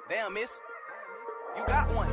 Damn, miss. You got one.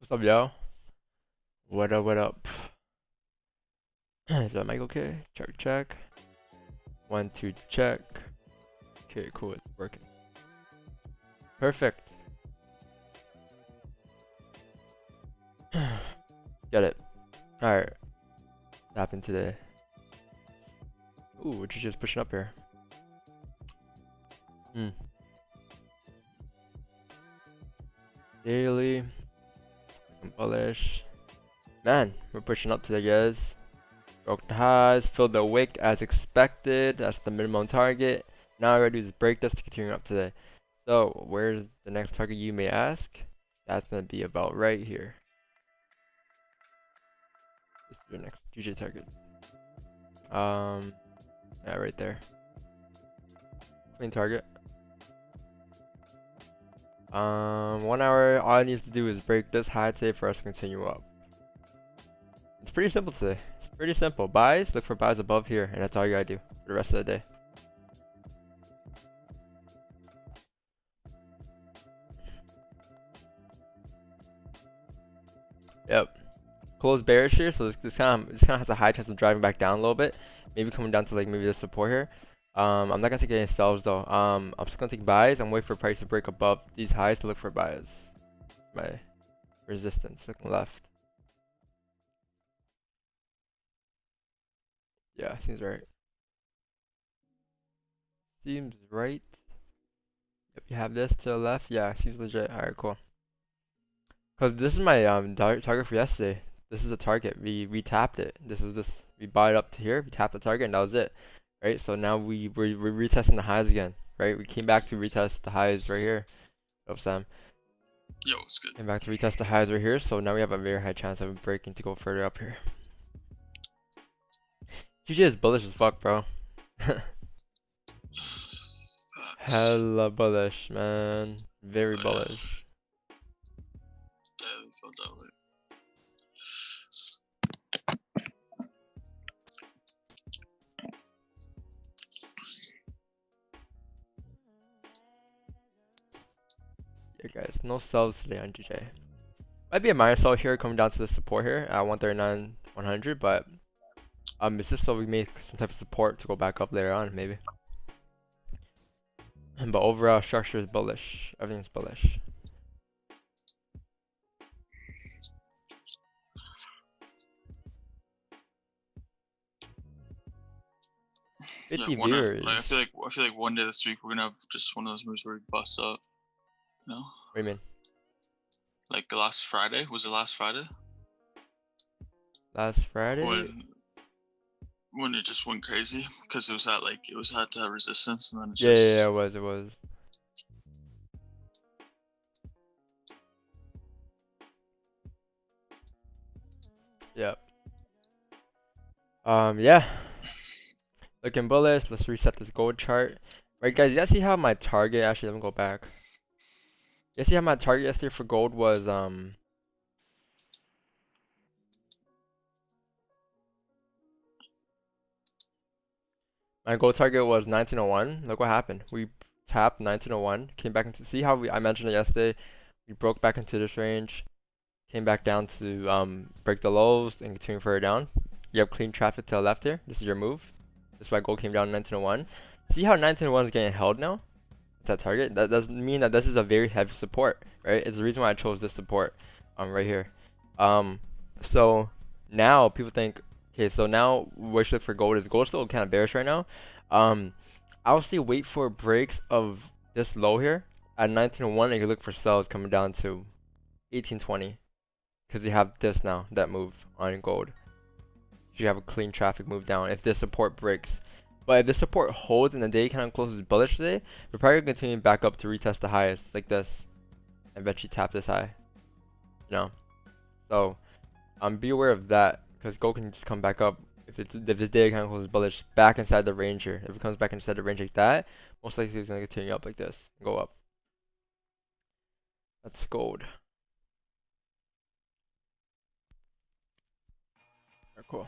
What's up, y'all? What up, what up? Is that mic okay? Check, check. 1, 2, check. Okay, cool, it's working. Perfect. Get it. Alright. What happened today? Ooh, what you just pushing up here? Daily. Bullish. Man, we're pushing up today, guys. Broke the highs, filled the wick as expected. That's the minimum target. Now all I gotta do is break this to continue up today. So, where's the next target, you may ask? That's gonna be about right here. This is your next GJ target. Yeah, right there. Clean target. 1 hour, all it needs to do is break this high today for us to continue up. It's pretty simple today. It's pretty simple. Buys, look for buys above here, and that's all you gotta do for the rest of the day. Yep. close bearish here, so this kind of has a high chance of driving back down a little bit, maybe coming down to like maybe this support here. I'm not gonna take any sells though. I'm just gonna take buys and wait for price to break above these highs to look for buys. My resistance looking left. Yeah, seems right. Seems right. If you have this to the left, yeah, seems legit. All right, cool. Cause this is my target for yesterday. This is the target. We tapped it. We bought it up to here. We tapped the target, and that was it. Right. So now we're retesting the highs again. Right. We came back to retest the highs right here. Oh, Sam. Yo, it's good. Came back to retest the highs right here. So now we have a very high chance of breaking to go further up here. GG is bullish as fuck, bro. Hella bullish, man. Very bullish. Yeah, we felt that way. Yeah, guys, no sells today on GJ. Might be a minor sell here coming down to the support here at 139, 100, but it's just so we make some type of support to go back up later on, maybe. But overall structure is bullish. Everything's bullish. Yeah, 50 viewers. like, I feel like one day this week we're gonna have just one of those moves where we bust up. You know? What do you mean? Like last Friday? Was it last Friday? Last Friday? When it just went crazy because it was at resistance and then it Yeah, just yeah, it was. Yep. Yeah. Looking bullish. Let's reset this gold chart. Right, guys, you guys see how my target, actually, let me go back. You see how my target yesterday for gold was, my gold target was 1901. Look what happened. We tapped 1901, came back into, see how I mentioned it yesterday. We broke back into this range, came back down to break the lows and continue further down. You have clean traffic to the left here. This is your move. This is why gold came down to 1901. See how 1901 is getting held now? It's that target. That doesn't mean that this is a very heavy support, right? It's the reason why I chose this support right here. So now people think, okay, so now what should look for gold is gold still kind of bearish right now. I'll say wait for breaks of this low here at 1901 and you look for sells coming down to 1820 because you have this now, that move on gold. You have a clean traffic move down if this support breaks. But if this support holds and the day kind of closes bullish today, we're probably going to continue back up to retest the highest like this and eventually tap this high. You know? So be aware of that because gold can just come back up if this day kind of closes bullish back inside the range here. If it comes back inside the range like that, most likely it's going to continue up like this and go up. That's gold. Alright, cool.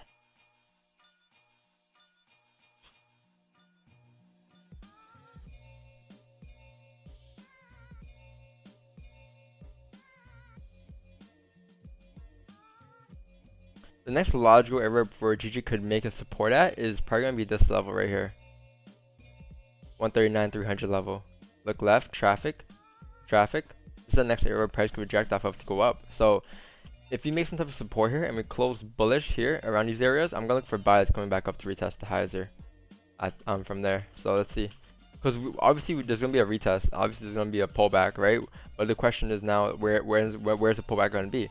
The next logical area where GG could make a support at is probably going to be this level right here. 139, 300 level. Look left, traffic. This is the next area where price could reject off of to go up. So if you make some type of support here and we close bullish here around these areas, I'm going to look for buys coming back up to retest the highs here from there. So let's see. Because obviously there's going to be a retest. Obviously there's going to be a pullback, right? But the question is now where's the pullback going to be?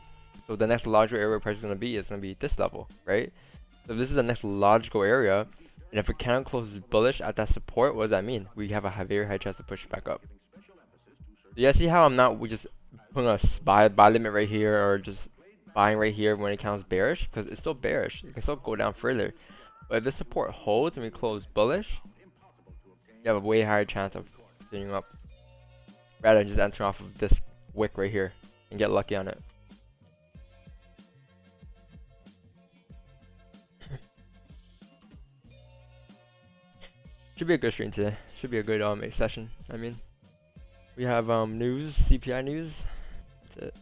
So the next logical area where price is going to be this level, right? So if this is the next logical area, and if it can close bullish at that support, what does that mean? We have a very high chance to push back up. Do you guys see how I'm not just putting a buy limit right here or just buying right here when it counts bearish? Because it's still bearish. It can still go down further. But if this support holds and we close bullish, you have a way higher chance of continuing up rather than just entering off of this wick right here and get lucky on it. Should be a good stream today. Should be a good session. I mean, we have news, CPI news. That's it.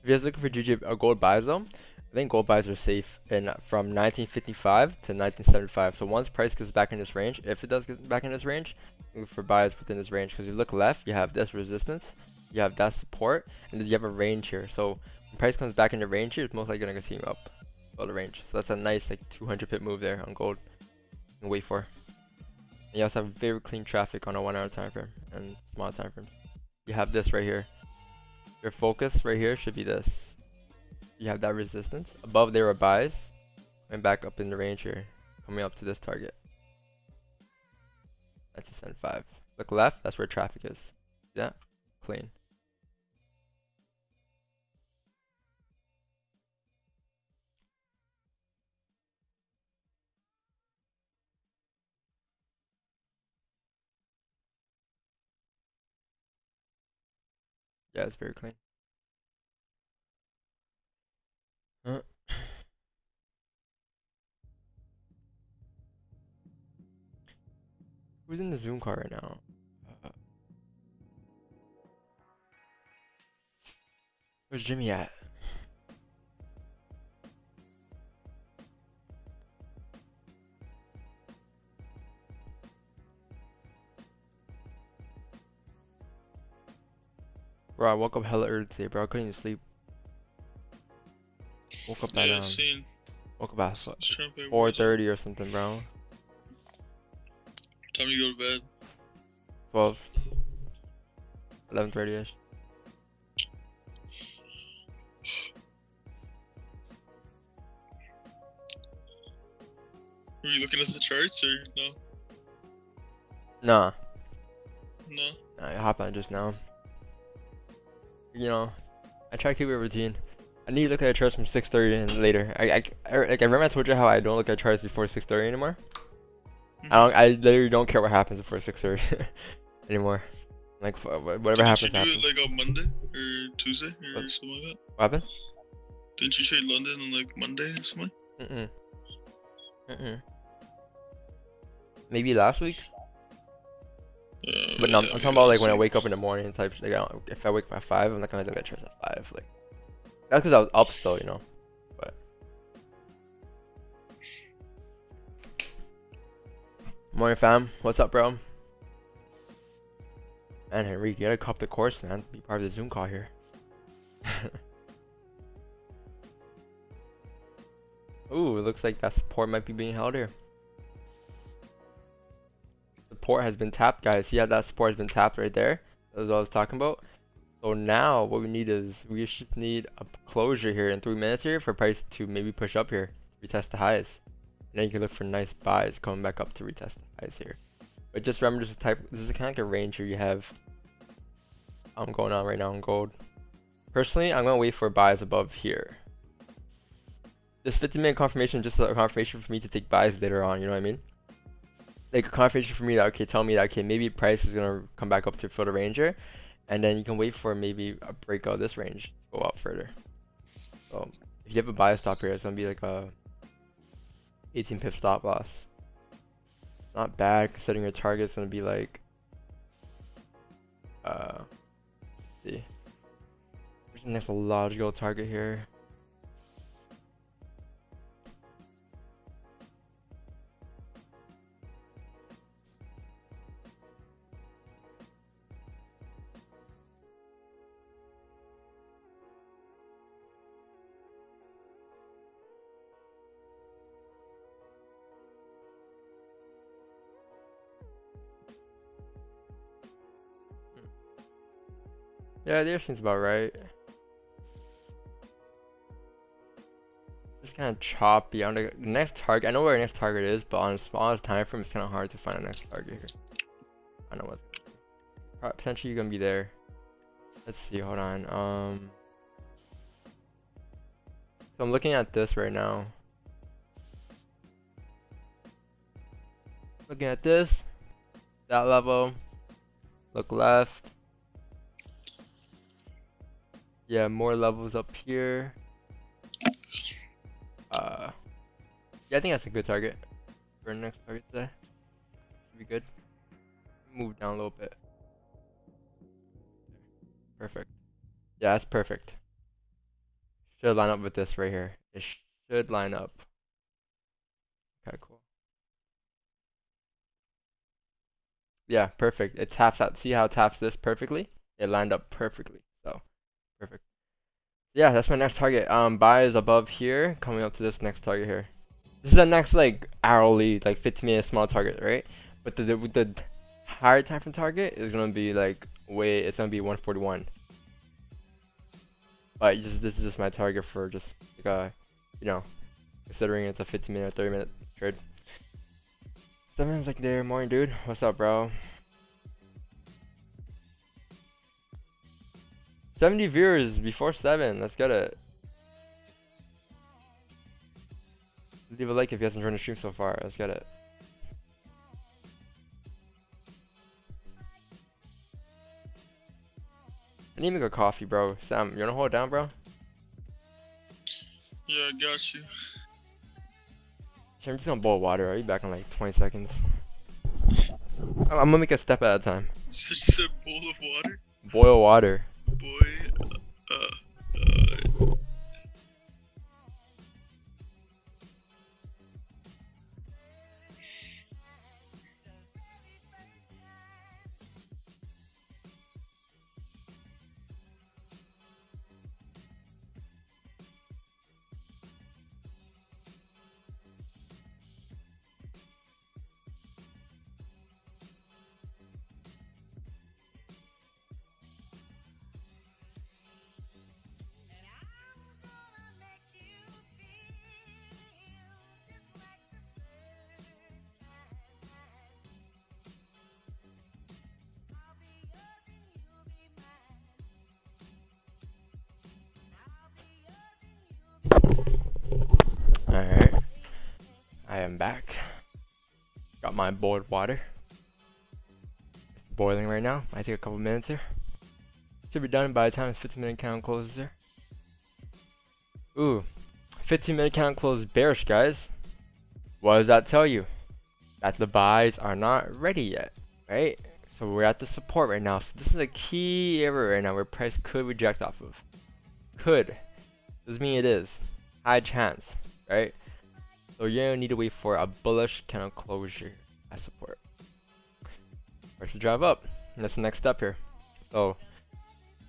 If you're looking for gold buys though, I think gold buys are safe in from 1955 to 1975. So once price gets back in this range, if it does get back in this range, look for buys within this range. Because you look left, you have this resistance, you have that support, and then you have a range here. So when price comes back in the range here, it's most likely gonna continue up the range. So that's a nice like 200 pip move there on gold. You can wait for. And you also have very clean traffic on a 1 hour time frame and small time frames. You have this right here. Your focus right here should be this. You have that resistance. Above there are buys. And back up in the range here. Coming up to this target. That's a 75. Look left, that's where traffic is. See that? Clean. Yeah, it's very clean. Who's in the Zoom call right now? Where's Jimmy at? Bro, I woke up hella early today, bro. I couldn't even sleep. Woke up at woke up at 4:30 or something, bro. Time you go to bed? 12. 11:30ish. Were you looking at the charts or no? Nah. No. I hopped on just now. You know, I try to keep a routine. I need to look at the charts from 6:30 and later. Like I remember I told you how I don't look at charts before 6:30 anymore. I literally don't care what happens before 6:30 anymore. Like whatever happens. Didn't you do it like on Monday or Tuesday or something like that? What happened? Didn't you trade London on like Monday or something? Maybe last week. But no, I'm talking about like when I wake up in the morning type. Like if I wake up at 5, I'm not gonna look at charts at 5. Like that's because I was up still, you know. But morning, fam. What's up, bro? Man, Henry, you gotta cop the course, man. Be part of the Zoom call here. Ooh, it looks like that support might be being held here. Support has been tapped, guys. See how that support has been tapped right there? That's what I was talking about. So now what we need is we should need a closure here in 3 minutes here for price to maybe push up here, retest the highs. And then you can look for nice buys coming back up to retest the highs here. But just remember, this is kind of like a range here you have going on right now in gold. Personally, I'm gonna wait for buys above here. This 50-minute confirmation is just a confirmation for me to take buys later on, you know what I mean? Like a confirmation for me that, okay, tell me that, okay, maybe price is gonna come back up to fill the range here, and then you can wait for maybe a breakout of this range to go up further. So if you have a buy stop here, it's gonna be like a 18 pip stop loss. Not bad, considering your target's gonna be like see. There's a nice logical target here. Yeah, the seems about right. Just kind of choppy. On the next target, I know where our next target is, but on the smallest time frame, it's kind of hard to find a next target here. I don't know what's potentially gonna be there. Let's see. Hold on. So I'm looking at this right now. Looking at this, that level. Look left. Yeah, more levels up here. Yeah, I think that's a good target for our next target today. Should be good. Move down a little bit. Perfect. Yeah, that's perfect. should line up with this right here. It should line up. Okay, cool. Yeah, perfect. It taps out. See how it taps this perfectly? It lined up perfectly. So, perfect. Yeah, that's my next target. Buy is above here, coming up to this next target here. This is the next like hourly, like 15-minute small target, right? But the higher time frame target is gonna be like it's gonna be 141. But this is just my target for just like considering it's a 15-minute, 30-minute trade. Someone's like there, morning dude. What's up, bro? 70 viewers before 7. Let's get it. Leave a like if you guys enjoyed the stream so far. Let's get it. I need to make a coffee, bro. Sam, you wanna hold it down, bro? Yeah, I got you. I'm just gonna boil water. I'll be back in like 20 seconds. I'm gonna make a step at a time. You said bowl of water? Boil water. Boy, Alright. I am back. Got my boiled water. It's boiling right now. Might take a couple minutes here. Should be done by the time the 15-minute count closes here. Ooh. 15-minute count closed bearish, guys. What does that tell you? That the buys are not ready yet, right? So we're at the support right now. So this is a key area right now where price could reject off of. Could. Doesn't mean it is. High chance, right? So you're gonna need to wait for a bullish candle closure as support. First to drive up. And that's the next step here. So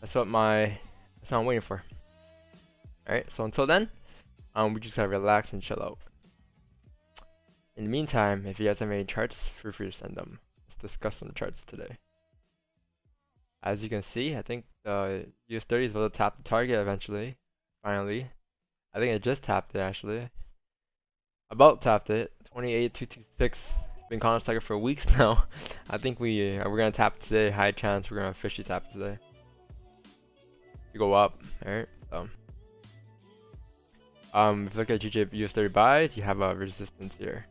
that's what I'm waiting for. Alright, so until then, we just gotta relax and chill out. In the meantime, if you guys have any charts, feel free to send them. Let's discuss some charts today. As you can see, I think the US30 is about to tap the target eventually. Finally. I think it just tapped it actually. About tapped it. 28,226. Been calling this target for weeks now. I think we're gonna tap today. High chance we're gonna officially tap it today. To go up. Alright. So if you look at GJ US30 buys, you have a resistance here.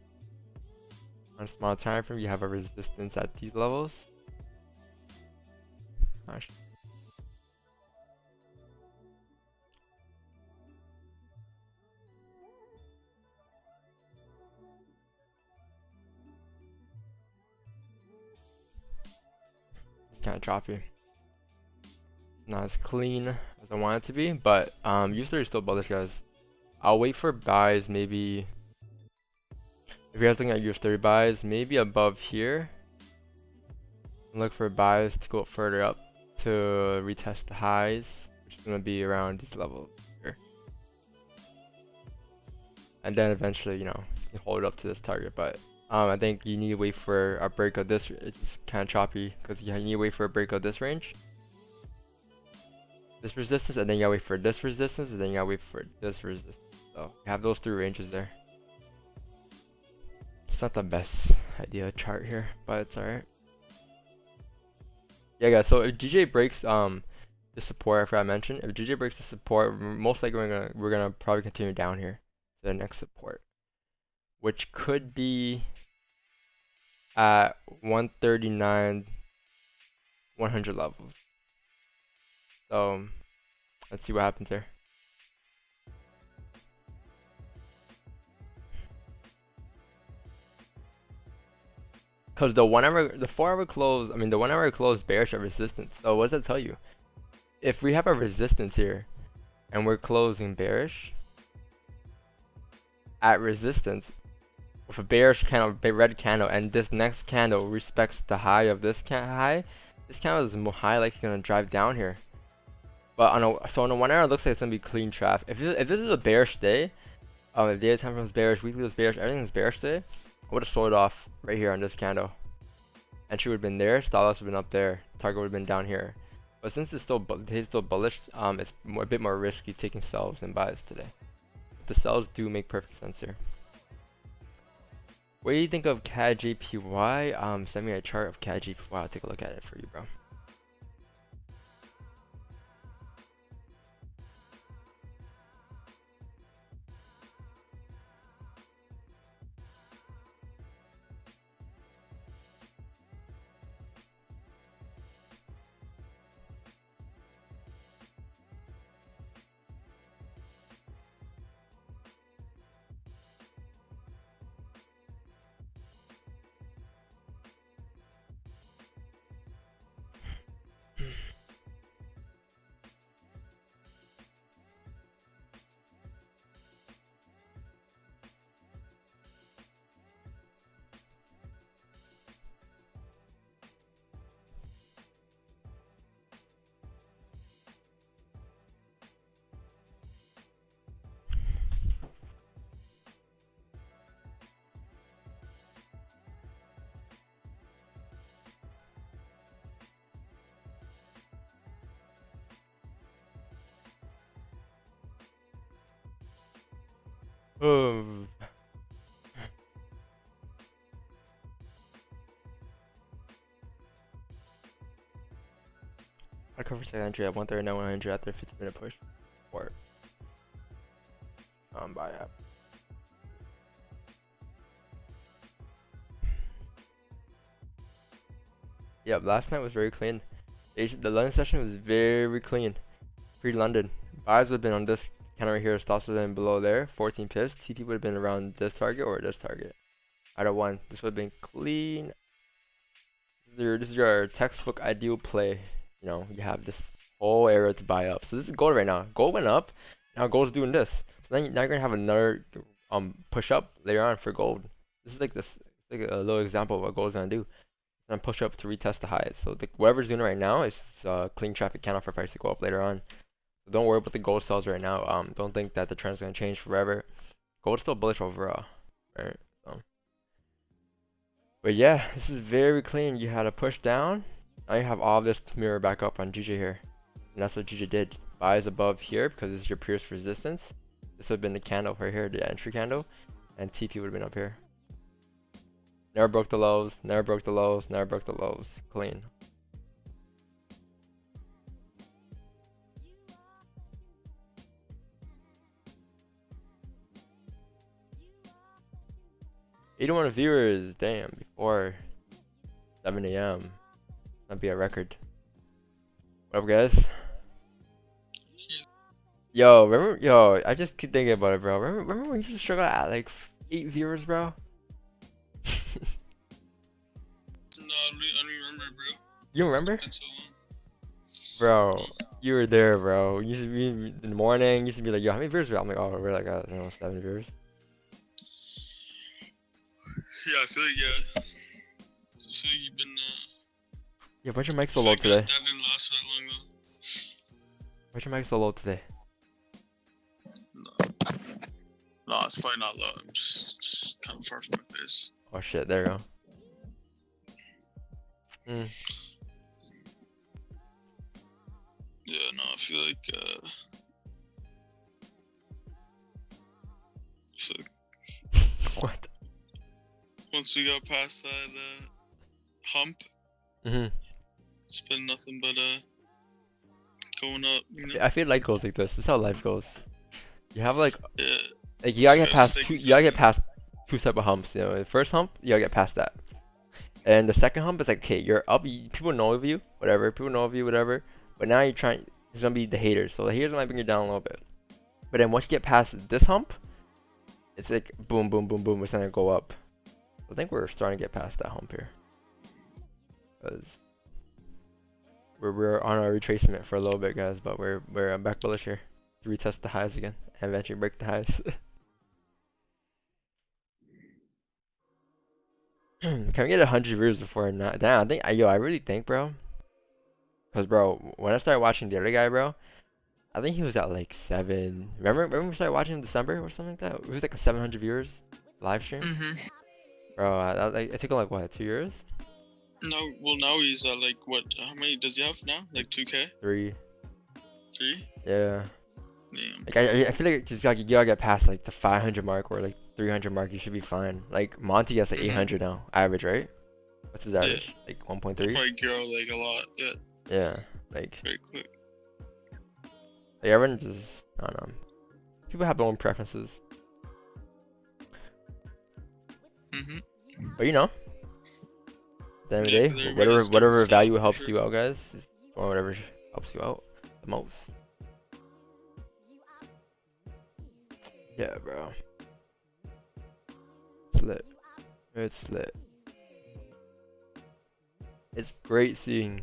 On a small time frame, you have a resistance at these levels. Gosh. It's kind of choppy. Not as clean as I want it to be, but US30 is still bullish, guys. I'll wait for buys maybe. If you're looking at US30 buys, maybe above here. Look for buys to go further up to retest the highs, which is going to be around these levels here. And then eventually, you hold it up to this target. But I think you need to wait for a break of this. It's kind of choppy because you need to wait for a break of this range. This resistance, and then you gotta wait for this resistance, and then you gotta wait for this resistance. So you have those three ranges there. It's not the best idea chart here, but it's alright. Yeah, guys. So if GJ breaks the support, after I mentioned, if GJ breaks the support, most likely we're gonna probably continue down here to the next support, which could be at 139, 100 levels. So let's see what happens here. Because the 4-hour close, the 1 hour close bearish at resistance. So what does that tell you? If we have a resistance here, and we're closing bearish at resistance with a bearish candle, red candle, and this next candle respects the high of this high, this candle is high like it's gonna drive down here. But on a 1 hour, it looks like it's gonna be clean trap. If this is a bearish day, if daily time frame was bearish, weekly was bearish, everything was bearish today, I would have sold off right here on this candle. Entry would have been there, stop loss would have been up there, target would have been down here. But since it's still bullish, it's a bit more risky taking sells than buys today. But the sells do make perfect sense here. What do you think of CAD JPY? Send me a chart of CAD JPY. I'll take a look at it for you, bro. I cover second entry at 139, 100 after a 15-minute push. Or buy up. Yep, last night was very clean. The London session was very clean. Pre-London. Buys would have been on this candle right here. Stops would have been below there. 14 pips. TP would have been around this target or this target. Out of one. This would have been clean. This is your textbook ideal play. You know, you have this whole area to buy up. So this is gold right now. Gold went up. Now gold's doing this. So now you're gonna have another push up later on for gold. This is like a little example of what gold's gonna do. It's gonna push up to retest the highs. So whatever's doing right now is clean traffic candle for price to go up later on. So don't worry about the gold sells right now. Don't think that the trend's gonna change forever. Gold's still bullish overall, right? So. But yeah, this is very clean. You had a push down. Now you have all this mirror back up on GJ here. And that's what GJ did. Buys above here because this is your pierce resistance. This would have been the candle right here, the entry candle. And TP would have been up here. Never broke the lows, never broke the lows, never broke the lows. Clean. $81 viewers, damn, before 7 AM. That'd be a record. What up, guys? Yo, I just keep thinking about it, bro. Remember when you used to struggle at like 8 viewers, bro? No, I don't remember, bro. You remember? It's so long. Bro, you were there, bro. You used to be in the morning, you used to be like, yo, how many viewers? I'm like, oh, we're like, 7 viewers. Yeah, I feel like, yeah. I feel like you've been, Yeah, why'd your mic so low today? That didn't last that long, though. Why'd your mic so low today? No, it's probably not low. I'm just kind of far from my face. Oh shit, there you go. Yeah, no, I feel like, What? Once we got past that, hump, it's been nothing but, going up, you know? I feel life goes like this. This is how life goes. You have like, Yeah. like you gotta Just get gotta past stay two. You gotta get consistent. past two type of humps. You know, the first hump you gotta get past that, and the second hump is like, okay, you're up. People know of you, whatever. People know of you, whatever. But now you're trying. It's gonna be the haters. So the haters might bring you down a little bit. But then once you get past this hump, it's like boom, boom, boom, boom. It's gonna go up. I think we're starting to get past that hump here, because we're on our retracement for a little bit, guys. But we're back bullish here. to retest the highs again and eventually break the highs. Can we get 100 viewers before not? Damn, I really think, bro. Cause bro, when I started watching the other guy, bro, I think he was at like 7. Remember we started watching in December or something like that? It was like a 700 viewers live stream. Bro, it took him like what, 2 years? No, well now he's at like what? How many does he have now? Like 2K? 3. 3? Yeah. Damn. Like I feel like just like you gotta get past like the 500 mark or like 300 mark, you should be fine. Like Monty gets like 800 now, average, right? What's his average? Like 1.3. Probably grow like a lot. Yeah. Yeah, like Very quick. everyone just, I don't know. People have their own preferences. But you know, at the end of the day, whatever value helps you out, guys, just or whatever helps you out the most. Yeah, bro. It's lit. It's lit. It's great seeing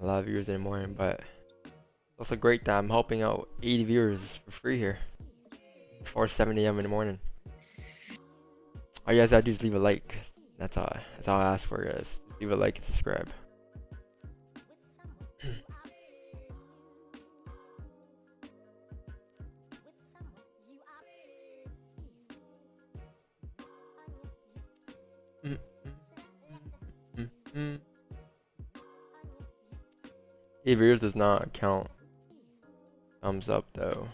a lot of viewers in the morning, but it's also great that I'm helping out 80 viewers for free here before 7 a.m. in the morning. All you guys gotta do is leave a like. That's all I ask for, guys. Leave a like and subscribe. Viewers does not count thumbs up though.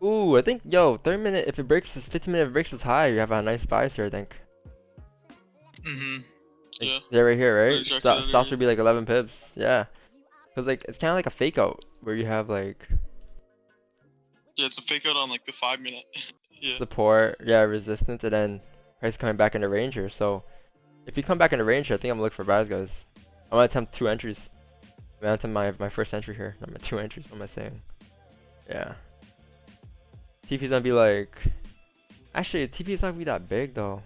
Ooh, I think 30-minute, if it breaks this 15-minute breaks this high, you have a nice buy here, I think. Yeah, right here, right? Stop should be like 11 pips. Yeah. Cause like it's kinda like a fake out where you have like it's a fake out on like the 5-minute. Support, resistance, and then price coming back into range here. So if you come back into range here, I think I'm gonna look for buys, guys. I'm gonna attempt 2 entries. I'm gonna attempt my first entry here. I'm at 2 entries. What am I saying? Yeah. TP's gonna be like, actually TP's not gonna be that big though.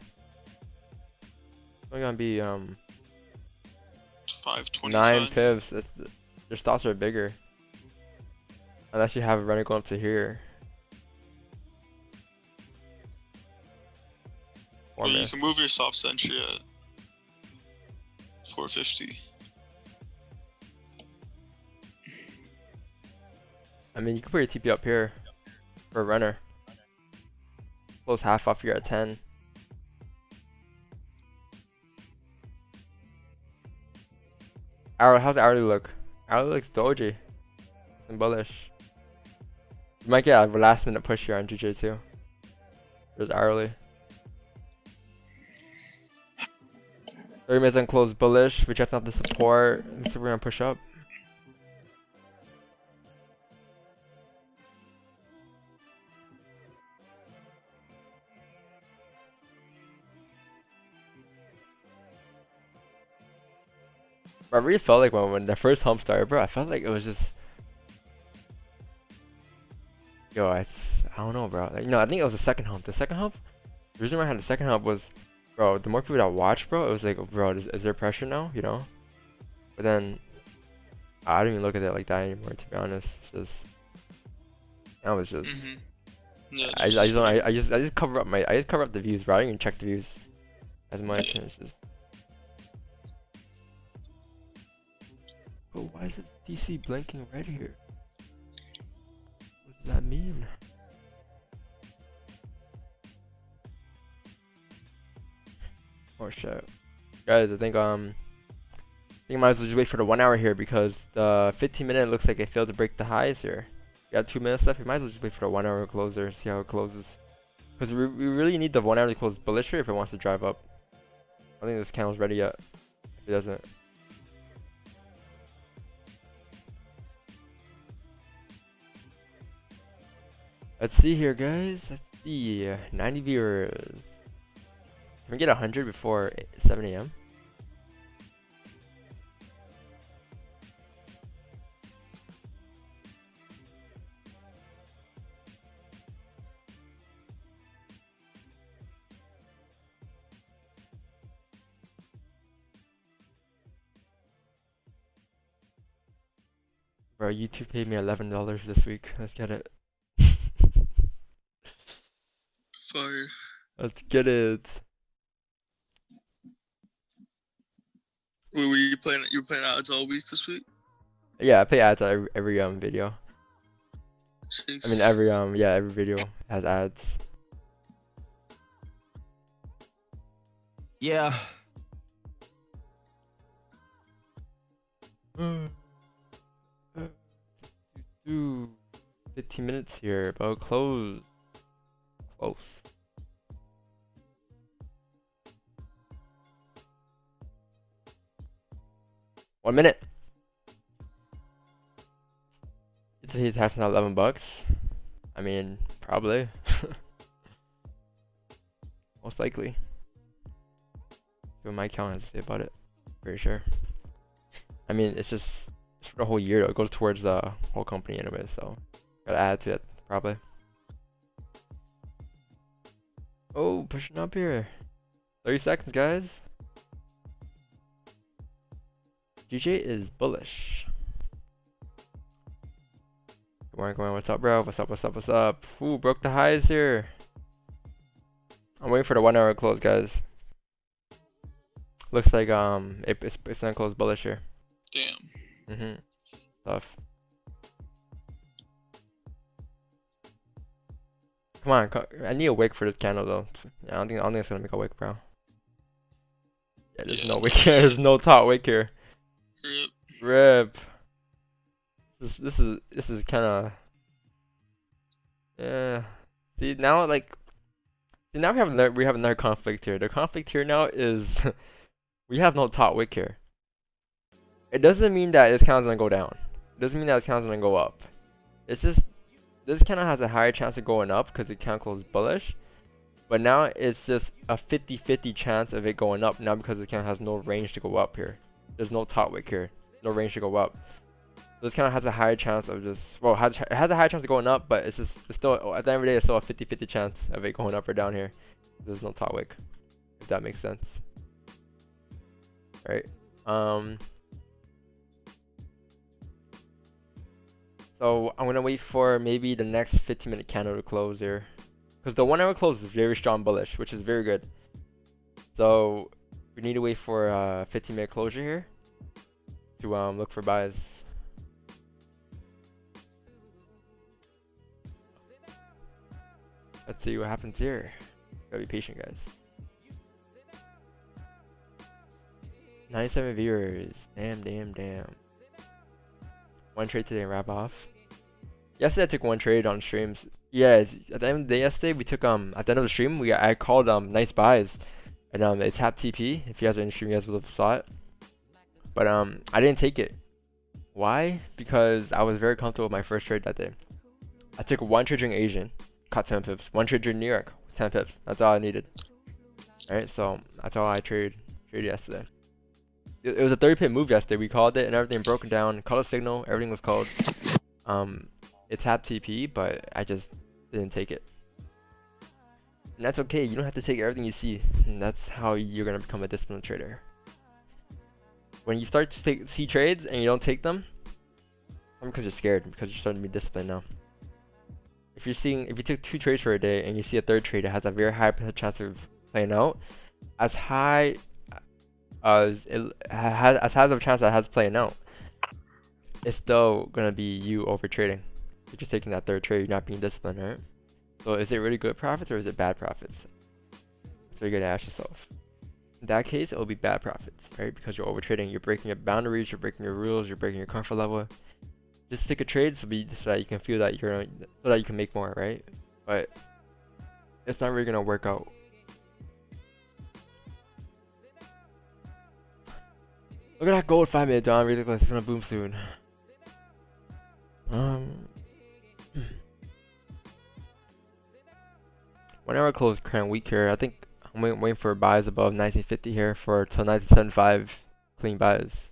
It's only gonna be 9 pips. Their stops are bigger. Unless you have a runner going up to here. Well, you can move your stop entry at 450. I mean, you can put your TP up here for a runner. Close half off here at 10. How's hourly look? Hourly looks doji and bullish. You might get a last minute push here on GJ too. There's hourly. 30 minutes unclosed bullish. We checked out the support. Looks like we're gonna push up. I really felt like when the first hump started, bro, I felt like it was just, I don't know, bro. Like, no, I think it was the second hump. The second hump, the reason why I had the second hump was, bro, the more people that watch, bro, it was like, bro, is there pressure now, you know? But then, I don't even look at it like that anymore, to be honest. It's just, I was just, I just cover up the views, bro. I don't even check the views as much, and it's just. But why is it DC blinking red here? What does that mean? Oh shit. Guys, I think I might as well just wait for the 1 hour here because the 15-minute looks like it failed to break the highs here. We got 2 minutes left. We might as well just wait for the 1 hour closer, see how it closes. Because we really need the 1 hour to close bullish here if it wants to drive up. I don't think this candle's ready yet. If it doesn't. Let's see here, guys. Let's see. 90 viewers. Can we get 100 before 7 a.m.? Bro, YouTube paid me $11 this week. Let's get it. Fire. Let's get it. Wait, were you playing? You were playing ads all week this week? Yeah, I pay ads on every video. I mean every video has ads. Yeah. 15 minutes here, bro. Close. 1 minute. He's passing out $11. I mean, probably. Most likely. See what my account has to say about it. Pretty sure. I mean, it's for the whole year though. It goes towards the whole company anyway, so gotta add to it probably. Oh, pushing up here. 30 seconds, guys. GJ is bullish. Good morning. What's up, bro? What's up? Ooh, broke the highs here. I'm waiting for the 1 hour close, guys. Looks like it's gonna close bullish here. Damn. Tough. Come on, I need a wick for this candle though. Yeah, I don't think it's gonna make a wick, bro. Yeah, there's no wick here. There's no top wick here. Rip. This is kind of, yeah. See now, now we have another conflict here. The conflict here now is we have no top wick here. It doesn't mean that this candle's gonna go down. It doesn't mean that this candle's gonna go up. It's just this candle has a higher chance of going up because the candle closed bullish. But now it's just a 50-50 chance of it going up now because the candle has no range to go up here. There's no top wick here. No range to go up. So this candle has a higher chance of just, well, it has a higher chance of going up, but it's still, at the end of the day, it's still a 50-50 chance of it going up or down here. There's no top wick, if that makes sense. Right? So I'm gonna wait for maybe the next 15-minute candle to close here, because the 1 hour close is very strong bullish, which is very good. So we need to wait for a 15-minute closure here to look for buys. Let's see what happens here. Gotta be patient, guys. 97 viewers. Damn. One trade today and wrap off. Yesterday I took one trade on streams. Yeah, at the end of the day yesterday we took at the end of the stream I called nice buys, and it tapped TP. If you guys are in the stream, you guys would have saw it. But I didn't take it. Why? Because I was very comfortable with my first trade that day. I took one trade during Asian, caught 10 pips. One trade during New York, 10 pips. That's all I needed. Alright, so that's all I traded yesterday. It was a 30 pip move yesterday. We called it and everything broke down. Called a signal, everything was called. It tapped TP, but I just didn't take it. And that's okay. You don't have to take everything you see. And that's how you're gonna become a disciplined trader. When you start to see trades and you don't take them, because you're scared, because you're starting to be disciplined now. If you took 2 trades for a day and you see a third trade that has a very high chance of playing out, as high as of a chance that it has playing out, it's still gonna be you over trading. If you're taking that third trade, you're not being disciplined, right? So is it really good profits or is it bad profits? So you're gonna ask yourself. In that case, it will be bad profits, right? Because you're over trading, you're breaking your boundaries, you're breaking your rules, you're breaking your comfort level. Just stick a trade so that you can feel that so that you can make more, right? But it's not really gonna work out. Look at that gold 5-minute down, ridiculous. It's gonna boom soon. 1 hour close kind of weak here. I think I'm waiting for buys above 1950 here till 1975 clean buys.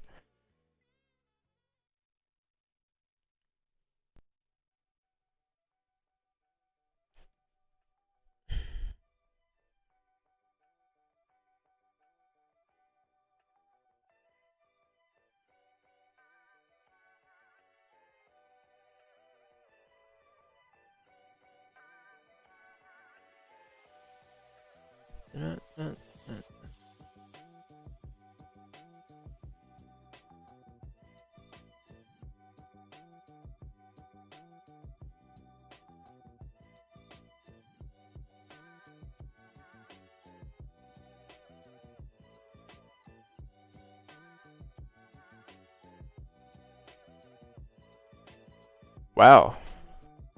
Wow,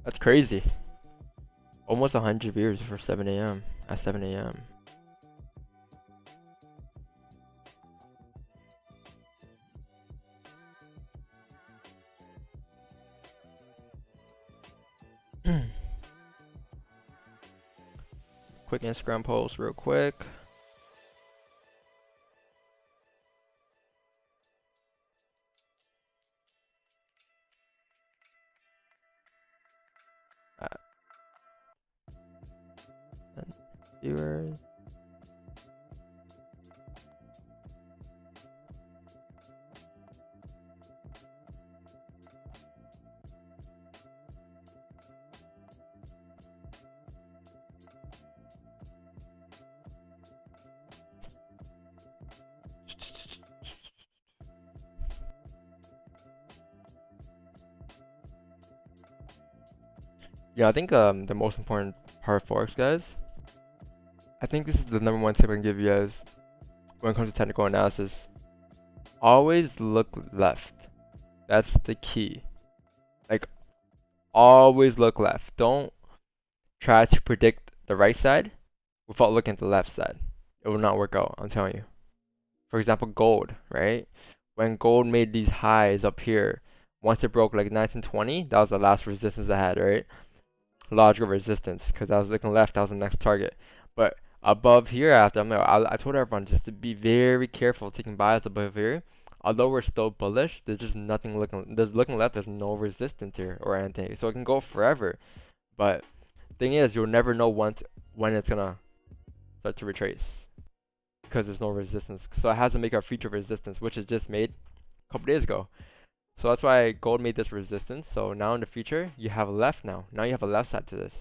that's crazy. Almost 100 viewers for 7 a.m. at 7 a.m. Quick Instagram post real quick. Viewers. Yeah, I think the most important part of Forex, guys. I think this is the #1 tip I can give you guys when it comes to technical analysis. Always look left. That's the key. Like, always look left. Don't try to predict the right side without looking at the left side. It will not work out, I'm telling you. For example, gold, right? When gold made these highs up here, once it broke like 1920, that was the last resistance I had, right? Logical resistance, because I was looking left, that was the next target. But above here, after I told everyone just to be very careful taking buys above here. Although we're still bullish, there's just nothing looking left. There's no resistance here or anything, so it can go forever. But thing is, you'll never know when it's gonna start to retrace because there's no resistance. So it has to make our future resistance, which it just made a couple days ago. So that's why gold made this resistance. So now in the future, you have a left now. Now you have a left side to this.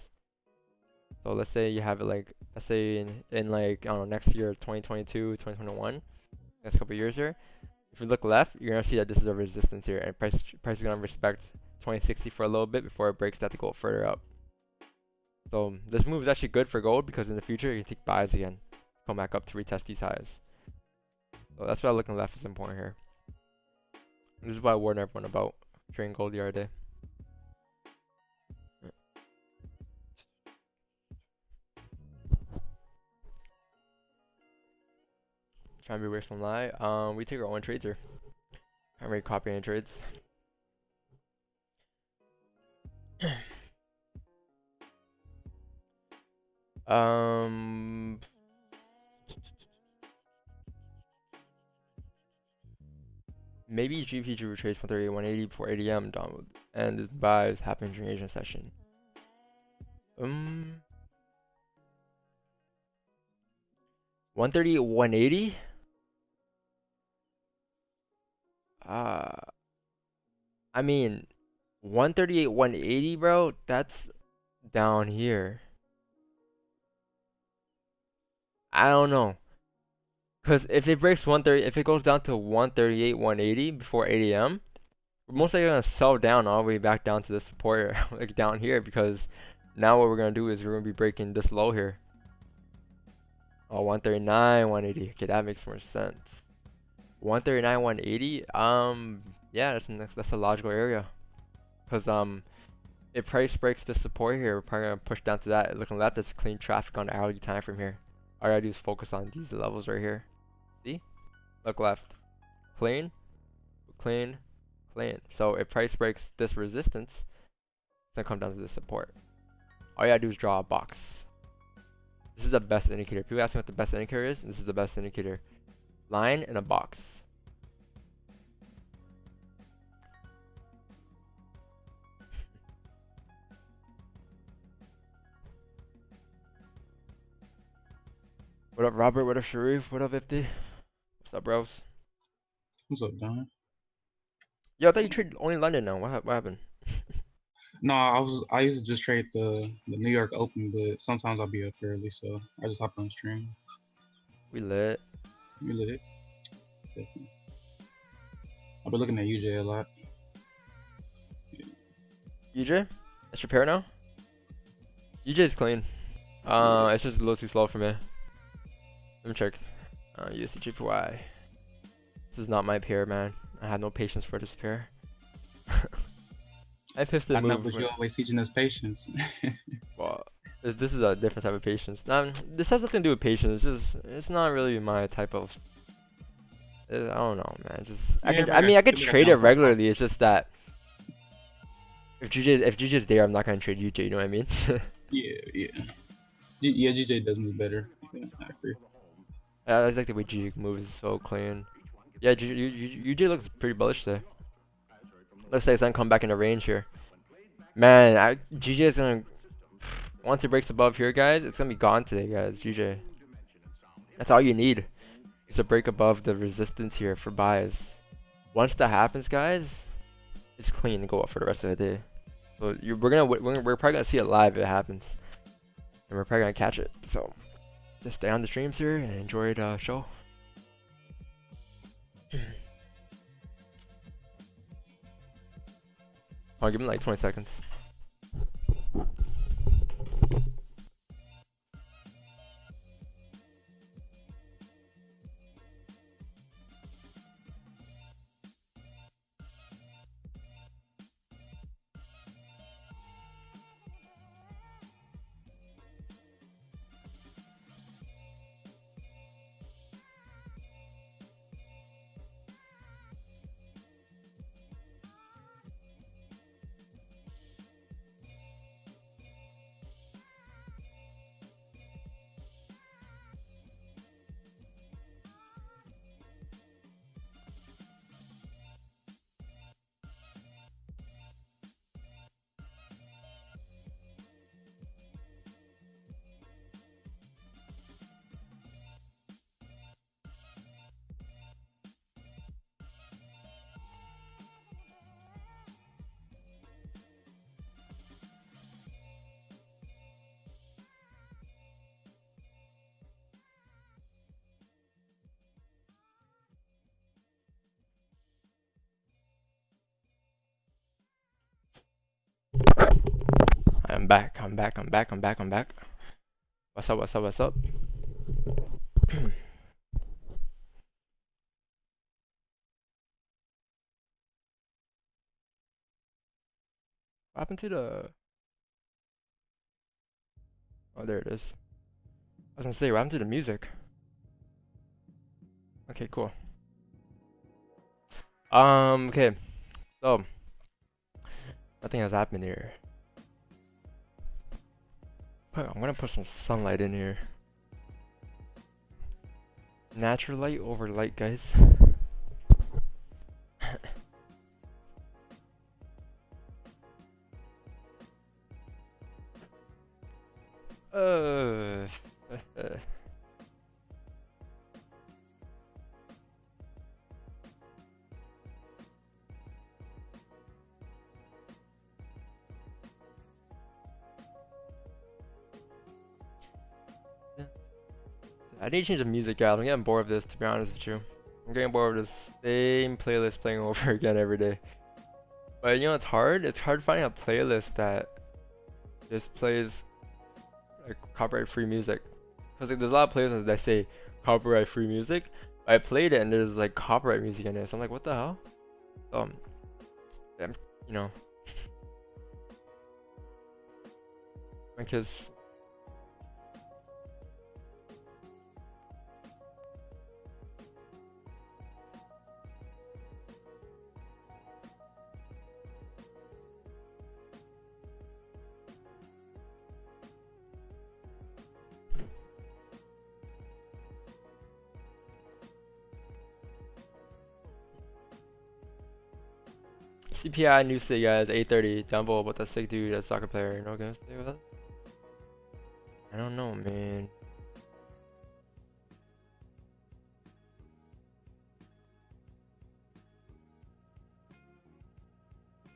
So let's say you have it like, let's say in like, I don't know, next year, 2022, 2021, next couple of years here. If you look left, you're gonna see that this is a resistance here, and price is gonna respect 2060 for a little bit before it breaks that to go further up. So this move is actually good for gold because in the future you can take buys again, come back up to retest these highs. So that's why looking left is important here. This is why I warn everyone about trading gold the other day. Trying to be away from lie. We take our own trades here. Can't really copy any trades. Maybe GPG retrace 138, 180 before 8 AM download, and this buys happen during Asian session. 138, 180. I mean, 138, 180, bro. That's down here. I don't know. Cause if it breaks 130, if it goes down to 138, 180 before 8 AM, we're most likely gonna sell down all the way back down to the support like down here, because now what we're gonna do is we're gonna be breaking this low here. Oh, 139, 180. Okay, that makes more sense. 139, 180. Yeah, that's a logical area. Cause if price breaks the support here, we're probably gonna push down to that. Looking left, that's clean traffic on the hourly time from here. All I gotta do is focus on these levels right here. See? Look left. Clean, clean, clean. So if price breaks this resistance, it's gonna come down to this support. All you gotta do is draw a box. This is the best indicator. People ask me what the best indicator is. This is the best indicator. Line and a box. What up, Robert? What up, Sharif? What up, 50? What's up, bros? What's up, Don? Yo, I thought you traded only London now. What happened? No, I used to just trade the New York Open, but sometimes I'll be up early, so I just hop on stream. We lit. You lit. Definitely. I've been looking at UJ a lot. UJ? That's your pair now? UJ's clean. It's just a little too slow for me. Let me check. USDJPY. This is not my pair, man. I have no patience for this pair. I pissed the I know, move. but you're always teaching us patience. Well, this is a different type of patience. This has nothing to do with patience. It's not really my type of. I don't know, man. I could trade it regularly. It's just that if GJ's there, I'm not gonna trade UJ. You know what I mean? Yeah. Yeah, GJ does move better. Yeah, I agree. I just like the way GJ moves so clean. Yeah, UJ looks pretty bullish there. Looks like it's gonna come back into range here. Man, GJ is gonna. Once it breaks above here, guys, it's gonna be gone today, guys. GJ. That's all you need. Is to break above the resistance here for buys. Once that happens, guys, it's clean to go up for the rest of the day. So we're probably gonna see it live if it happens, and we're probably gonna catch it. So just stay on the streams here and enjoy the show. I'll give him like 20 seconds. I'm back. What's up? What happened to the... Oh, there it is. I was gonna say, what happened to the music? Okay, cool. Okay. So, nothing has happened here. I'm gonna put some sunlight in here. Natural light over light, guys. I need to change the music, guys. I'm getting bored of this, to be honest with you. I'm getting bored of this same playlist playing over again every day. But you know, it's hard. It's hard finding a playlist that just plays like copyright-free music. Because like, there's a lot of playlists that say copyright-free music. I played it and there's like copyright music in it. So I'm like, what the hell? You know, my kids. CPI news today, guys. 8:30. Down below about that sick dude, that soccer player. You know, gonna stay with us? I don't know, man.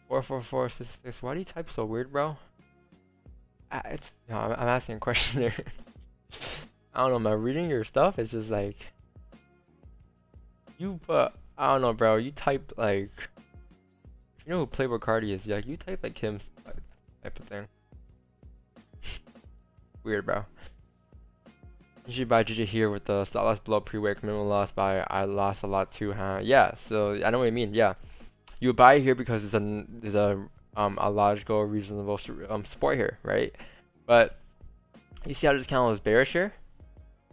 Four 6. Why do you type so weird, bro? I'm asking a question there. I don't know, man. Reading your stuff is just like you put. I don't know, bro. You type like, you know who Playboy Cardi is? Yeah, you type like him type of thing. Weird, bro. You should buy GG here with the stop loss below pre-wick, minimum loss buy. I lost a lot too, huh? Yeah. So I know what you mean. Yeah, you would buy here because there's a logical, reasonable support here, right? But you see how this candle is bearish here?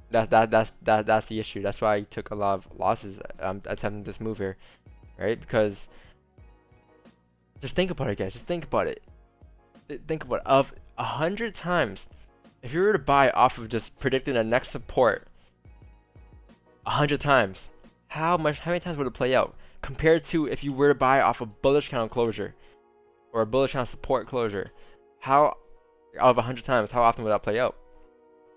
That's the issue. That's why I took a lot of losses attempting this move here, right? Because just think about it, guys. Just think about it. Think about it. Of 100 times, if you were to buy off of just predicting the next support 100 times, how many times would it play out? Compared to if you were to buy off a bullish candle closure or a bullish candle support closure, how out of 100 times, how often would that play out?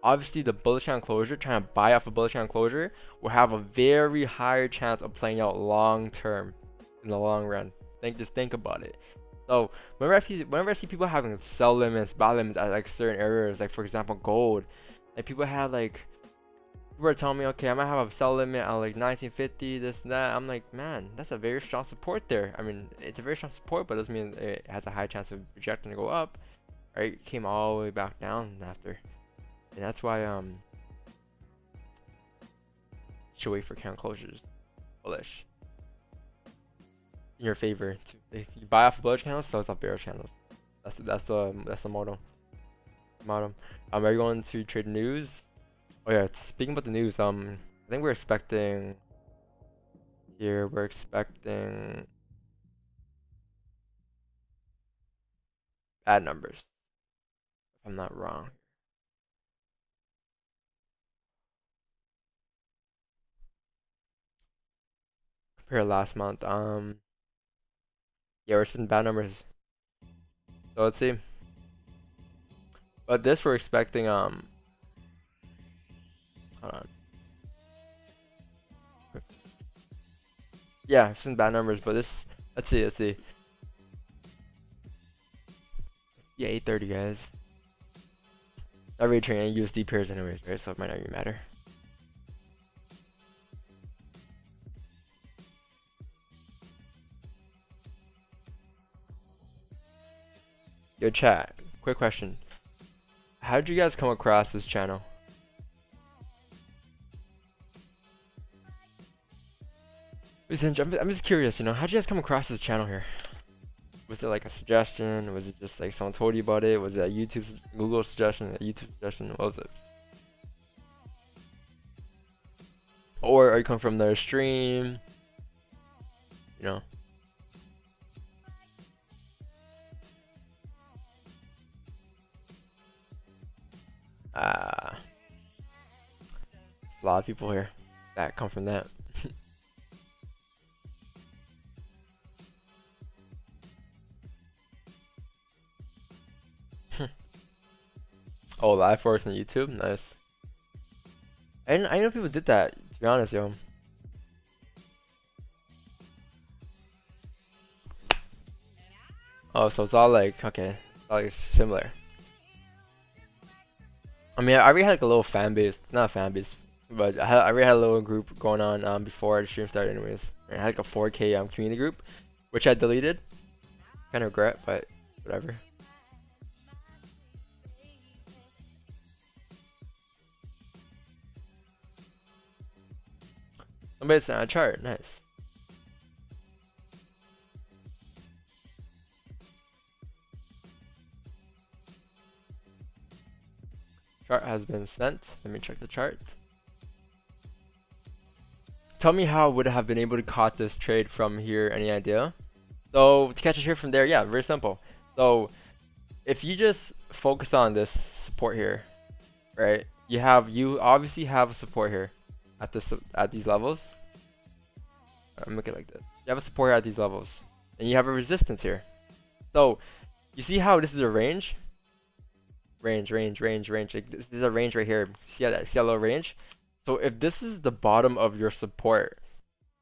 Obviously, the bullish candle closure, trying to buy off a bullish candle closure, will have a very higher chance of playing out long term in the long run. Just think about it. So whenever I see people having sell limits, buy limits at like certain areas, like for example gold, like people are telling me, okay, I might have a sell limit at like 1950, this and that. I'm like, man, that's a very strong support there. I mean, it's a very strong support, but it doesn't mean it has a high chance of rejecting to go up. Right? It came all the way back down after. And that's why you should wait for candle closures. Bullish. In your favor. If you buy off a bullish candle, sell off bearish candles. That's the motto. Are you going to trade news? Oh yeah, speaking about the news, I think we're expecting bad numbers. If I'm not wrong. Compare last month. Yeah, we're expecting bad numbers. So let's see. But this we're expecting hold on. Yeah, some bad numbers, but this let's see. Yeah, 8:30 guys. Not really trading USD pairs anyways, right? So it might not even matter. Yo, chat. Quick question. How did you guys come across this channel? I'm just curious, you know, how did you guys come across this channel here? Was it like a suggestion? Was it just like someone told you about it? Was it a Google suggestion, a YouTube suggestion? What was it? Or are you coming from their stream? You know? A lot of people here that come from that. Oh, live Forex on YouTube? Nice. I know people did that, to be honest, yo. Oh, so it's all like, okay, it's all like similar. I mean, I already had like a little fan base. It's not a fan base, but I already had a little group going on before the stream started anyways. I had like a 4K community group, which I deleted. Kind of regret, but whatever. Somebody sent a chart, nice. Chart has been sent. Let me check the chart. Tell me how I would have been able to caught this trade from here. Any idea? So to catch a trade from there, yeah, very simple. So if you just focus on this support here, right? You obviously have a support here at these levels. I'm looking like this. You have a support here at these levels, and you have a resistance here. So you see how this is a range? Range. Like this is a range right here. See that little range? So if this is the bottom of your support,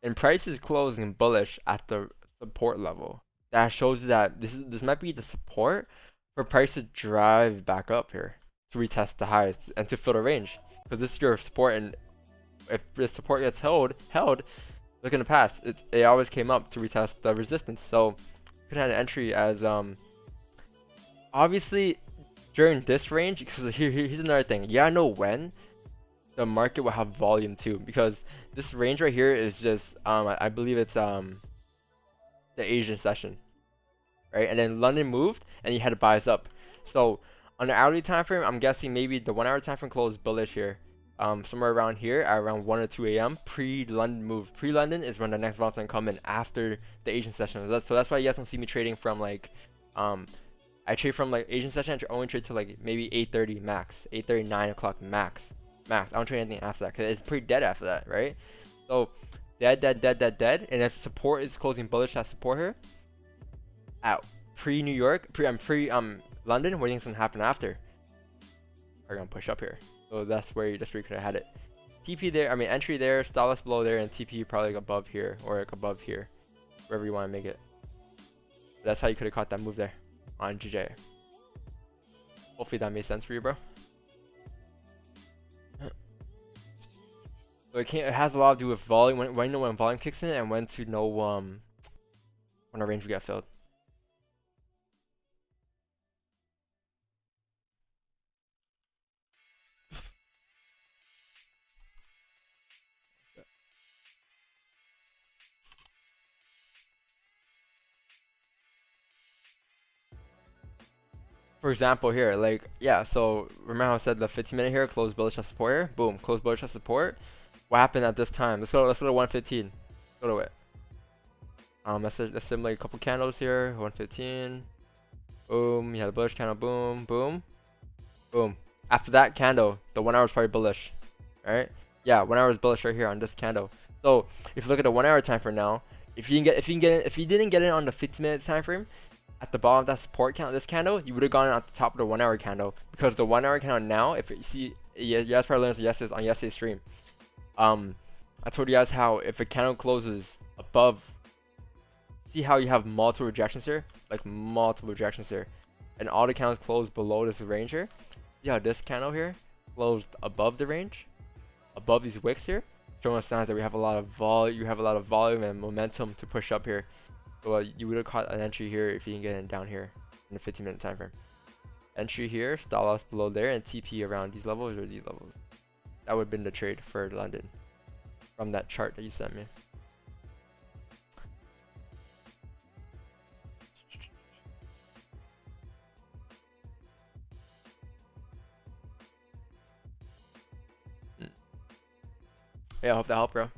and price is closing bullish at the support level, that shows you that this might be the support for price to drive back up here to retest the highs and to fill the range. because this is your support, and if the support gets held, look in the past, it always came up to retest the resistance. So you could have an entry as obviously during this range, because here's another thing. You gotta know when the market will have volume too, because this range right here is just I believe it's the Asian session, right? And then London moved and you had to buy us up. So on the hourly time frame, I'm guessing maybe the 1 hour time frame closed bullish here, somewhere around here at around 1 or 2 a.m. pre-London move. Pre-London is when the next volume's gonna come in after the Asian session. So that's why you guys don't see me trading from like I trade from like Asian session. I only trade to like maybe 8:30 max, 8:30, 9 o'clock max. I don't trade anything after that because it's pretty dead after that, right? So dead. And if support is closing bullish at support here at pre-New York, London, what do you think's gonna happen after? We're gonna push up here. So that's where you could have had it. TP there, entry there, stop loss below there, and TP probably like above here or like above here, wherever you want to make it. But that's how you could have caught that move there on GJ. Hopefully that made sense for you, bro. So it has a lot to do with volume, when you know when volume kicks in and when to know when a range will get filled. For example here, like, yeah, so remember how I said the 15-minute here, close bullish at support here? Boom, close bullish at support. What happened at this time? Let's go to 115. Go to it. Let's simulate a couple candles here. 115. Boom, you had a bullish candle, boom, boom, boom. After that candle, the 1 hour is probably bullish. Alright? Yeah, 1 hour is bullish right here on this candle. So if you look at the 1 hour time frame now, if you didn't get it on the 15-minute time frame, at the bottom of that support count, this candle, you would have gone at the top of the 1 hour candle, because the 1 hour candle now, if you see, you guys probably learned this on yesterday's stream. I told you guys how if a candle closes above, see how you have multiple rejections here, like multiple rejections here, and all the candles close below this range here. See how this candle here closed above the range, above these wicks here, showing us signs that we have a lot of volume and momentum to push up here. So you would have caught an entry here if you didn't get it down here in the 15-minute time frame. Entry here, stop loss below there, and TP around these levels or these levels. That would have been the trade for London from that chart that you sent me. Yeah, I hope that helped, bro.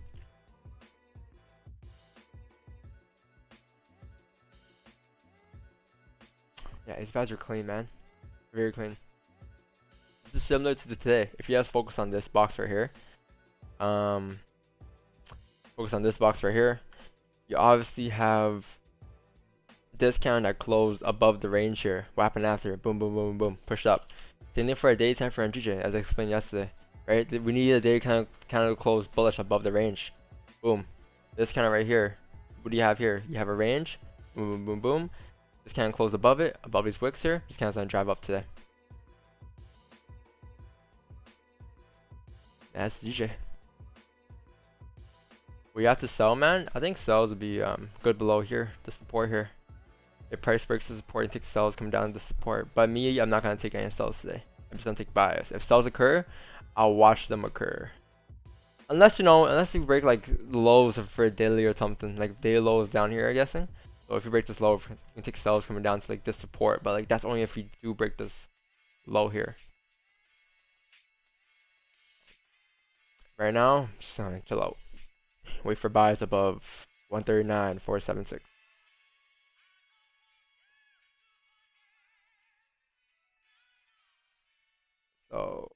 Yeah, these guys are clean, man. Very clean. This is similar to today. If you guys focus on this box right here, focus on this box right here, you obviously have discount that closed above the range here. What happened after? Boom, boom, boom, boom, pushed up. Same thing for a daytime for NGJ, as I explained yesterday. Right? We need a day kind of close bullish above the range. Boom. This kind of right here. What do you have here? You have a range. Boom, boom, boom, boom. This kind of close above it, above these wicks here. This kind of gonna drive up today. That's DJ. We have to sell, man. I think sells would be good below here, the support here. If price breaks the support, I think sells come down to the support. But me, I'm not gonna take any sells today. I'm just gonna take buys. If sells occur, I'll watch them occur. Unless you break like lows for a daily or something, like daily lows down here, I'm guessing. So if you break this low, you can take sells coming down to like this support. But like that's only if you do break this low here. Right now, just gonna chill out. Wait for buys above 139.476. So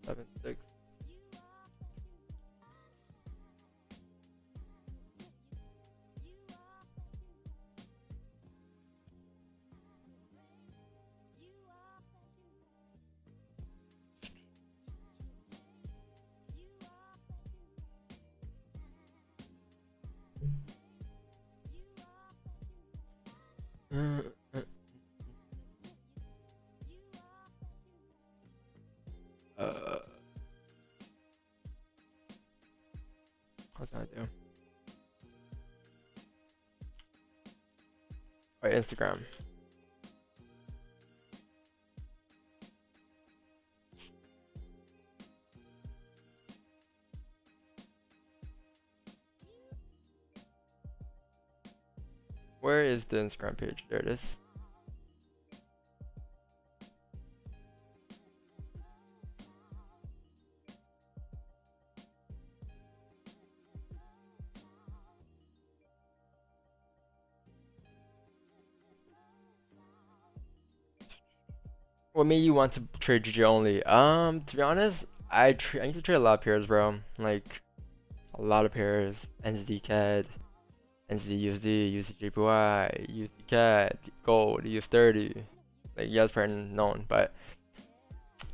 7.6. What's that do? Alright, Instagram. Where is the Instagram page? There it is. What made you want to trade GG only? To be honest, I used to trade a lot of pairs, bro. Like a lot of pairs. NZD CAD, NZD USD, USD JPY, USD CAD, gold, US30. Like you guys probably known, but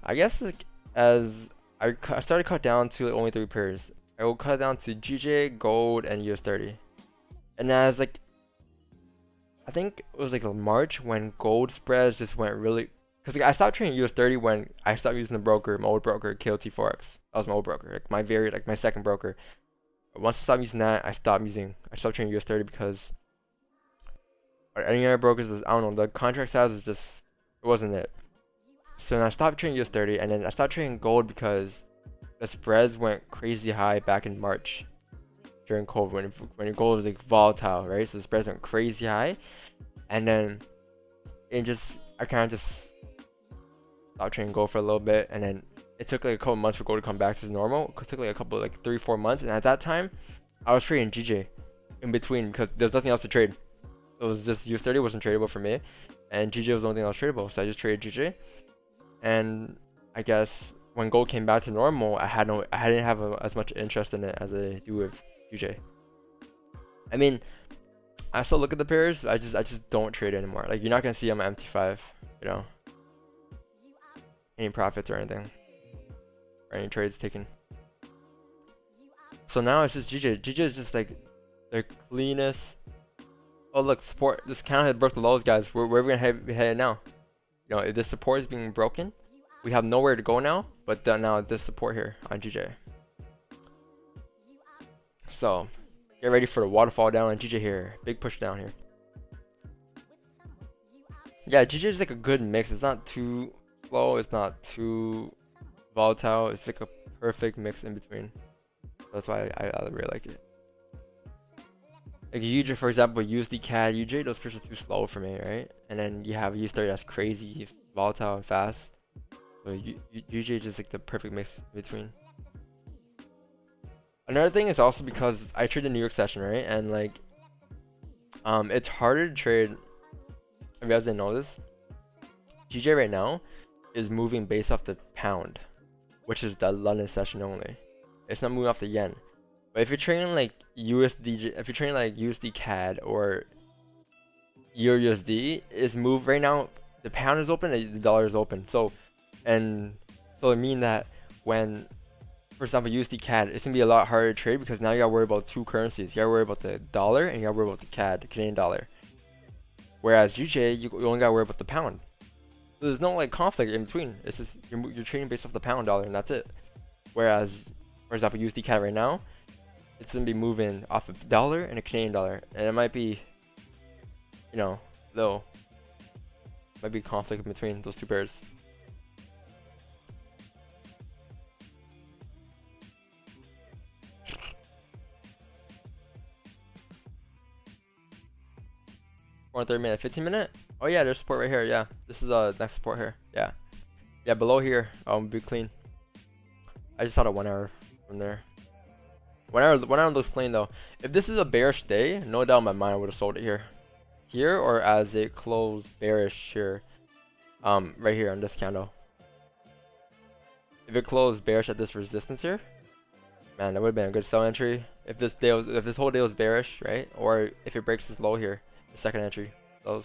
I guess like as I started to cut down to only 3 pairs. I will cut down to GJ, gold, and US30. And as like I think it was like March when gold spreads just went really. Because like, I stopped trading US30 when I stopped using the broker, my old broker, KOT Forex. That was my old broker, like my second broker. Once I stopped using that, I stopped trading US30 because any other brokers, I don't know, the contract size was just, it wasn't it. So then I stopped trading US30, and then I stopped trading gold because the spreads went crazy high back in March during COVID when gold was like volatile, right? So the spreads went crazy high, and then I kind of just stopped trading gold for a little bit, and then it took like a couple months for gold to come back to normal. It took like a couple, like 3-4 months, and at that time, I was trading GJ in between because there's nothing else to trade. It was just US30 wasn't tradable for me, and GJ was the only thing that was tradable, so I just traded GJ. And I guess when gold came back to normal, I didn't have as much interest in it as I do with GJ. I mean, I still look at the pairs. I just don't trade anymore. Like you're not gonna see on my MT5, you know, any profits or anything, or any trades taken. So now it's just GJ. GJ is just like the cleanest. Oh look, support. This candle had broke the lows, guys. Where are we gonna be headed now? You know, if this support is being broken, we have nowhere to go now. But now this support here on GJ. So get ready for the waterfall down on GJ here. Big push down here. Yeah, GJ is like a good mix. It's not too slow. It's not too volatile. It's like a perfect mix in between. That's why I really like it. Like UJ, for example, USD CAD, UJ, those pairs are too slow for me, right? And then you have US30 that's crazy, volatile, and fast. So UJ is just like the perfect mix in between. Another thing is also because I trade the New York session, right? And like, it's harder to trade. If you guys didn't know this, GJ right now is moving based off the pound, which is the London session only. It's not moving off the yen. But if you're trading like USD CAD or Euro USD, is moved right now. The pound is open, the dollar is open. So it means that when, for example, USD CAD, it's gonna be a lot harder to trade because now you gotta worry about 2 currencies. You gotta worry about the dollar and you gotta worry about the CAD, the Canadian dollar. Whereas GJ, you only gotta worry about the pound. So there's no like conflict in between. It's just you're trading based off the pound dollar and that's it. Whereas, for example, USD CAD right now, it's gonna be moving off of dollar and a Canadian dollar, and it might be, you know, might be conflict between those 2 pairs. Or 30-minute, 15-minute. Oh yeah, there's support right here. Yeah, this is next support here. Yeah, below here, be clean. I just saw the 1 hour from there. 1 hour looks clean though. If this is a bearish day, no doubt in my mind I would have sold it here, or as it closed bearish here, right here on this candle. If if it closed bearish at this resistance here, man, that would have been a good sell entry. If this whole day was bearish, right? Or if it breaks this low here, the second entry, those.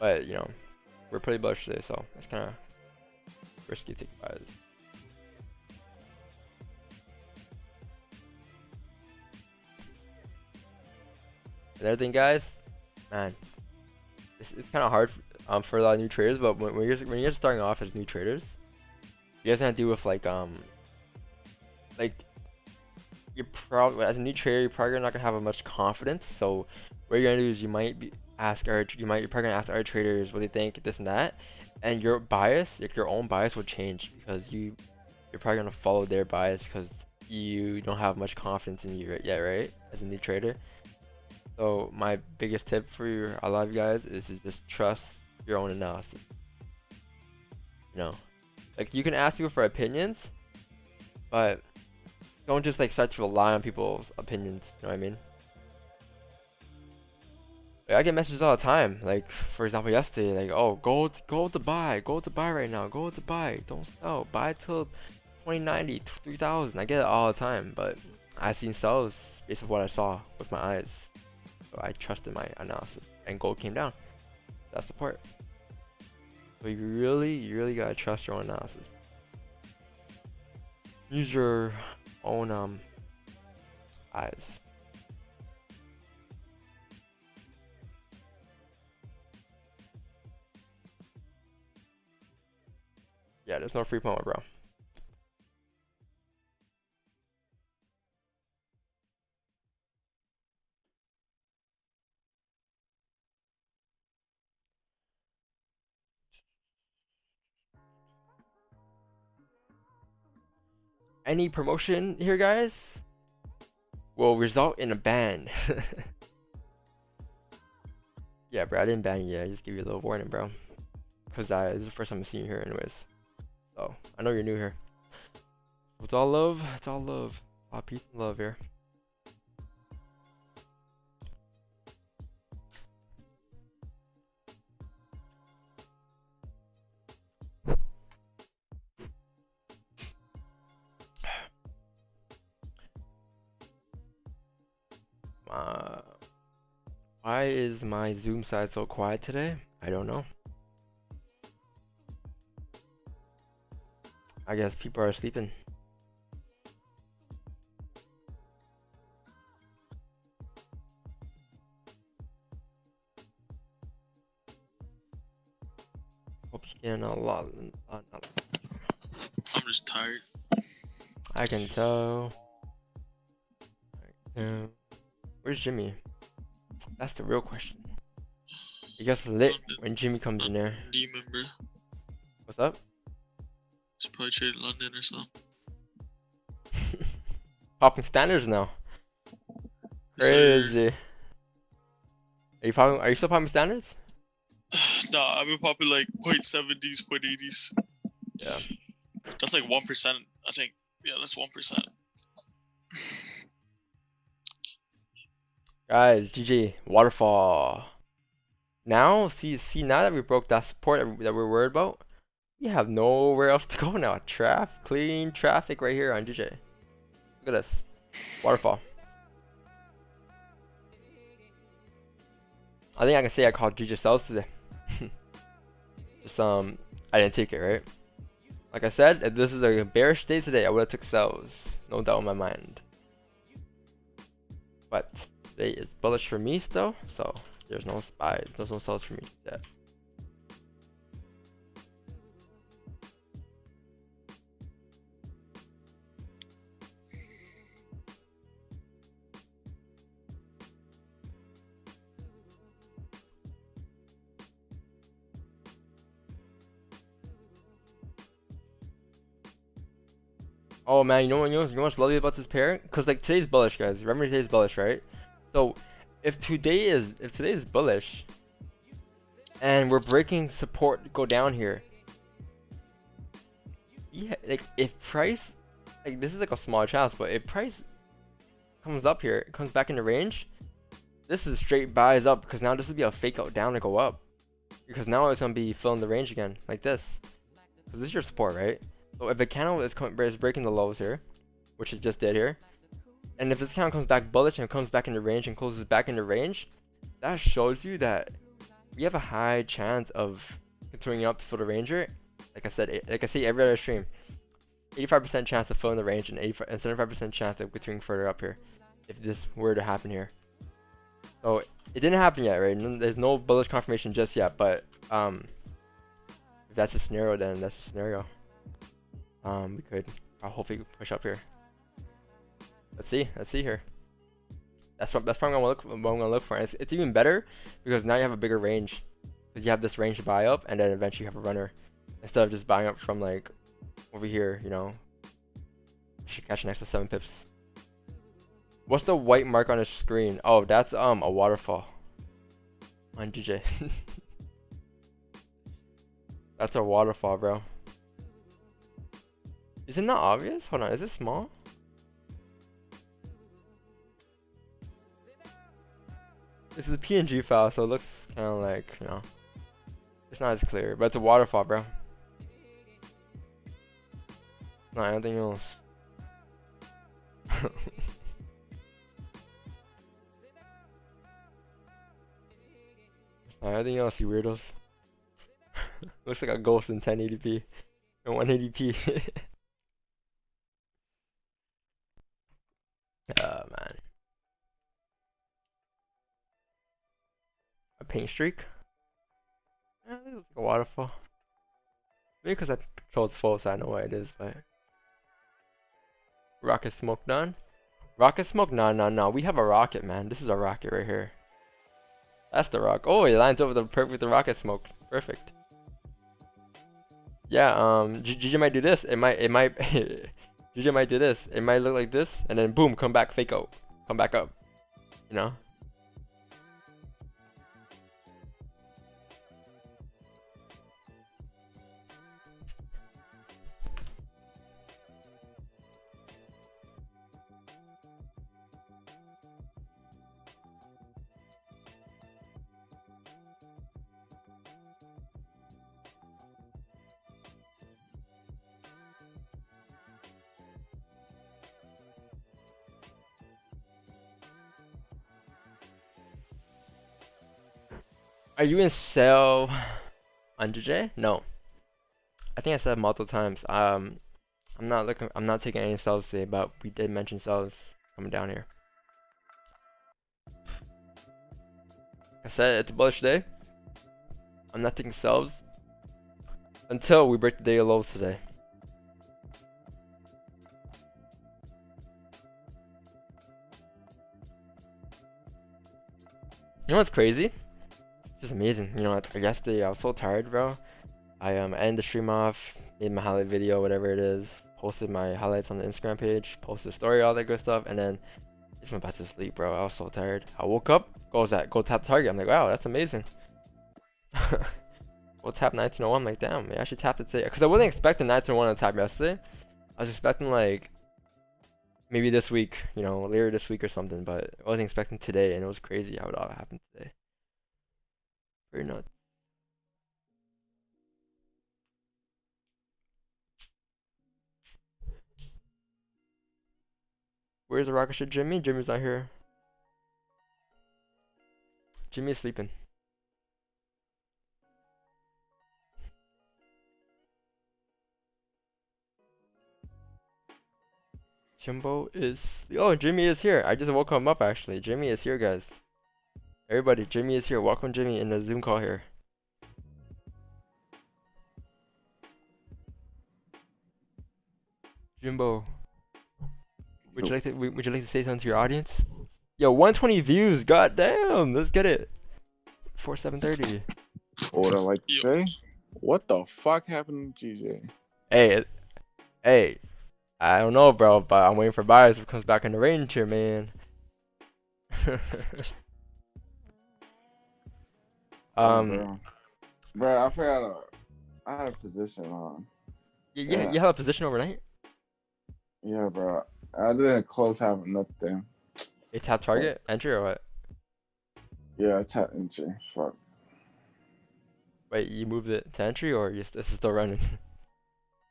But you know, we're pretty bullish today, so it's kind of risky to take buys. Another thing, guys, man, it's kind of hard for a lot of new traders. But when you're starting off as new traders, you guys have to deal with like you're probably, as a new trader, you're probably not gonna have much confidence. So what you're gonna do is you're probably gonna ask our traders what they think, this and that, and your bias, like your own bias, will change because you're probably gonna follow their bias because you don't have much confidence in you yet, right? As a new trader. So my biggest tip for a lot of you guys is to just trust your own analysis. You know, like you can ask people for opinions, but don't just like start to rely on people's opinions. You know what I mean? Like, I get messages all the time. Like for example, yesterday, like, oh, go to buy right now, go to buy, don't sell, buy till 2090, 3000. I get it all the time, but I've seen sells based on what I saw with my eyes. So I trusted my analysis, and gold came down. That's the part. So you really gotta trust your own analysis. Use your own eyes. Yeah, there's no free promo, bro. Any promotion here, guys, will result in a ban. Yeah, bro, I didn't ban you yet. I just give you a little warning, bro. Because this is the first time I'm seeing you here anyways. So, I know you're new here. It's all love. It's all love. All peace and love here. Why is my Zoom side so quiet today? I don't know. I guess people are sleeping. Hope you getting a lot. I'm just tired. I can tell. Where's Jimmy? That's the real question. It gets lit when Jimmy comes in there. Do you remember? What's up? He's probably traded London or something. Popping standards now. Yes, Crazy. Are you still popping standards? Nah, I've been popping like 0.70s, 0.80s. Yeah. That's like 1%, I think. Yeah, that's 1%. Guys, GG, waterfall. Now, see now that we broke that support that we're worried about, we have nowhere else to go now. Clean traffic right here on GJ. Look at this, waterfall. I think I can say I called GJ sells today. Just I didn't take it, right? Like I said, if this is a bearish day today, I would have took sells, no doubt in my mind. But today is bullish for me still, so there's no buys, there's no sells for me yet. Oh man, you know what's lovely about this pair? Cause like today's bullish, guys. Remember today's bullish, right? So if today is bullish, and we're breaking support, go down here. Yeah, like if price, like this is like a small chance, but if price comes up here, it comes back into range, this is straight buys up because now this would be a fake out down to go up, because now it's gonna be filling the range again like this. because this is your support, right? So if a candle is breaking the lows here, which it just did here, and if this candle comes back bullish and comes back into range and closes back into range, that shows you that we have a high chance of continuing up to fill the range here. Like I said, like I see every other stream, 85% chance of filling the range and 75% chance of continuing further up here if this were to happen here. So it didn't happen yet, right? There's no bullish confirmation just yet, but if that's a scenario, then that's a scenario. We could hopefully push up here. Let's see here. That's probably what I'm gonna look for. And it's even better because now you have a bigger range, because you have this range to buy up, and then eventually you have a runner instead of just buying up from like over here. You know, you should catch an extra 7 pips. What's the white mark on the screen? Oh, that's a waterfall on GJ. That's a waterfall, bro. Is it not obvious? Hold on, is it small? This is a PNG file, so it looks kind of like, you know, it's not as clear, but it's a waterfall, bro. Not anything else. Not anything else, you weirdos. Looks like a ghost in 1080p and 180p. Oh man. A pink streak? Yeah, this looks like a waterfall. Maybe because I control the full, so I know what it is, but. Rocket smoke done? Rocket smoke? No. We have a rocket, man. This is a rocket right here. That's the rock. Oh, it lines up with the rocket smoke. Perfect. Yeah, GG might do this. It might GG might do this. It might look like this, and then boom, come back, fake out, come back up. You know. Are you in sell on GJ? No. I think I said multiple times. I'm not taking any sells today, but we did mention sells coming down here. I said it's a bullish day. I'm not taking sells until we break the daily lows today. You know what's crazy? Just amazing. You know, yesterday I was so tired, bro. I ended the stream off, made my highlight video, whatever it is, posted my highlights on the Instagram page, posted a story, all that good stuff, and then just went back to sleep, bro. I was so tired. I woke up, go tap target. I'm like, wow, that's amazing. Go tap 1901. I'm like, damn, I should tap it today, because I wasn't expecting 1901 to tap yesterday. I was expecting like maybe this week, you know, later this week or something, but I wasn't expecting today, and it was crazy how it all happened today. Very nuts. Where's the rocket ship Jimmy? Jimmy's not here. Jimmy's sleeping. Jimbo is... Oh, Jimmy is here. I just woke him up actually. Jimmy is here, guys. Everybody, Jimmy is here. Welcome Jimmy in the Zoom call here. Jimbo. Would you like to say something to your audience? Yo, 120 views, goddamn, let's get it. 4730. What would I like to say? What the fuck happened to GJ? Hey, I don't know, bro, but I'm waiting for buyers if it comes back in the range here, man. Bro, I forgot. I had a position on. Yeah, you had a position overnight? Yeah, bro. I didn't close having nothing. You tap target entry or what? Yeah, I tapped entry. Fuck. Wait, you moved it to entry or this is still running?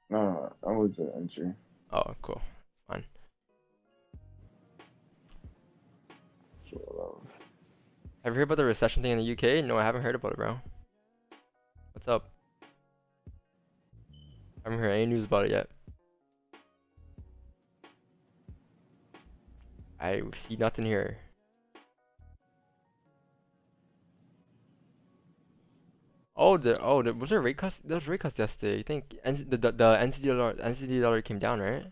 No, I was an entry. Oh, cool. Fine. So, Have you heard about the recession thing in the UK? No, I haven't heard about it, bro. What's up? I haven't heard any news about it yet. I see nothing here. Oh, was there rate cuts? There was rate cuts yesterday. You think the NCD dollar came down, right?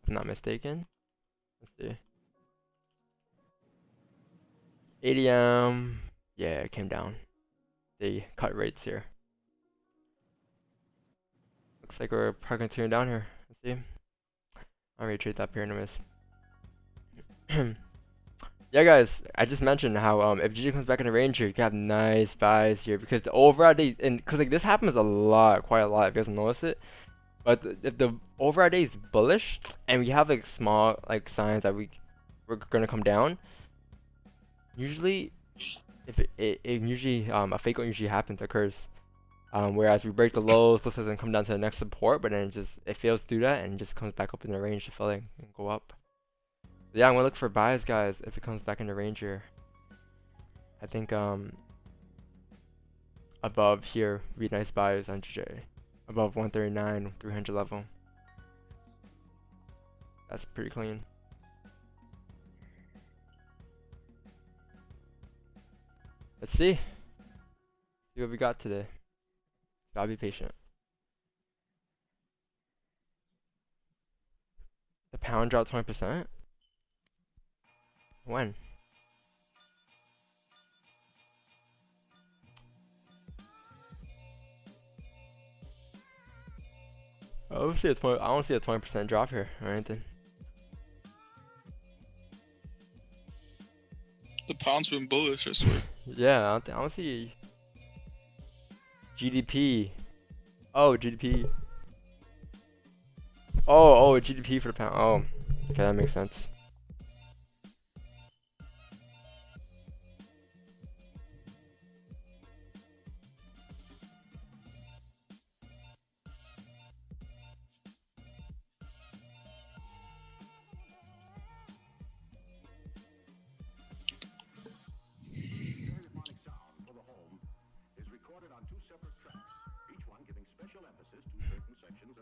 If I'm not mistaken. Let's see. ADM, yeah, it came down. They cut rates here. Looks like we're probably continuing down here. Let's see. I'll retrade that pair anyways. Yeah, guys, I just mentioned how if GG comes back in the range here, you can have nice buys here because the override day, and because like this happens a lot, quite a lot if you guys notice it. But if the override day is bullish and we have like small like signs that we're gonna come down, usually if it usually a fake out usually occurs. Whereas we break the lows, looks like it's gonna come down to the next support, but then it fails to do that and it just comes back up in the range to filling and go up. Yeah, I'm gonna look for buys, guys, if it comes back in the range here. I think above here would be nice buys on GJ. Above 139, 300 level. That's pretty clean. Let's see. See what we got today. Gotta be patient. The pound dropped 20%? When? I don't see a 20% drop here or anything. The pound's been bullish, I swear. Yeah, I don't see GDP. Oh, GDP. Oh, GDP for the pound. Oh, okay, that makes sense.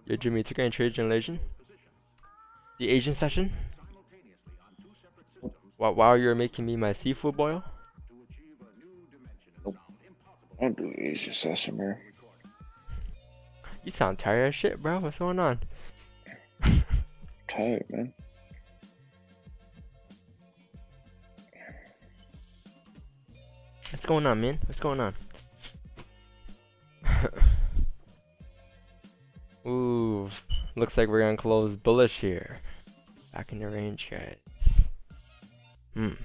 Yo, Jimmy, took any trades in Asian? The Asian session? While you're making me my seafood boil? I don't do the Asian session, man. You sound tired as shit, bro. What's going on? Tired, man. What's going on, man? What's going on? Ooh, looks like we're gonna close bullish here. Back in the range, guys. Man,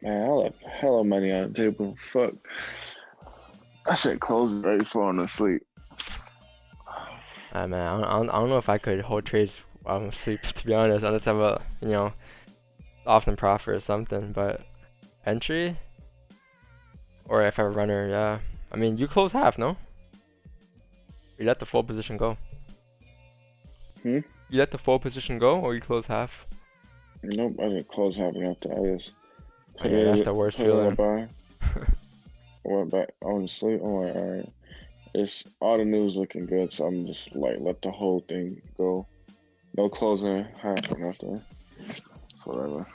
I left hella money on the table. Fuck. I should close it right before I'm asleep. Man, I don't know if I could hold trades while I'm asleep, to be honest. Unless I have a, often profit or something, but entry? Or if I have a runner, yeah. I mean, you close half, no? You let the full position go. You let the full position go, or you close half? Nope, I didn't close half after. I just that's the worst feeling. I went back. I went to sleep. I'm like, alright. It's all the news looking good, so I'm just like, let the whole thing go. No closing half or nothing. Whatever.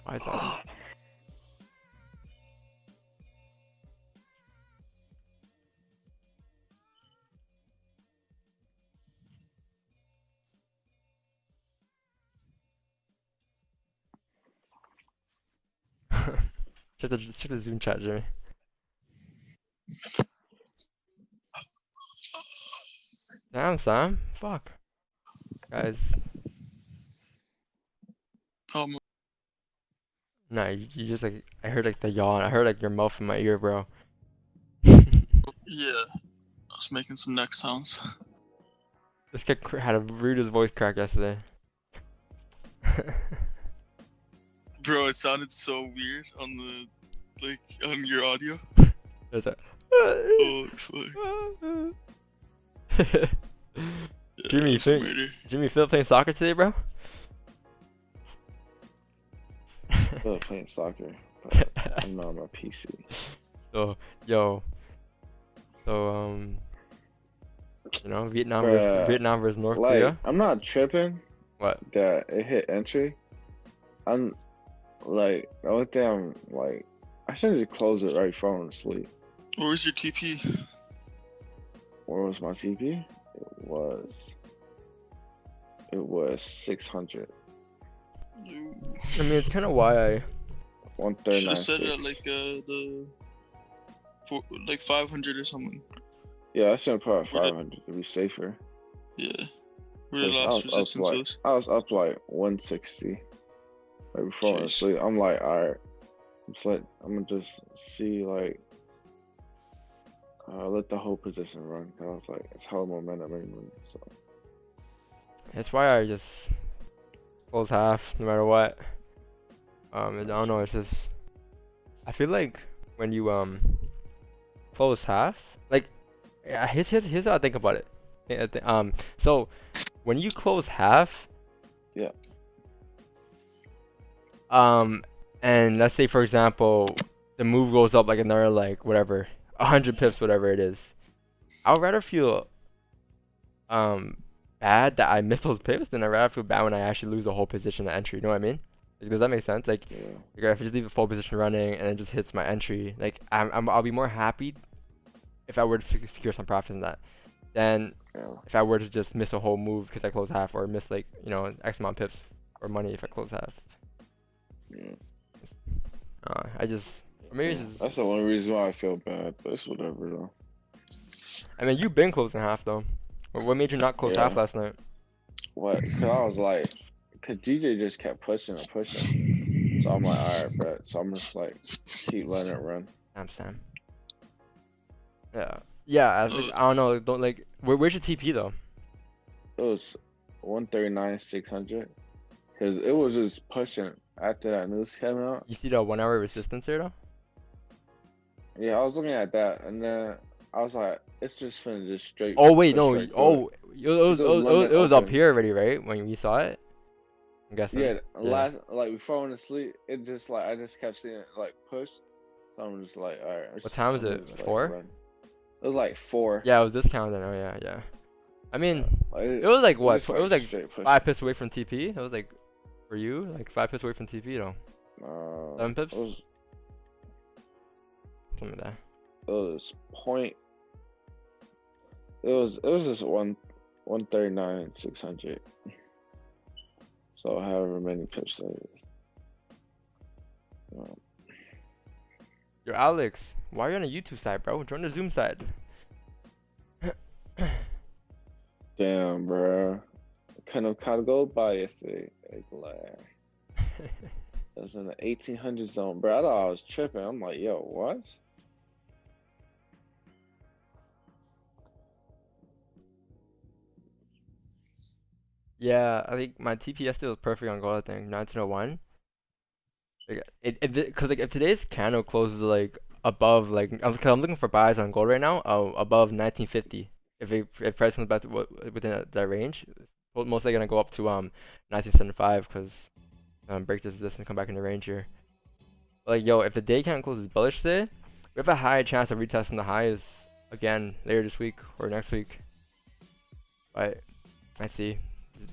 Why is that? check the Zoom chat, Jimmy. Damn, Sam. Fuck. Guys. Nah, you just like, I heard like the yawn. I heard like your mouth in my ear, bro. Yeah, I was making some neck sounds. This kid had a rudest voice crack yesterday. Bro, it sounded so weird on the on your audio. There's a Oh fuck. Jimmy, that's a murder. Jimmy, Phil playing soccer today, bro? Still playing soccer, but I'm not on my PC. So, yo. So, you know, Vietnam versus North Like, Korea. I'm not tripping What? that it hit entry. I'm like, the only thing I'm like, I should just close it right before I went to sleep. What was your TP? Where was my TP? It was 600. I mean, it's kind of why I. 139. Should have set it at like 500 or something. Yeah, I should put 500 to be safer. Yeah. Where the last resistance was. I was up like 160 right before I went to sleep. I'm like, alright. I'm gonna just see like let the whole position run. I was like, it's hella momentum anyway. So That's why I just close half no matter what. I don't know. It's just I feel like when you close half, like yeah, here's how I think about it. So when you close half, yeah. And let's say for example, the move goes up like another like whatever 100 pips, whatever it is. I'd rather feel bad that I missed those pips than I'd rather feel bad when I actually lose a whole position at entry. You know what I mean? Like, does that make sense? Like, Yeah. if I just leave the full position running and it just hits my entry, like I'll be more happy if I were to secure some profits in that than if I were to just miss a whole move because I close half, or miss like X amount of pips or money if I close half. Yeah. Maybe it's just. That's the only reason why I feel bad, but it's whatever though. I mean, you've been closing half though. What made you not close half last night? What? So I was like, cause DJ just kept pushing and pushing. So I'm like, alright, bet. So I'm just like, keep letting it run. Damn, Sam. Yeah. I don't know. Don't like. Where's your TP though? It was 139, 600. Cause it was just pushing after that news came out. You see the 1 hour resistance here though? Yeah, I was looking at that, and then I was like, it's just finna just straight. Oh wait, push no. right Oh, it was up open. here already, right? When we saw it. I'm guessing. Yeah, last like before I went to sleep, it just like I just kept seeing it like push. So I'm just like, alright. What time is it? 4? It was like 4. Yeah, it was discounted. Oh yeah. I mean, Like, it was like what? It was like straight push. 5 pips away from TP. It was like for you, like 5 pips away from TP though. 7 pips. Something like that. It was point. It was just 139, 600. So however many pips that is. Yo, Alex, why are you on a YouTube side, bro? Join the Zoom side. Damn, bro. Kind of go by yesterday. Glad. It was in the 1800 zone, bro. I thought I was tripping. I'm like, yo, what? Yeah, I think my TP yesterday was perfect on gold. I think 1901. Like because like if today's candle closes like above like I'm looking for buys on gold right now. Above 1950. If price comes back to within that range, most likely gonna go up to 1975 because break this resistance and come back in the range here. But, like yo, if the day candle closes bullish today, we have a high chance of retesting the highs again later this week or next week. But let's see.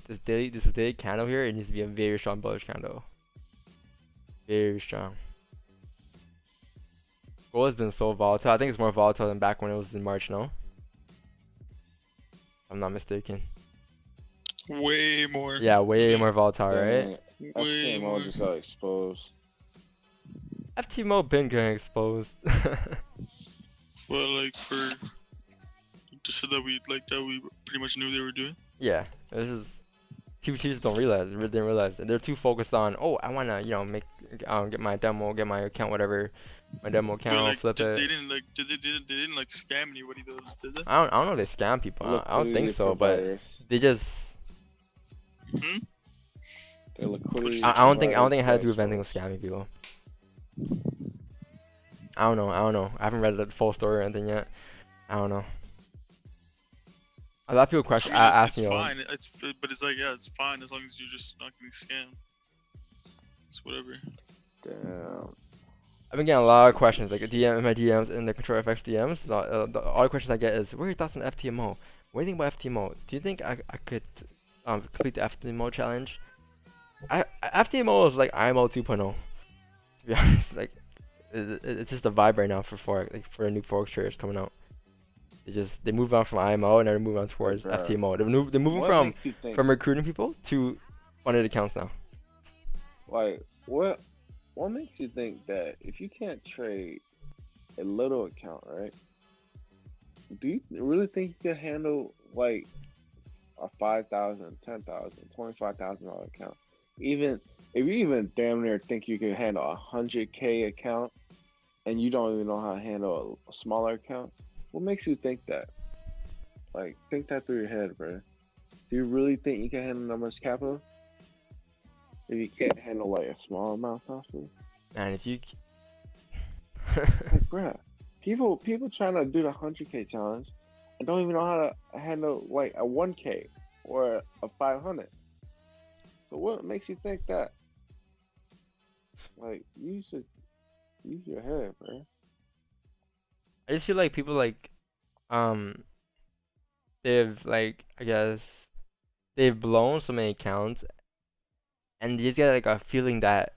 This day candle here, it needs to be a very strong bullish candle. Very strong. Gold has been so volatile. I think it's more volatile than back when it was in March, no? If I'm not mistaken. Way more. Yeah, way more volatile, right? Way more. just got exposed. FTMO been getting exposed. Well, like for the shit that we pretty much knew they were doing. Yeah, this is people just don't realize. They didn't realize. They're too focused on, oh, I wanna make get my demo, get my account, whatever, my demo account, But, like, flip it. They didn't scam anybody though, did they? I don't know if they scam people. I don't think so, but They just. Hmm? Their liquidity. I don't think providers it had to do got with anything with source. scamming people. I don't know. I haven't read the full story or anything yet. I don't know. A lot of people I mean, ask it's me. fine. But it's like, yeah, it's fine as long as you're just not getting scammed. It's whatever. Damn. I've been getting a lot of questions, like my DMs and the Control FX DMs. All the questions I get is, what are your thoughts on FTMO? What do you think about FTMO? Do you think I could complete the FTMO challenge? FTMO is like IMO 2.0. To be honest, like it's just a vibe right now for Forex, like for the new Forex traders coming out. They move on from IMO and they're moving on towards Bruh. FTMO. They're moving What makes you think? from recruiting people to funded accounts now. Like what makes you think that if you can't trade a little account, right? Do you really think you can handle like a $5,000, $10,000, $25,000 account? Even if you even damn near think you can handle a 100K account, and you don't even know how to handle a smaller account, what makes you think that? Like, think that through your head, bro. Do you really think you can handle that much capital? If you can't handle like a small amount possible? Man, if you Like, bruh, people trying to do the 100K challenge and don't even know how to handle like a 1K or a 500. So what makes you think that? Like, you should use your head, bro. I just feel like people like they've like I guess they've blown so many accounts and you just get like a feeling that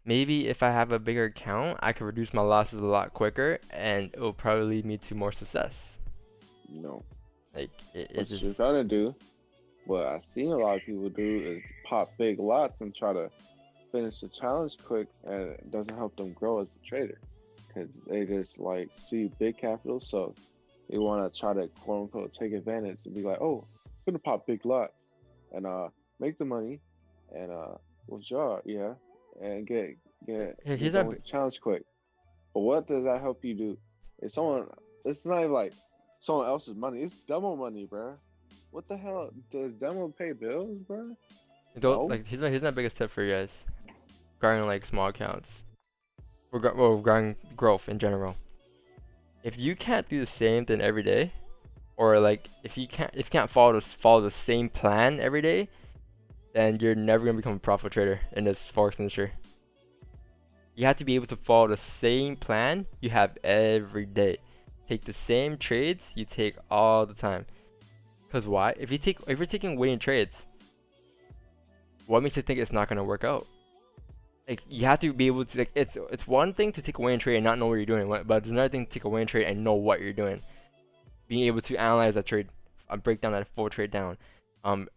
maybe if I have a bigger account I could reduce my losses a lot quicker and it will probably lead me to more success. No. Like it's What just you're gonna do, what I've seen a lot of people do is pop big lots and try to finish the challenge quick, and it doesn't help them grow as a trader because they just like see big capital, so they want to try to quote unquote take advantage and be like, oh, I'm gonna pop big lots and make the money and withdraw, yeah, and get he's done not with the challenge quick. But what does that help you do? It's not even like someone else's money. It's demo money, bro. What the hell? Does demo pay bills, bro? No. like here's my biggest tip for you guys regarding like small accounts. Regarding growth in general. If you can't do the same thing every day, or like if you can't follow the same plan every day, then you're never gonna become a profitable trader in this forex industry. You have to be able to follow the same plan you have every day. Take the same trades you take all the time. Cause why? If you're taking winning trades, what makes you think it's not gonna work out? Like you have to be able to like it's one thing to take a winning trade and not know what you're doing, but it's another thing to take a winning trade and know what you're doing. Being able to analyze that trade, break down that full trade down,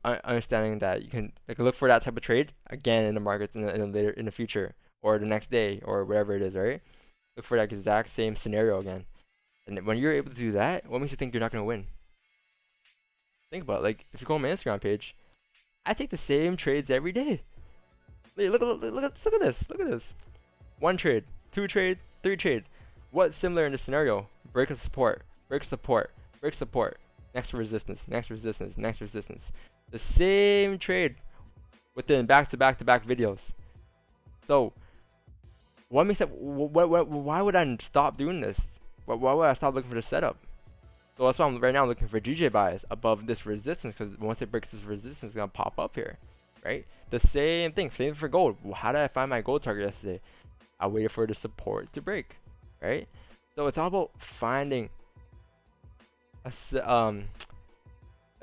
understanding that you can like look for that type of trade again in the markets in the future or the next day or whatever it is, right? Look for that exact same scenario again, and when you're able to do that, what makes you think you're not gonna win? Think about it. Like if you go on my Instagram page, I take the same trades every day. Look at this. 1 trade, 2 trade, 3 trade. What's similar in this scenario? Break of support, break support, break support. Next resistance, next resistance, next resistance. The same trade within back to back videos. So what makes that? Why would I stop doing this? Why would I stop looking for the setup? So that's why I'm right now looking for GJ buys above this resistance, because once it breaks this resistance, it's gonna pop up here, right? The same thing for gold. How did I find my gold target yesterday? I waited for the support to break, right? So it's all about finding a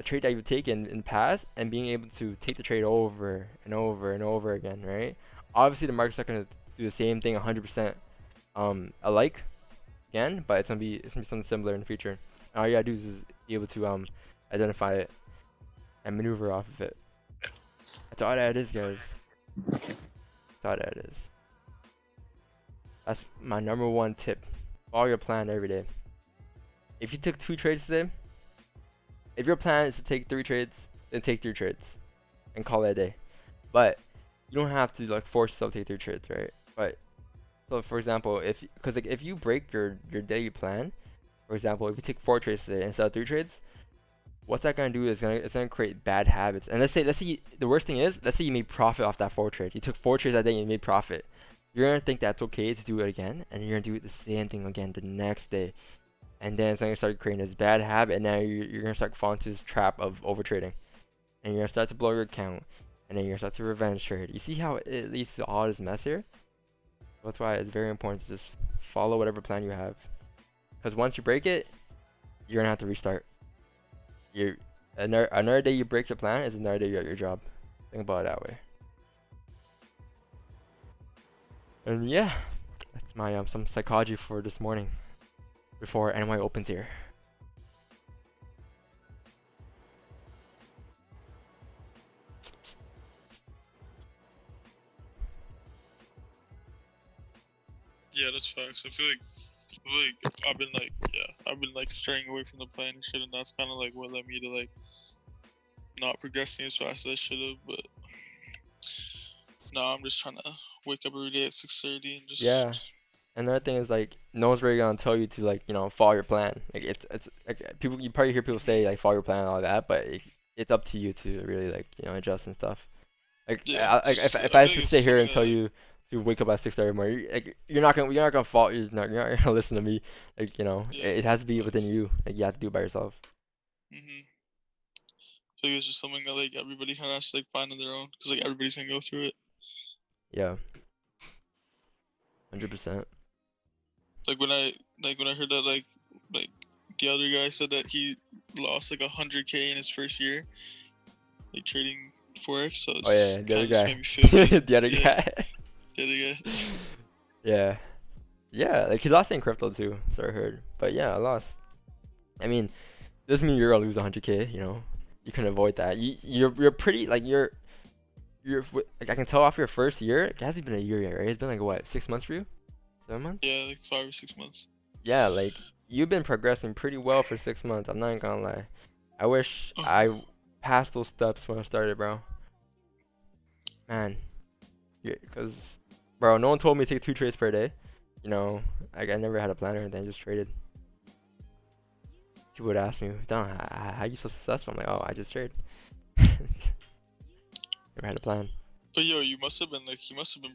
trade that you've taken in the past and being able to take the trade over and over and over again, right? Obviously, the market's not gonna do the same thing 100% alike again, but it's gonna be something similar in the future. And all you gotta do is be able to identify it and maneuver off of it. That's all that is, guys. That's all that is. That's my #1 tip. Follow your plan every day. If you took 2 trades today, if your plan is to take 3 trades, then take 3 trades and call it a day. But you don't have to like force yourself to take 3 trades, right? But so for example, if you break your daily plan, for example, if you take 4 trades today instead of 3 trades, what's that gonna do is it's gonna create bad habits. And let's say the worst thing is, let's say you made profit off that forward trade. You took 4 trades that day and you made profit. You're gonna think that's okay to do it again, and you're gonna do the same thing again the next day. And then it's gonna start creating this bad habit, and now you're gonna start falling into this trap of over trading. And you're gonna start to blow your account, and then you're gonna start to revenge trade. You see how it leads to all this mess here? That's why it's very important to just follow whatever plan you have. Because once you break it, you're gonna have to restart. Another day you break your plan is another day you're at your job. Think about it that way. And yeah, that's my some psychology for this morning before NY opens here. Yeah, that's facts. I feel like I've been like straying away from the plan and shit, and that's kind of like what led me to like not progressing as fast as I should have. But now I'm just trying to wake up every day at 6:30 and just Another thing is like no one's really gonna tell you to like follow your plan. Like it's like people, you probably hear people say like follow your plan and all that, but it's up to you to really like adjust and stuff. Like if I just sit here and tell you to wake up at 6 every morning, like you're not gonna follow. You're not gonna listen to me. Like it has to be within you. Like you have to do it by yourself. I think it's just something that like everybody kind of has to like find on their own, because like everybody's gonna go through it. Yeah. 100%. Like when I heard that like the other guy said that he lost like 100K in his first year, like trading forex. So the other guy. The other guy. Yeah, like he lost in crypto too, so I heard. But yeah, I lost. I mean, doesn't mean you're gonna lose 100K. You can avoid that. You're pretty like you're like I can tell off your first year. It hasn't been a year yet, right? It's been like what, 6 months for you? 7 months? Yeah, like 5 or 6 months. Yeah, like you've been progressing pretty well for 6 months. I'm not even gonna lie. I wish I passed those steps when I started, bro. Man, because bro, no one told me to take 2 trades per day. I never had a plan or anything. I just traded. People would ask me, "Don, how are you so successful?" I'm like, "Oh, I just trade." Never had a plan. But yo, you must have been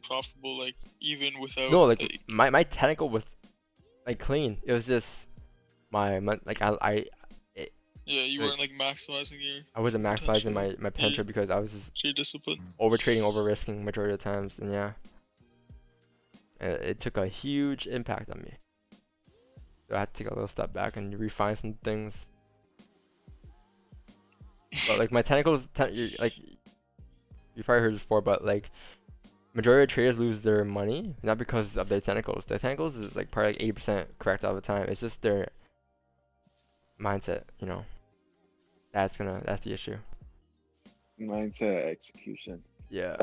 profitable like even without. No, like my technical was like clean. It was just my like yeah, you weren't like maximizing your. I wasn't maximizing my potential because I was just discipline. Over trading, over risking majority of the times, and yeah, it took a huge impact on me. So I had to take a little step back and refine some things. But like my technicals, like you probably heard this before, but like majority of traders lose their money not because of their technicals. Their technicals is like probably like 80% correct all the time. It's just their mindset, That's the issue. Mindset, execution. Yeah.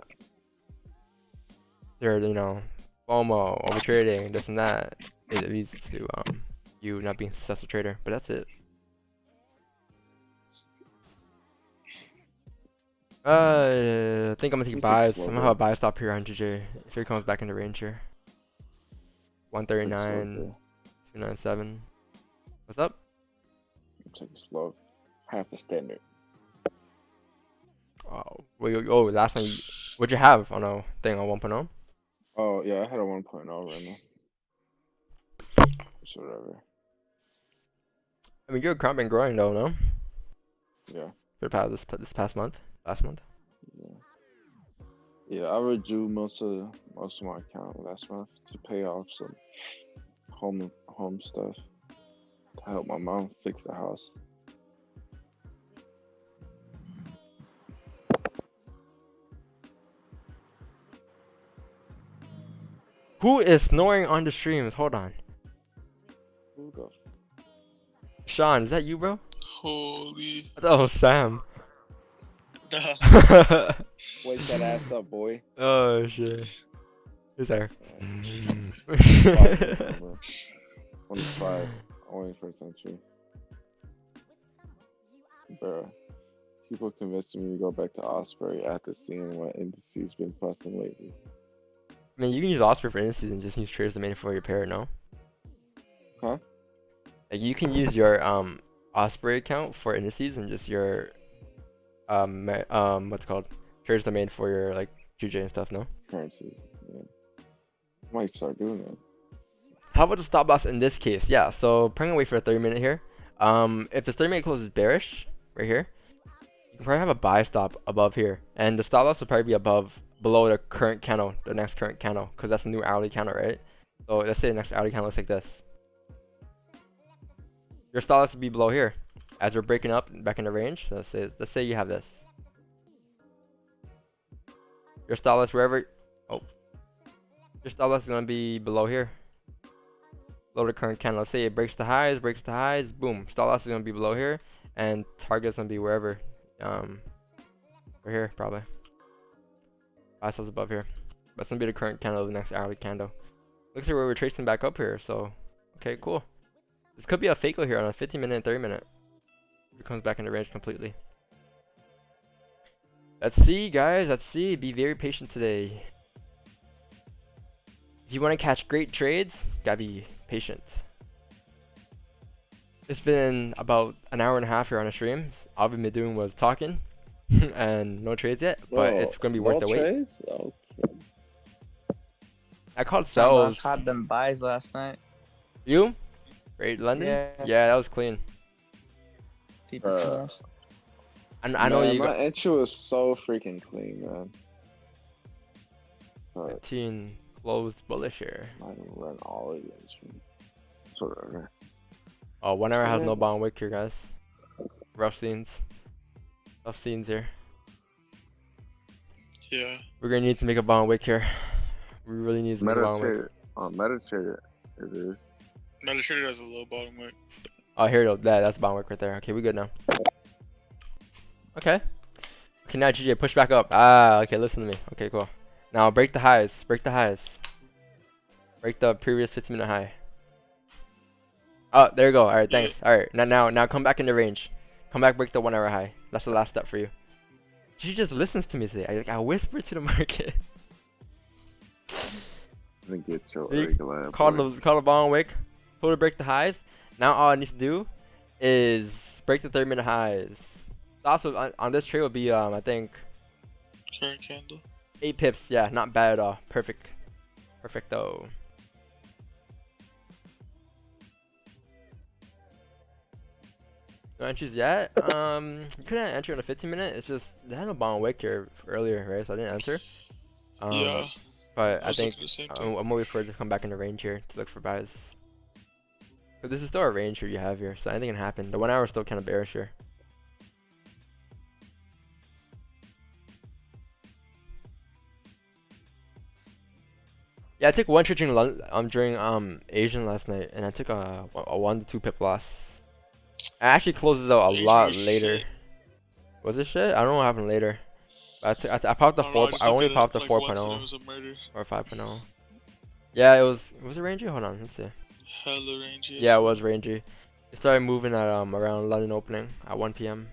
They're FOMO, over trading, this and that. It leads to you not being a successful trader. But that's it. I think I'm gonna take buys. I'm gonna have a buy stop here on GJ. If he comes back into range here. 139, 297. What's up? Take it slow. Half a standard. Oh, last time what'd you have on a thing on 1.0? Oh yeah, I had a 1.0 right now. Whatever. I mean, your account been growing though, no? Yeah. For this past month, last month. Yeah, I withdrew most of my account last month to pay off some home stuff to help my mom fix the house. Who is snoring on the streams? Hold on. Who goes? Sean, is that you, bro? Holy. I thought it was Sam. Wake that ass up, boy. Oh shit. Who's there? 25. Only for century. Bro. People convincing me to go back to Osprey after seeing what indices been busting lately. I mean, you can use Osprey for indices and just use traders domain for your pair, no? Huh? Like you can use your Osprey account for indices and just your what's it called, trades domain for your like GJ and stuff. No. Currencies. Yeah. Might start doing that. How about the stop loss in this case? Yeah. So probably gonna wait for a 30-minute here. If the 30-minute closes bearish right here, you can probably have a buy stop above here, and the stop loss will probably be below the current candle, the next current candle, because that's a new hourly candle, right? So let's say the next hourly candle looks like this. Your stop loss would be below here, as we're breaking up back in the range. So let's say you have this. Your stop loss wherever, your stop loss is gonna be below here, below the current candle. Let's say it breaks the highs, boom. Stop loss is gonna be below here, and target's gonna be wherever, over here probably. Buy stop's above here, but it's gonna be the current candle of the next hourly candle. Looks like we're tracing back up here, so okay, cool. This could be a fake here on a 15-minute and 30-minute. It comes back in the range completely. Let's see, guys. Let's see. Be very patient today. If you want to catch great trades, gotta be patient. It's been about an hour and a half here on the stream. All we've been doing was talking and no trades yet, but it's gonna be worth the wait. Trades? Okay. I called Someone sells. had them buys last night. You? Great London? Yeah. That was clean. I know Man, you my got entry was so freaking clean, man. 15 closed bullish here. I didn't run all of the entry. Whatever. Oh, 1 hour has no bond wick here, guys. Rough scenes. Rough scenes here. Yeah. We're gonna need to make a bond wick here. We really need to make a bond wick. Meditator, it is. Meditator has a low bottom wick. Oh, here it is. That's bond wick right there. Okay, we good now. Okay. Okay, now GJ, push back up. Ah, okay, listen to me. Okay, cool. Now break the highs. Break the highs. Break the previous 15-minute high. Oh, there you go. All right, thanks. All right, now come back in the range. Come back, break the 1 hour high. That's the last step for you. She just listens to me today. I whisper to the market. Get your See? regular Call the bond wick. Totally break the highs. Now all I need to do is break the 30-minute highs. Also on this trade will be I think Current candle. 8 pips. Yeah, not bad at all. Perfect. Perfecto. No entries yet. You couldn't enter in a 15-minute. It's just they had no bond wick here earlier, right? So I didn't enter. Yeah. But I was think looking the same I'm thing. waiting for it to come back in the range here to look for buys. But this is still a range here you have here, so anything can happen. The 1 hour is still kind of bearish here. Yeah, I took one trade during Asian last night, and I took a 1 to 2 pip loss. It actually closes out a Asian lot was later. shit. Was it shit? I don't know what happened later. But I popped the I don't know, 4. just I only looked at popped the it, like, once and 4.0 It was a murder. or 5.0. Yeah, it was it rangy? Hold on, let's see. Hella rangy. Yeah, it was rangy. It started moving at around London opening at 1 p.m.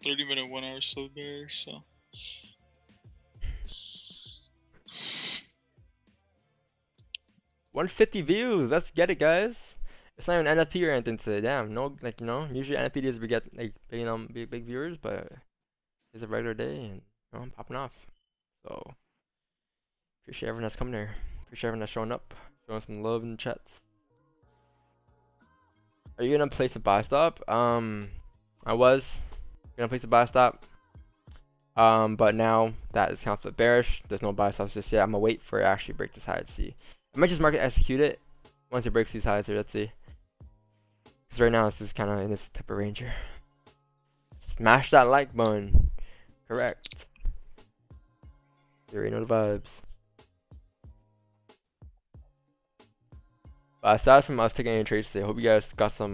.30-minute 1 hour slow bearish, so. $150 views. Let's get it, guys. It's not even NFP or anything today. Damn, no, like usually NFPs we get like big viewers, but it's a regular day and I'm popping off. So appreciate everyone that's coming here. Appreciate everyone that's showing up, showing some love in the chats. Are you gonna place a buy stop? I was gonna place a buy stop. But now that is kind of bearish. There's no buy stops just yet. I'm gonna wait for it to actually break this high to see. I might just market execute it once it breaks these highs here. Let's see. Because right now it's just kind of in this type of range here. Smash that like button. Correct. You already know the vibes. But aside from us taking any trades today, I hope you guys got some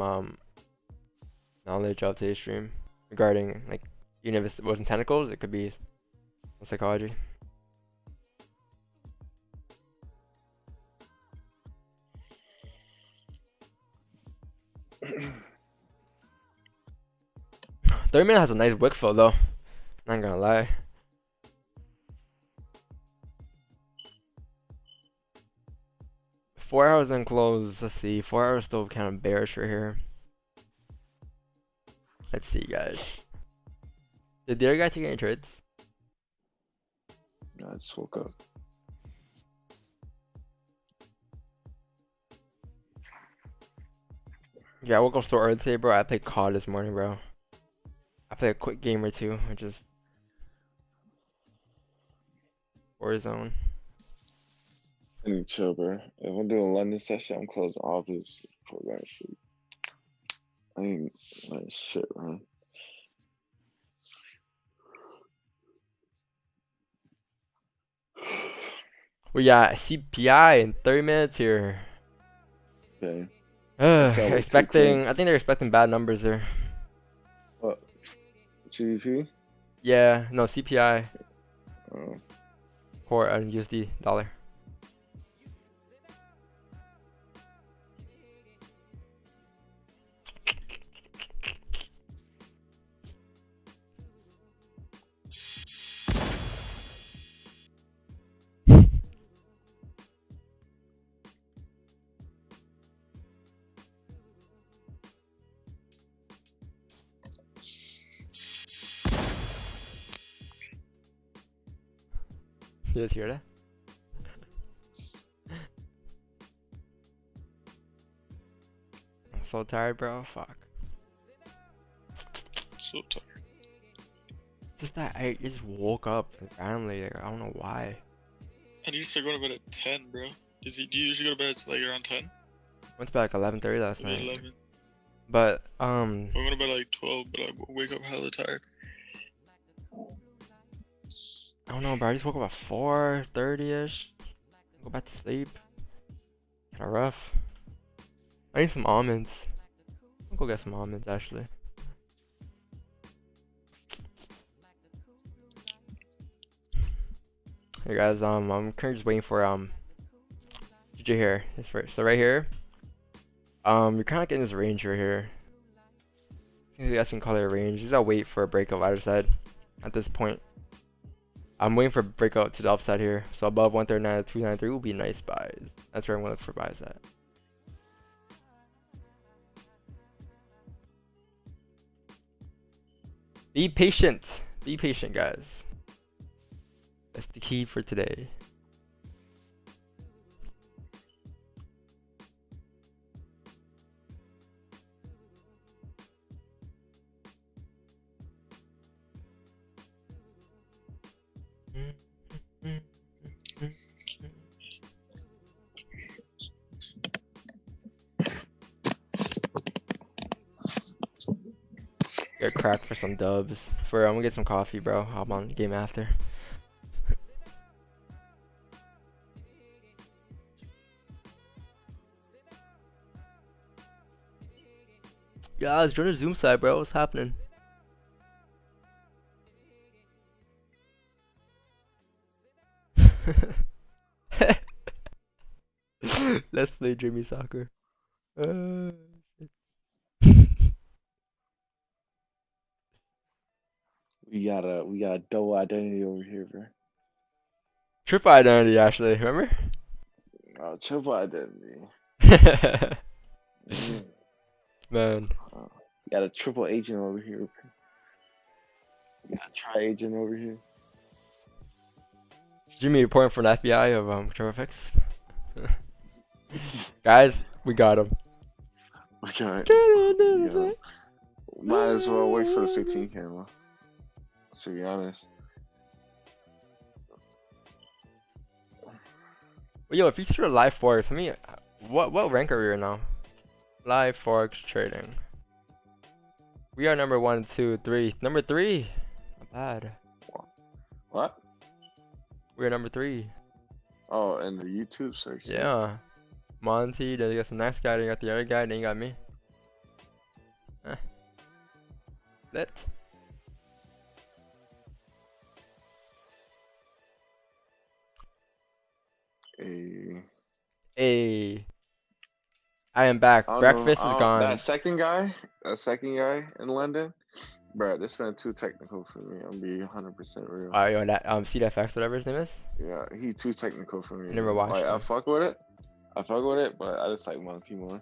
knowledge of today's stream regarding, like, even if it wasn't tentacles, it could be psychology. 30 minute has a nice wick fill though. Not gonna lie. Four hours and close. Let's see. 4 hours still kind of bearish right here. Let's see, guys. Did the other guy take any trades? I just woke up. Yeah, I woke up so early today, bro. I played COD this morning, bro. I played a quick game or two, which is Warzone. I need to chill, bro. If I'm doing London session, I'm closing office for that shit. I ain't like shit, man. We got CPI in 30 minutes here. Okay. That sound like Expecting, I think they're expecting bad numbers there. What? GDP? Yeah, no, CPI, Oh. core and USD dollar. You guys hear that? I'm so tired, bro. Fuck. So tired. Just that I just woke up randomly. Like, I don't know why. I need to start going to bed at 10, bro. Do you usually go to bed at like around 10? Went to bed like 11:30 last Maybe night. 11. But I'm going to bed at like 12, but I wake up hella tired. I don't know, bro. I just woke up at 4:30ish. Go back to sleep. Kinda rough. I need some almonds. I'll go get some almonds actually. Hey guys, I'm currently just waiting for GJ here. So right here, you're kind of getting this range right here. You guys can call it a range. You just gotta wait for a breakout either side. At this point, I'm waiting for a breakout to the upside here. So above 139 to 293 will be nice buys. That's where I'm gonna look for buys at. Be patient. Be patient, guys. That's the key for today. Get cracked for some dubs. I'm gonna get some coffee, bro. Hop on the game after. Guys, join the Zoom side, bro. What's happening? Let's play Jimmy Soccer. We got a double identity over here, bro. Triple identity, actually. Remember? Triple identity. Man. We got a triple agent over here. We got a tri-agent over here. Jimmy reporting for the FBI of TurboFX. Guys, we got him. Okay. Yeah. Might as well wait for the 16 camera. To be honest. Well, yo, if you see the live forex, I mean, what rank are we right now? Live forex trading. We are number 1, 2, 3. Number 3. Not bad. What? We're number 3. Oh, in the YouTube section. Yeah. Monty, then you got the next guy, then you got the other guy, then you got me. Lit. Hey. I am back. Breakfast is gone. That second guy in London, Bro, this went too technical for me. I'm being 100% real. Alright, yo, that CDFX, whatever his name is. Yeah, he too technical for me. I never bro. watched Like, I him. fuck with it. But I just like Monty more.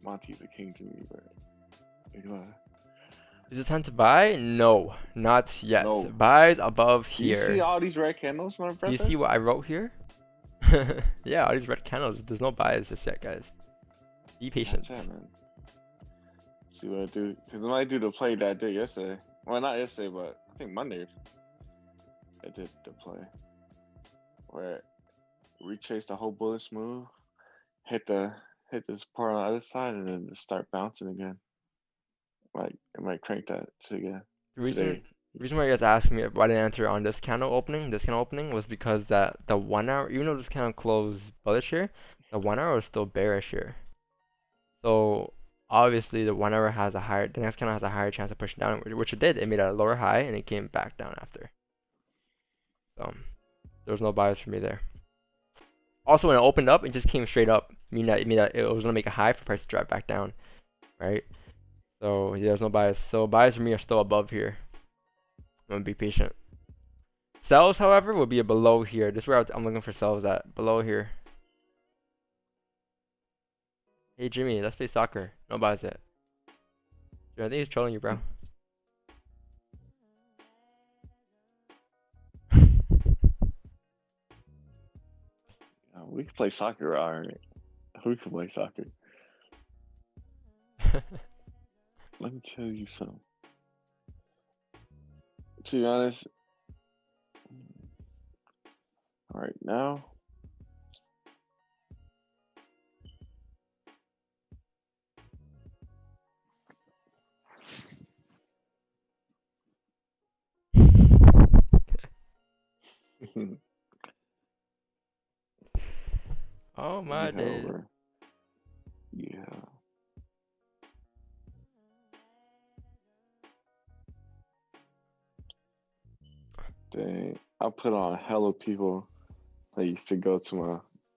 Monty's a king to me, but Is it time to buy? No, not yet. No. Buys above do you see here. all these red candles, my Do brother? you see what I wrote here? Yeah, all these red candles. There's no buys just yet, guys. Be patient. That's it, man. See what I do, because I might do the play that I did yesterday. Well, not yesterday, but I think Monday. I did the play where retrace the whole bullish move, hit this part on the other side, and then just start bouncing again. Like it might crank that again. The reason, Today. the reason why you guys asked me why I didn't enter on this candle opening, was because that the 1 hour, even though this candle closed bullish here, the 1 hour is still bearish here. So obviously the 1 hour has a higher, the next candle has a higher chance of pushing down, which it did. It made a lower high and it came back down after. So there was no bias for me there. Also, when it opened up, it just came straight up, meaning that it was gonna make a high for price to drop back down, right? So yeah, there's no bias. So bias for me are still above here. I'm gonna be patient. Sells, however, would be below here. This is where I'm looking for sells at, below here. Hey Jimmy, let's play soccer. No bias yet. Dude, I think he's trolling you, bro. We can play soccer, alright. We can play soccer. Let me tell you something. To be honest, right now, Oh my days. Yeah. Dang, I put on hella people that used to go to my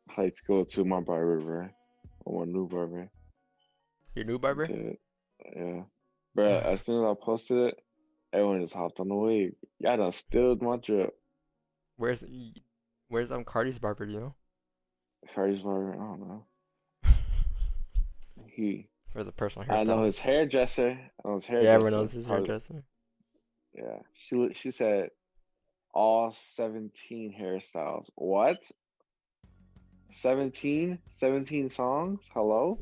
high school to my barber, right? Or my new barber. Your new barber? Did. Yeah. But as soon as I posted it, everyone just hopped on the wave. Y'all done stilled my drip. Where's Cardi's barber, do you know? Cardi's barber, I don't know. Where's the personal hairstyle? I know his hairdresser. Yeah, everyone knows his hairdresser. Yeah. She said all 17 hairstyles. What? 17? 17 songs? Hello?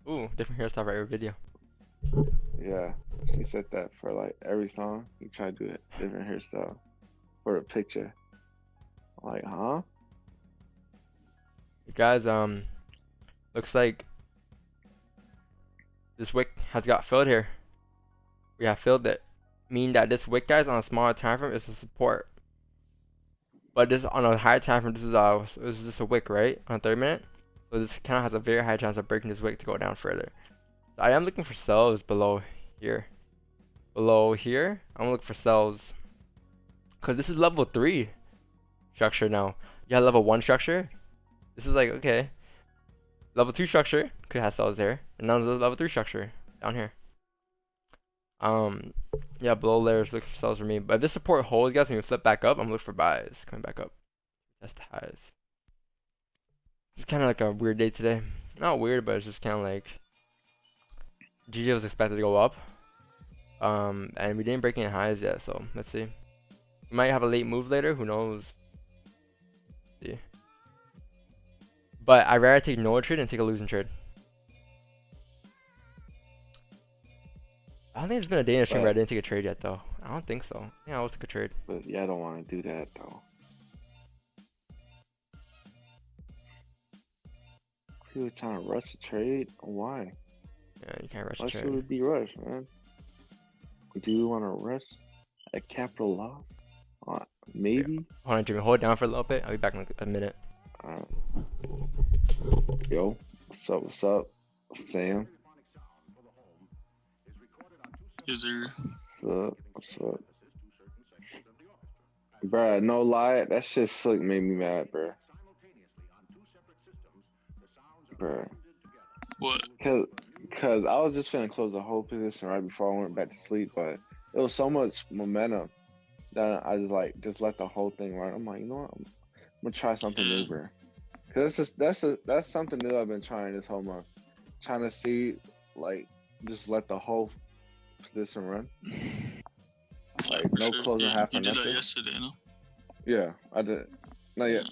Ooh, different hairstyle for every video. Yeah. She said that for like every song. You try to do it different hairstyle for the picture. I'm like, huh? Guys, looks like this wick has got filled here. We have filled it, meaning that this wick, guys, on a smaller time frame is a support. But this on a higher time frame, this is just a wick, right? On a 30 minute. So this kind of has a very high chance of breaking this wick to go down further. So I am looking for sells below here. Below here, I'm gonna look for sells. Cause this is level 3 structure now. You have level 1 structure. This is like, okay. Level 2 structure could have cells there, and now there's a level 3 structure down here. Yeah, below layers look for cells for me. But if this support holds, guys, when we flip back up, I'm gonna look for buys coming back up. Test highs. It's kind of like a weird day today. Not weird, but it's just kind of like GG was expected to go up. And we didn't break any highs yet, so let's see. We might have a late move later. Who knows? Let's see. But I'd rather take no trade than take a losing trade. I don't think there's been a day in the stream where I didn't take a trade yet, though. I don't think so. I think I always took a trade. But yeah, I don't want to do that though. We were trying to rush a trade. Why? Yeah, you can't rush a Why trade. should we be rushed, man? Do you want to rush a capital loss? Maybe. Hold on, Jimmy. Hold it down for a little bit. I'll be back in a minute. Yo, what's up, Sam? Is there? What's up? Bruh, no lie, that shit slick made me mad, bruh. Bruh. What? Cause I was just finna close the whole position right before I went back to sleep, but it was so much momentum that I just let the whole thing run. I'm like, you know what? I'm gonna try something new, bro. Cause that's something new I've been trying this whole month. Trying to see, like, just let the whole position run. Yeah, Like, for no sure. closing half or You did that nothing. yesterday, no? Yeah, I did. No, yeah.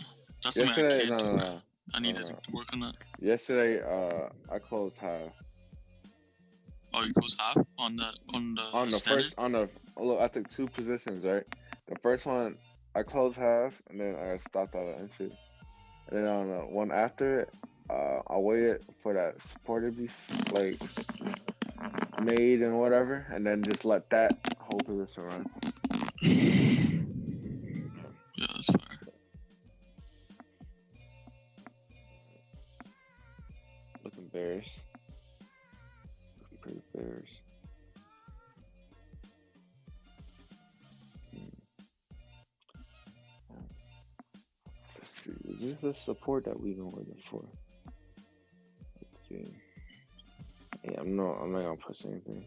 That's something I Yesterday, can't do. no. I needed to work on that. Yesterday, I closed half. Oh, you close half on the standard? Look, I took 2 positions, right? The first one, I closed half, and then I stopped out of entry. And then on the one after it, I waited for that support to be like made and whatever, and then just let that whole position run. Yeah, that's fair. Looking bearish. Looking pretty bearish. Let's see, is this the support that we've been waiting for? Let's see. Yeah, I'm not gonna push anything.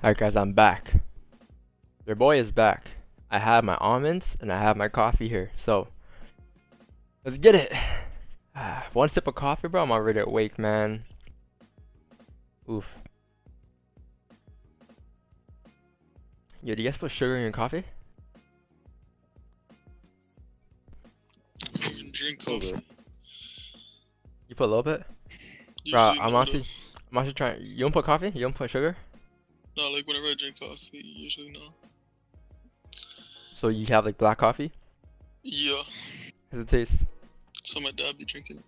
Alright guys, I'm back. Your boy is back. I have my almonds and I have my coffee here. So let's get it. One sip of coffee, bro. I'm already awake, man. Oof. Yo, do you guys put sugar in your coffee? You can drink coffee. You put a little bit? Bro, I'm actually trying. You don't put coffee? You don't put sugar? No, like whenever I drink coffee, usually no. So you have like black coffee? Yeah. How's it taste? So my dad be drinking it.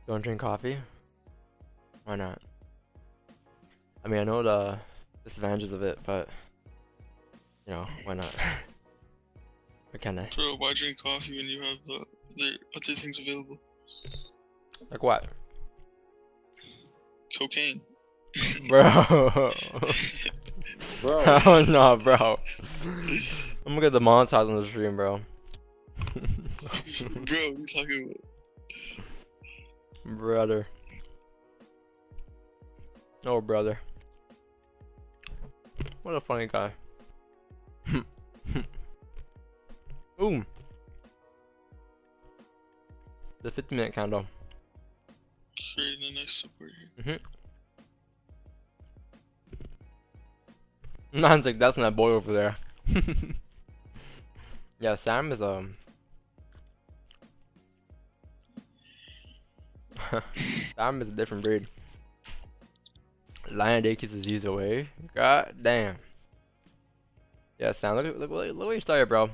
Don't drink coffee? Why not? I mean, I know the disadvantages of it, but you know, why not? What can I? Bro, why drink coffee when you have other things available? Like what? Cocaine. Bro. Bro. Hell no, bro. I'm gonna get the montage on the stream, bro. Bro, what are you talking about? Brother. Oh, brother. What a funny guy. Ooh. The 50-minute countdown. Creating the next support here. Man's like, that's my boy over there. Yeah, Sam is Sam is a different breed. Lion Day keeps disease away. God damn. Yeah, Sam, look what you started, bro.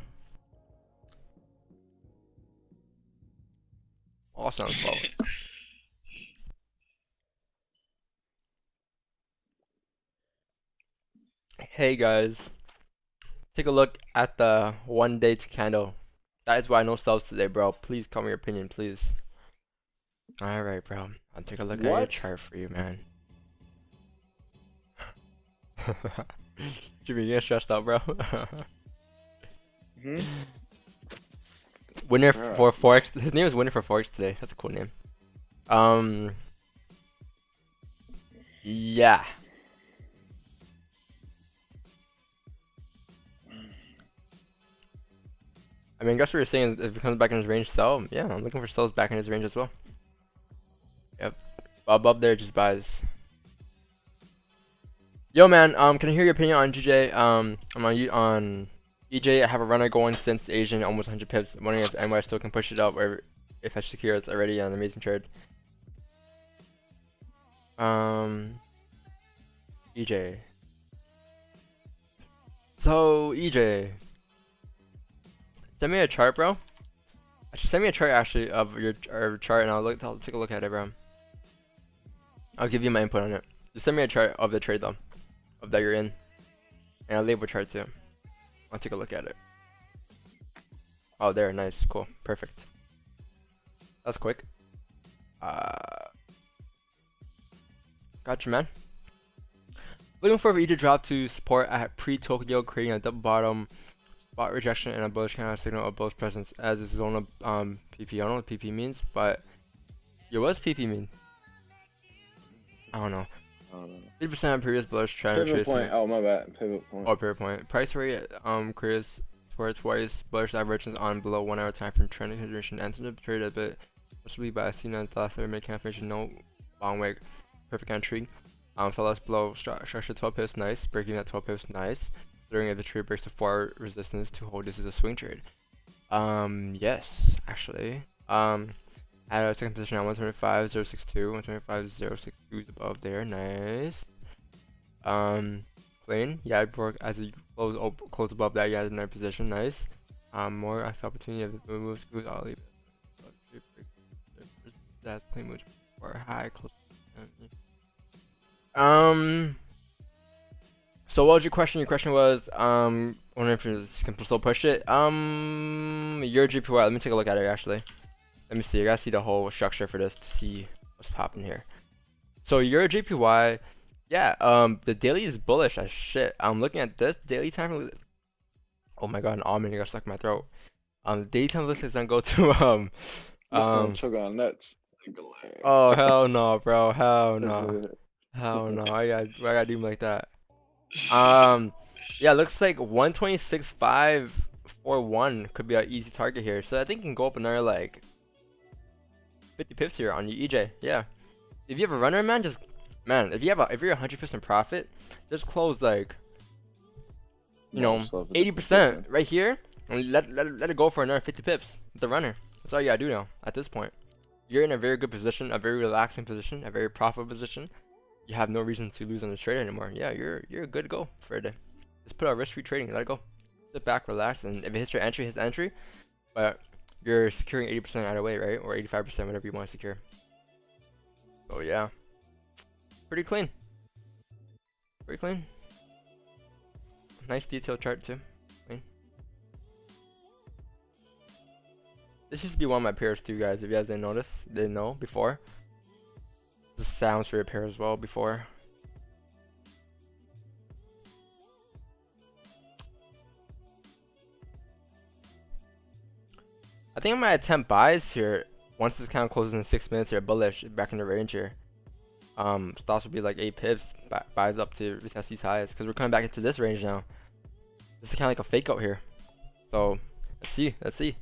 All sounds solid. Hey guys, take a look at the 1 day candle. That is why no subs today, bro. Please tell me your opinion, please. Alright, bro. I'll take a look at your What? chart for you, man. Jimmy, you get stressed out, bro. Hmm? Winner Yeah. for Forex. His name is Winner for Forex today. That's a cool name. Yeah. I mean, I guess what you're saying is if it comes back in his range, sell. Yeah, I'm looking for sells back in his range as well. Yep. Above there, just buys. Yo, man. Can I hear your opinion on GJ? I'm on EJ. I have a runner going since Asian, almost 100 pips. Wondering if NY still can push it up, or if I secure it's already an amazing trade. EJ. So EJ. Send me a chart, bro. Actually, send me a chart actually of your chart, and I'll take a look at it, bro. I'll give you my input on it. Just send me a chart of the trade though, of that you're in, and I'll label chart too. I'll take a look at it. Oh, there, nice, cool, perfect. That's quick. Gotcha, man. Looking for EJ drop to support at pre-Tokyo, creating a double bottom. Spot rejection and a bullish candle signal of bullish presence as this zone of PP. I don't know what PP means, but yo, what's PP mean? I don't know. 50% of previous bullish trend. Pivot point. Oh, my bad. Pivot point. Oh, pivot point. Price rate creates for twice bullish divergence on below 1 hour time frame trend consideration. Ends up trade a bit possibly by seen as the last minute confirmation. No long wick. Perfect entry. So less below structure 12 pips. Nice. Breaking that 12 pips. Nice. Considering if the trade breaks the 4 resistance to hold, this is a swing trade. Yes, actually. At a second position on 125.062, 125.062 is above there. Nice. Clean. Yeah, I broke as you close above that. Yeah, in that position. Nice. More opportunity of the moves. I'll leave it. That's clean moves for high close. So what was your question? Your question was, wondering if you can still push it. Your GPY, let me take a look at it actually. Let me see, I gotta see the whole structure for this to see what's popping here. So your GPY, yeah, the daily is bullish as shit. I'm looking at this daily time. Oh my god, an almond got stuck in my throat. Daily time looks like it's gonna go to Choke on nuts. oh hell no, bro, hell no, hell no. I gotta do him like that. Yeah, looks like 126.541 could be an easy target here. So I think you can go up another like 50 pips here on your EJ. Yeah, if you have a runner, man, if you're 100% profit, just close like, you know, 80% right here, and let it go for another 50 pips with the runner. That's all you gotta do now. At this point, you're in a very good position, a very relaxing position, a very profitable position. You have no reason to lose on this trade anymore. Yeah, you're good to go for a day. Just put out risk-free trading, let it go. Sit back, relax, and if it hits your entry, hits entry. But you're securing 80% either way, right? Or 85%, whatever you want to secure. So yeah, pretty clean. Pretty clean. Nice detailed chart too. Clean. This used to be one of my pairs too, guys. If you guys didn't notice, didn't know before. This sounds for your pair as well before. I think I might attempt buys here once this kind of closes in 6 minutes here. Bullish back in the range here. Stops would be like 8 pips. Buys up to retest these highs because we're coming back into this range now. This is kind of like a fake out here. So let's see. Let's see.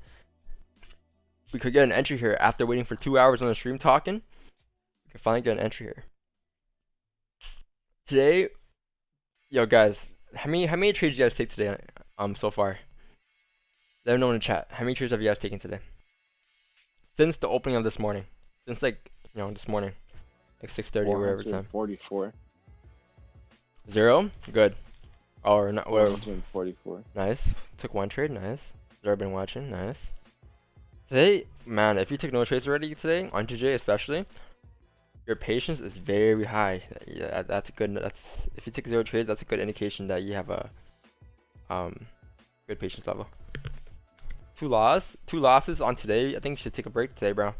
We could get an entry here after waiting for 2 hours on the stream talking. We can finally get an entry here. Today, yo guys, how many trades you guys take today? So far. Let me know in the chat. How many trades have you guys taken today? Since the opening of this morning. Since like, you know, this morning. Like 6:30 or whatever time. 44. 0? Good. Or not, whatever. 44. Nice. Took one trade, nice. Zero been watching, nice. Today, man, if you took no trades already today, on TJ especially, your patience is very high. Yeah, that's a good, if you take 0 trades, that's a good indication that you have a good patience level. Two losses on today. I think you should take a break today, bro.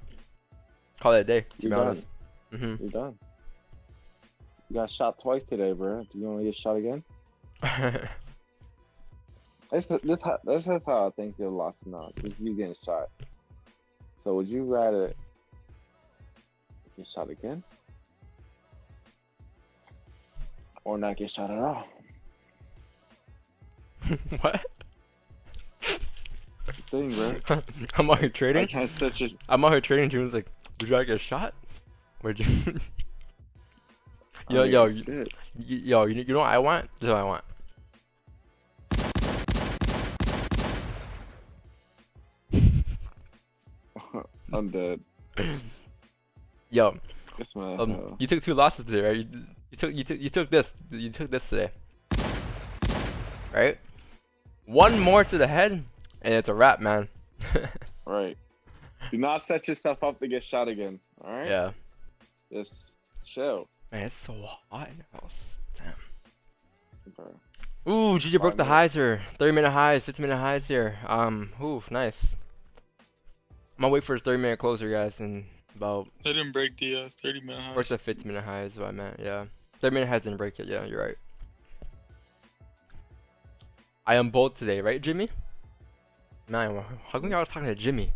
Call it a day, to be honest. You're done. You got shot twice today, bro. Do you want to get shot again? This is how I think you're lost now. Just you getting shot. So would you rather get shot again? Or not get shot at all? What? Thing, bro. I'm out here trading. I can't set your... I'm out here trading. June's like, would you like to get shot? Would you? Yo, you know what I want? This is what I want. I'm dead. Yo, It's my you took 2 losses today, right? You took this today, right? One more to the head, and it's a wrap, man. right. Do not set yourself up to get shot again. All right. Yeah. Just chill. Man, it's so hot in the house. Damn. Bro. Ooh, GG broke the highs here. 30-minute highs, 15-minute highs here. Ooh, nice. I'm gonna wait for his 30-minute closer, guys, and about. They didn't break the 30-minute highs. Where's the 15-minute highs? Is what I meant. Yeah. 30-minute highs didn't break it. Yeah, you're right. I am bold today, right, Jimmy? Man, how come y'all was talking to Jimmy?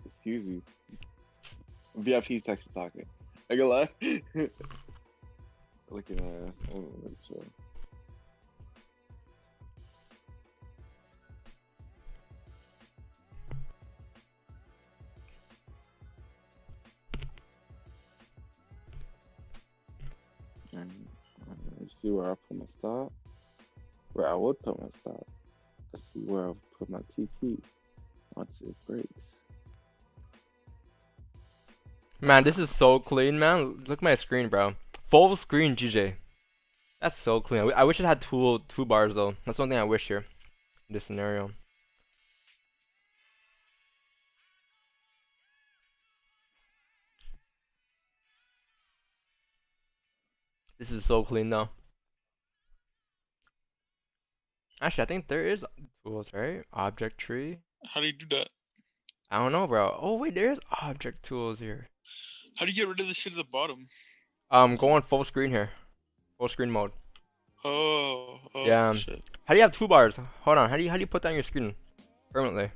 Excuse me. VIP section talking. I gonna lie. Looking at. Oh, sure. And let's see where I put my stop. Where I would put my stop. Let's see where I'll put my TP once it breaks. Man, this is so clean, man. Look at my screen, bro. Full screen, GJ. That's so clean. I wish it had two bars though. That's one thing I wish here in this scenario. This is so clean though. Actually, I think there is tools, right? Object tree. How do you do that? I don't know, bro. Oh wait, there's object tools here. How do you get rid of the shit at the bottom? Go on full screen here. Full screen mode. Oh Yeah. shit. How do you have 2 bars? Hold on. How do you put that on your screen permanently?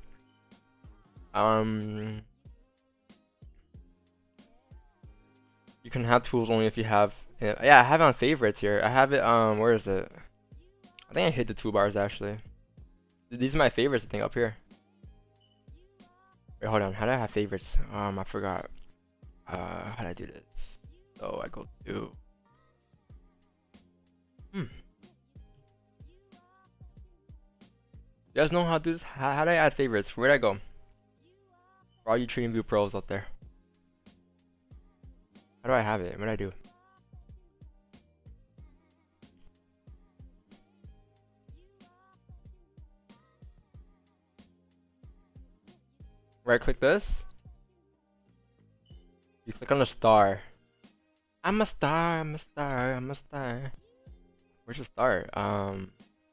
You can have tools only if you have. Yeah, I have it on favorites here. I have it. Where is it? I think I hit the 2 bars actually. These are my favorites. I think up here. Wait, hold on. How do I have favorites? I forgot. How do I do this? So I go to. You guys know how to do this? How do I add favorites? Where'd I go? For all you TradingView pros out there. How do I have it? What do I do? Right click this. You click on the star. I'm a star, I'm a star, I'm a star. Where's the star?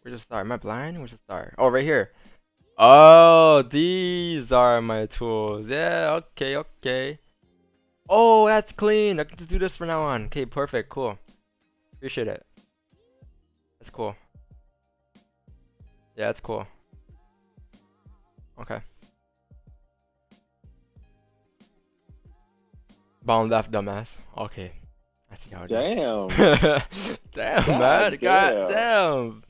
Where's the star? Am I blind? Where's the star? Oh, right here. Oh, these are my tools. Yeah, okay. Oh, that's clean. I can just do this from now on. Okay, perfect, cool. Appreciate it. That's cool. Yeah, that's cool. Okay. Bottom left, dumbass. Okay. I see how it Damn. is. Damn, man. God damn.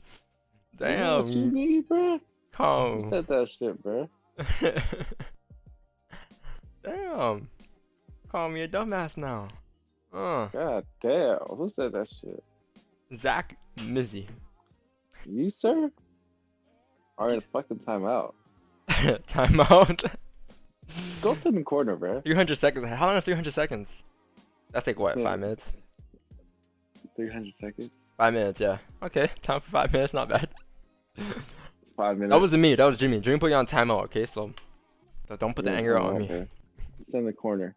You know what you Damn. need, bro? You Calm. said that shit, bro. Damn. Call me a dumbass now. God damn. Who said that shit? Zach Mizzy. You, sir? Alright, it's fucking timeout. Timeout. Go sit in the corner, bro. 300 seconds. How long is 300 seconds? That's like what, 5 minutes? 300 seconds? 5 minutes, yeah. Okay, time for 5 minutes, not bad. 5 minutes. That wasn't me, that was Jimmy. Jimmy put you on timeout, okay? So don't put the anger on me. Okay. Sit in the corner.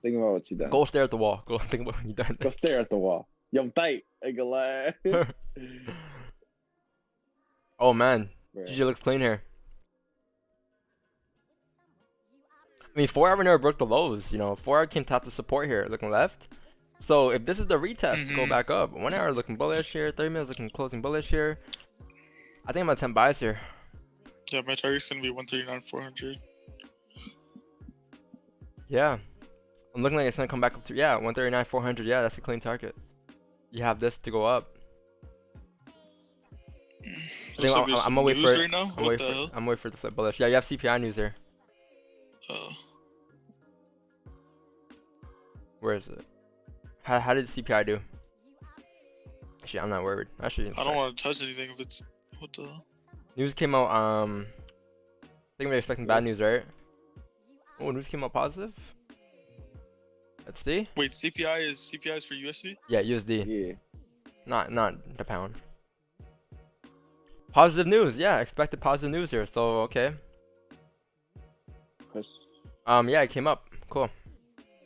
Think about what you done. Go stare at the wall. Go think about what you done. Go stare at the wall. Yo, tight. Ain't gonna lie. Oh man, Bro. GG looks clean here. I mean, 4 hour never broke the lows. You know, 4 hour came top to support here, looking left. So if this is the retest, go back up. 1 hour looking bullish here. 30 minutes looking closing bullish here. I think I'm at 10 buys here. Yeah, my target's gonna be 139,400. Yeah, I'm looking like it's gonna come back up to 139,400. Yeah, that's a clean target. You have this to go up. Looks like there's I'm some gonna wait news for it. right now. I'm What the hell? waiting for it to flip bullish. Yeah, you have CPI news here. Oh. Where is it? How did CPI do? Actually, I'm not worried. Actually, I don't want to touch anything if it's. What the hell? news came out. I think we're expecting bad news, right? Oh, news came out positive. Let's see. Wait, CPI is for USD? Yeah, USD. Yeah. Not the pound. Positive news. Yeah, expected positive news here. So okay. Push. Yeah, it came up. Cool.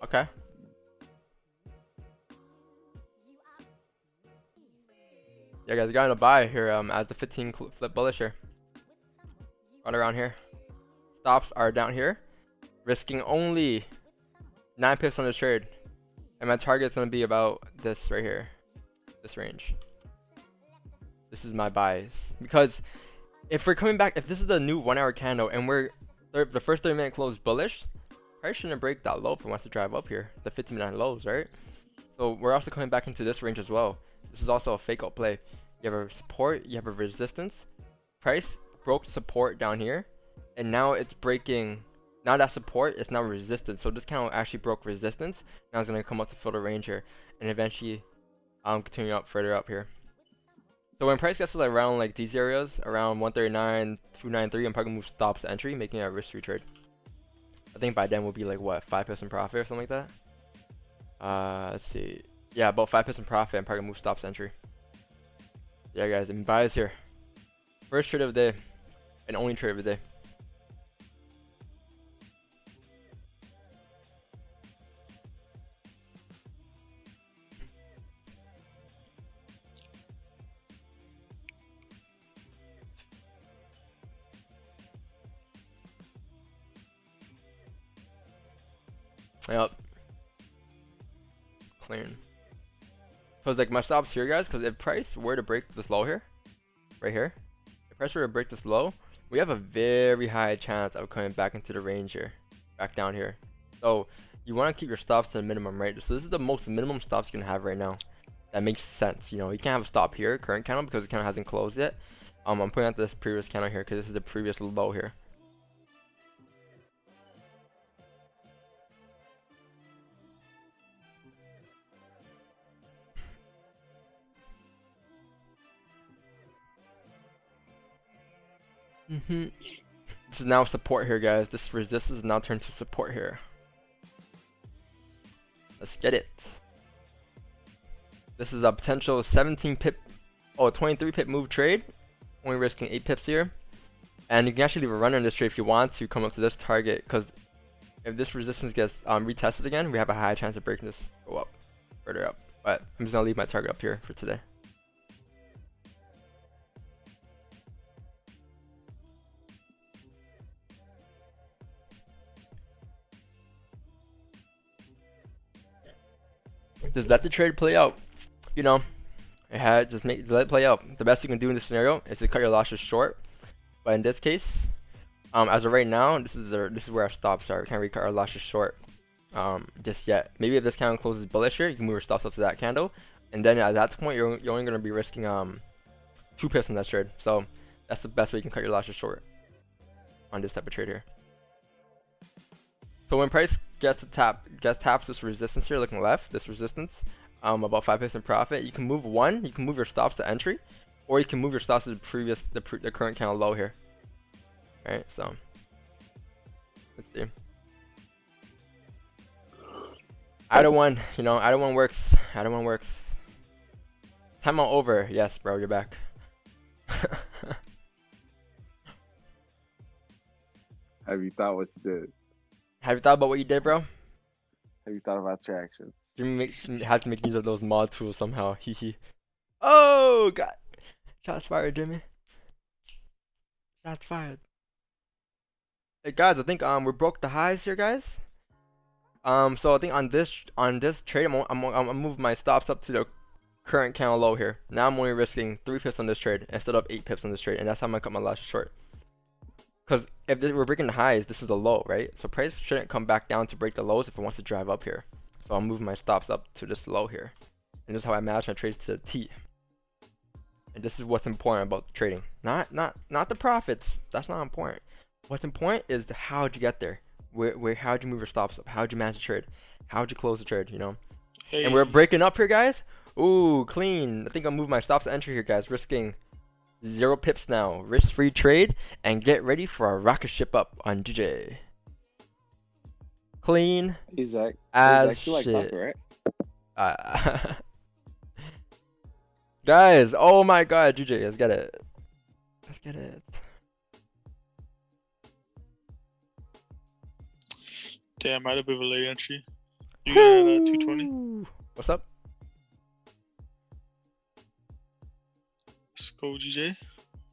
Okay. Yeah, guys, got in a buy here. As the 15 flip bullish here. Right around here. Stops are down here. Risking only 9 pips on the trade. And my target's gonna be about this right here. This range. This is my buys. Because if we're coming back, if this is a new 1 hour candle and we're the first 30-minute close bullish, price shouldn't break that low if it wants to drive up here. The 15-minute lows, right? So we're also coming back into this range as well. This is also a fake out play. You have a support, you have a resistance. Price broke support down here, and now it's breaking. Now that support, it's now resistance. So this candle actually broke resistance. Now it's gonna come up to fill the range here, and eventually, continue up further up here. So when price gets to like around like these areas, around 139, 293, I'm probably gonna move stops entry, making it a risk-free trade. I think by then we'll be like what, 5% profit or something like that. Let's see. Yeah, about 5% profit. I'm probably gonna move stops entry. Yeah, guys, and buys here. First trade of the day, and only trade of the day. Yep. Clean. So it's like my stops here, guys, because if price were to break this low here, right here, if price were to break this low, we have a very high chance of coming back into the range here, back down here. So you want to keep your stops to the minimum, right? So this is the most minimum stops you can have right now. That makes sense, you know. You can't have a stop here, current candle, because the candle hasn't closed yet. I'm putting out this previous candle here because this is the previous low here. This is now support here, guys. This resistance is now turned to support here. Let's get it. This is a potential 17 pip, 23 pip move trade. Only risking 8 pips here. And you can actually leave a runner in this trade if you want to come up to this target, because if this resistance gets retested again, we have a high chance of breaking this go up, further up. But I'm just gonna leave my target up here for today. Just let the trade play out. You know, just let it play out. The best you can do in this scenario is to cut your losses short. But in this case, As of right now, this is where our stops are. We can't recut our losses short just yet. Maybe if this candle closes bullish here, you can move your stops up to that candle, and then at that point, you're only gonna be risking 2 pips in that trade. So that's the best way you can cut your losses short on this type of trade here. So when price gets taps this resistance here, looking left, this resistance, about 5 pips in profit, you can move one. You can move your stops to entry, or you can move your stops to the current candle low here. All right, so let's see. Either one, either one works. Either one works. Timeout over. Yes, bro, you're back. Have you thought what you did? Have you thought about what you did, bro? Have you thought about your actions? You have to make use of those mod tools somehow. Hee. Oh god! Shots fired, Jimmy. Shots fired. Hey guys, I think we broke the highs here, guys. So I think on this trade, I'm gonna move my stops up to the current candle low here. Now I'm only risking 3 pips on this trade instead of 8 pips on this trade, and that's how I'm gonna cut my losses short. Because if we're breaking the highs, this is the low, right? So price shouldn't come back down to break the lows if it wants to drive up here. So I'm moving my stops up to this low here, and this is how I manage my trades to the T. And this is what's important about trading, not the profits. That's not important. What's important is how'd you get there. How'd you move your stops up? How'd you manage the trade? How'd you close the trade? Hey. And we're breaking up here, guys. Ooh, clean. I think I'll move my stops to entry here, guys. Risking 0 pips now. Risk-free trade, and get ready for a rocket ship up on GJ. Clean Isaac, as you like shit. soccer, right? Guys, oh my god, GJ, let's get it. Let's get it. Damn, I had a bit of a late entry. You got it at 220. What's up? Let's go, GJ.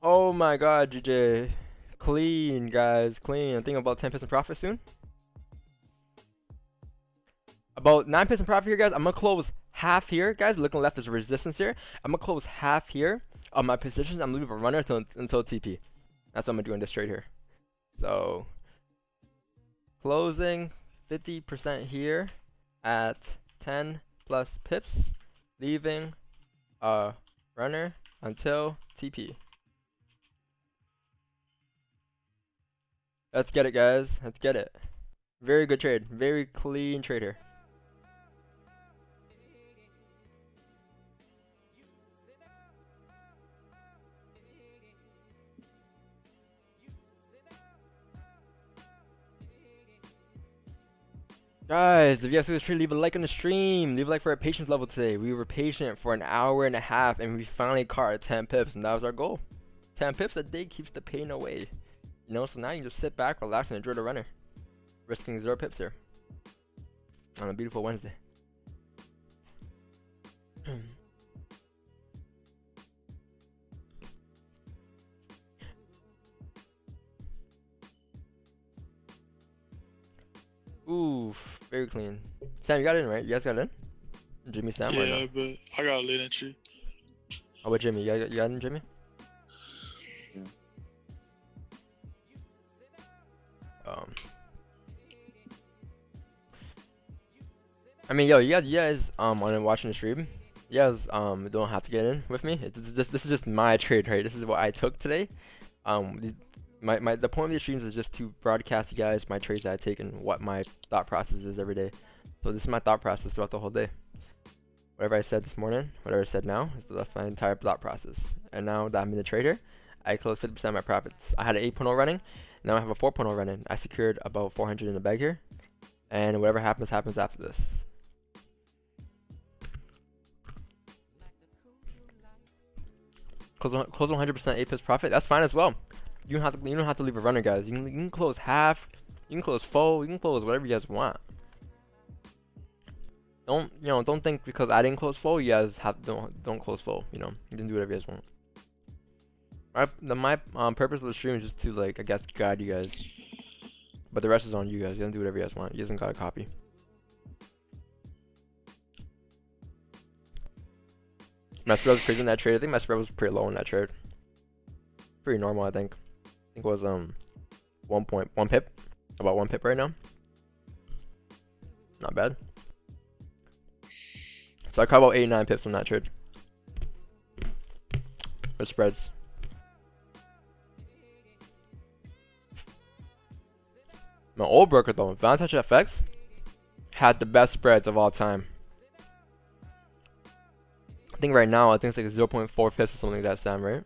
Oh my god, GJ. Clean, guys, clean. I think about 10 pips in profit soon. About 9 pips in profit here, guys. I'm gonna close half here, guys. Looking left is resistance here. I'm gonna close half here on my positions. I'm leaving a runner until TP. That's what I'm gonna do in this trade here. So closing 50% here at 10 plus pips, leaving a runner until TP. Let's get it, guys. Let's get it. Very good trade. Very clean trade here. Guys, if you guys see this trade, leave a like on the stream. Leave a like for our patience level today. We were patient for an hour and a half, and we finally caught our 10 pips, and that was our goal. 10 pips a day keeps the pain away. So now you just sit back, relax, and enjoy the runner. Risking 0 pips here on a beautiful Wednesday. Ooh, very clean. Sam, you got in, right? You guys got in? Jimmy, Sam, or Yeah, no? but I got a late entry. How about Jimmy? You got in, Jimmy? Yeah. I mean, yo, you guys on watching the stream, you guys don't have to get in with me. This is just my trade, right? This is what I took today. The point of these streams is just to broadcast you guys my trades that I take and what my thought process is every day. So this is my thought process throughout the whole day. Whatever I said this morning, whatever I said now, that's my entire thought process. And now that I'm in the trader, I closed 50% of my profits. I had an 8.0 running, now I have a 4.0 running. I secured about 400 in the bag here, and whatever happens after this. Close 100% 8 pips profit. That's fine as well. You don't have to leave a runner, guys. You can close half, you can close full, you can close whatever you guys want. Don't think because I didn't close full, you guys don't close full. You can do whatever you guys want. My purpose of the stream is just to, like, I guess, guide you guys. But the rest is on you guys. You can do whatever you guys want. You guys don't gotta copy. My spread was crazy in that trade. I think my spread was pretty low in that trade. Pretty normal, I think. I think it was 1 pip. About 1 pip right now. Not bad. So I caught about 8-9 pips on that trade. With spreads. My old broker though, Vantage FX, had the best spreads of all time. I think right now, I think it's like 0.4 pips or something like that, Sam, right?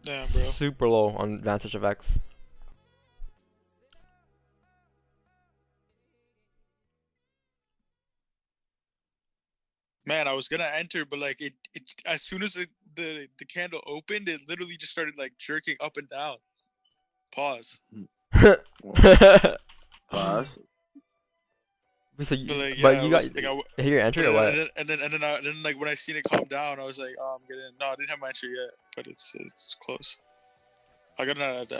Damn, bro. Super low on Vantage FX. Man, I was gonna enter, but like it as soon as the candle opened, it literally just started like jerking up and down. Pause. Class. So you, But like, but yeah, you it got was, like, hit your entry or what? and then like when I seen it calm down, I was like, oh, I'm getting. No, I didn't have my entry yet, but it's close. I got it at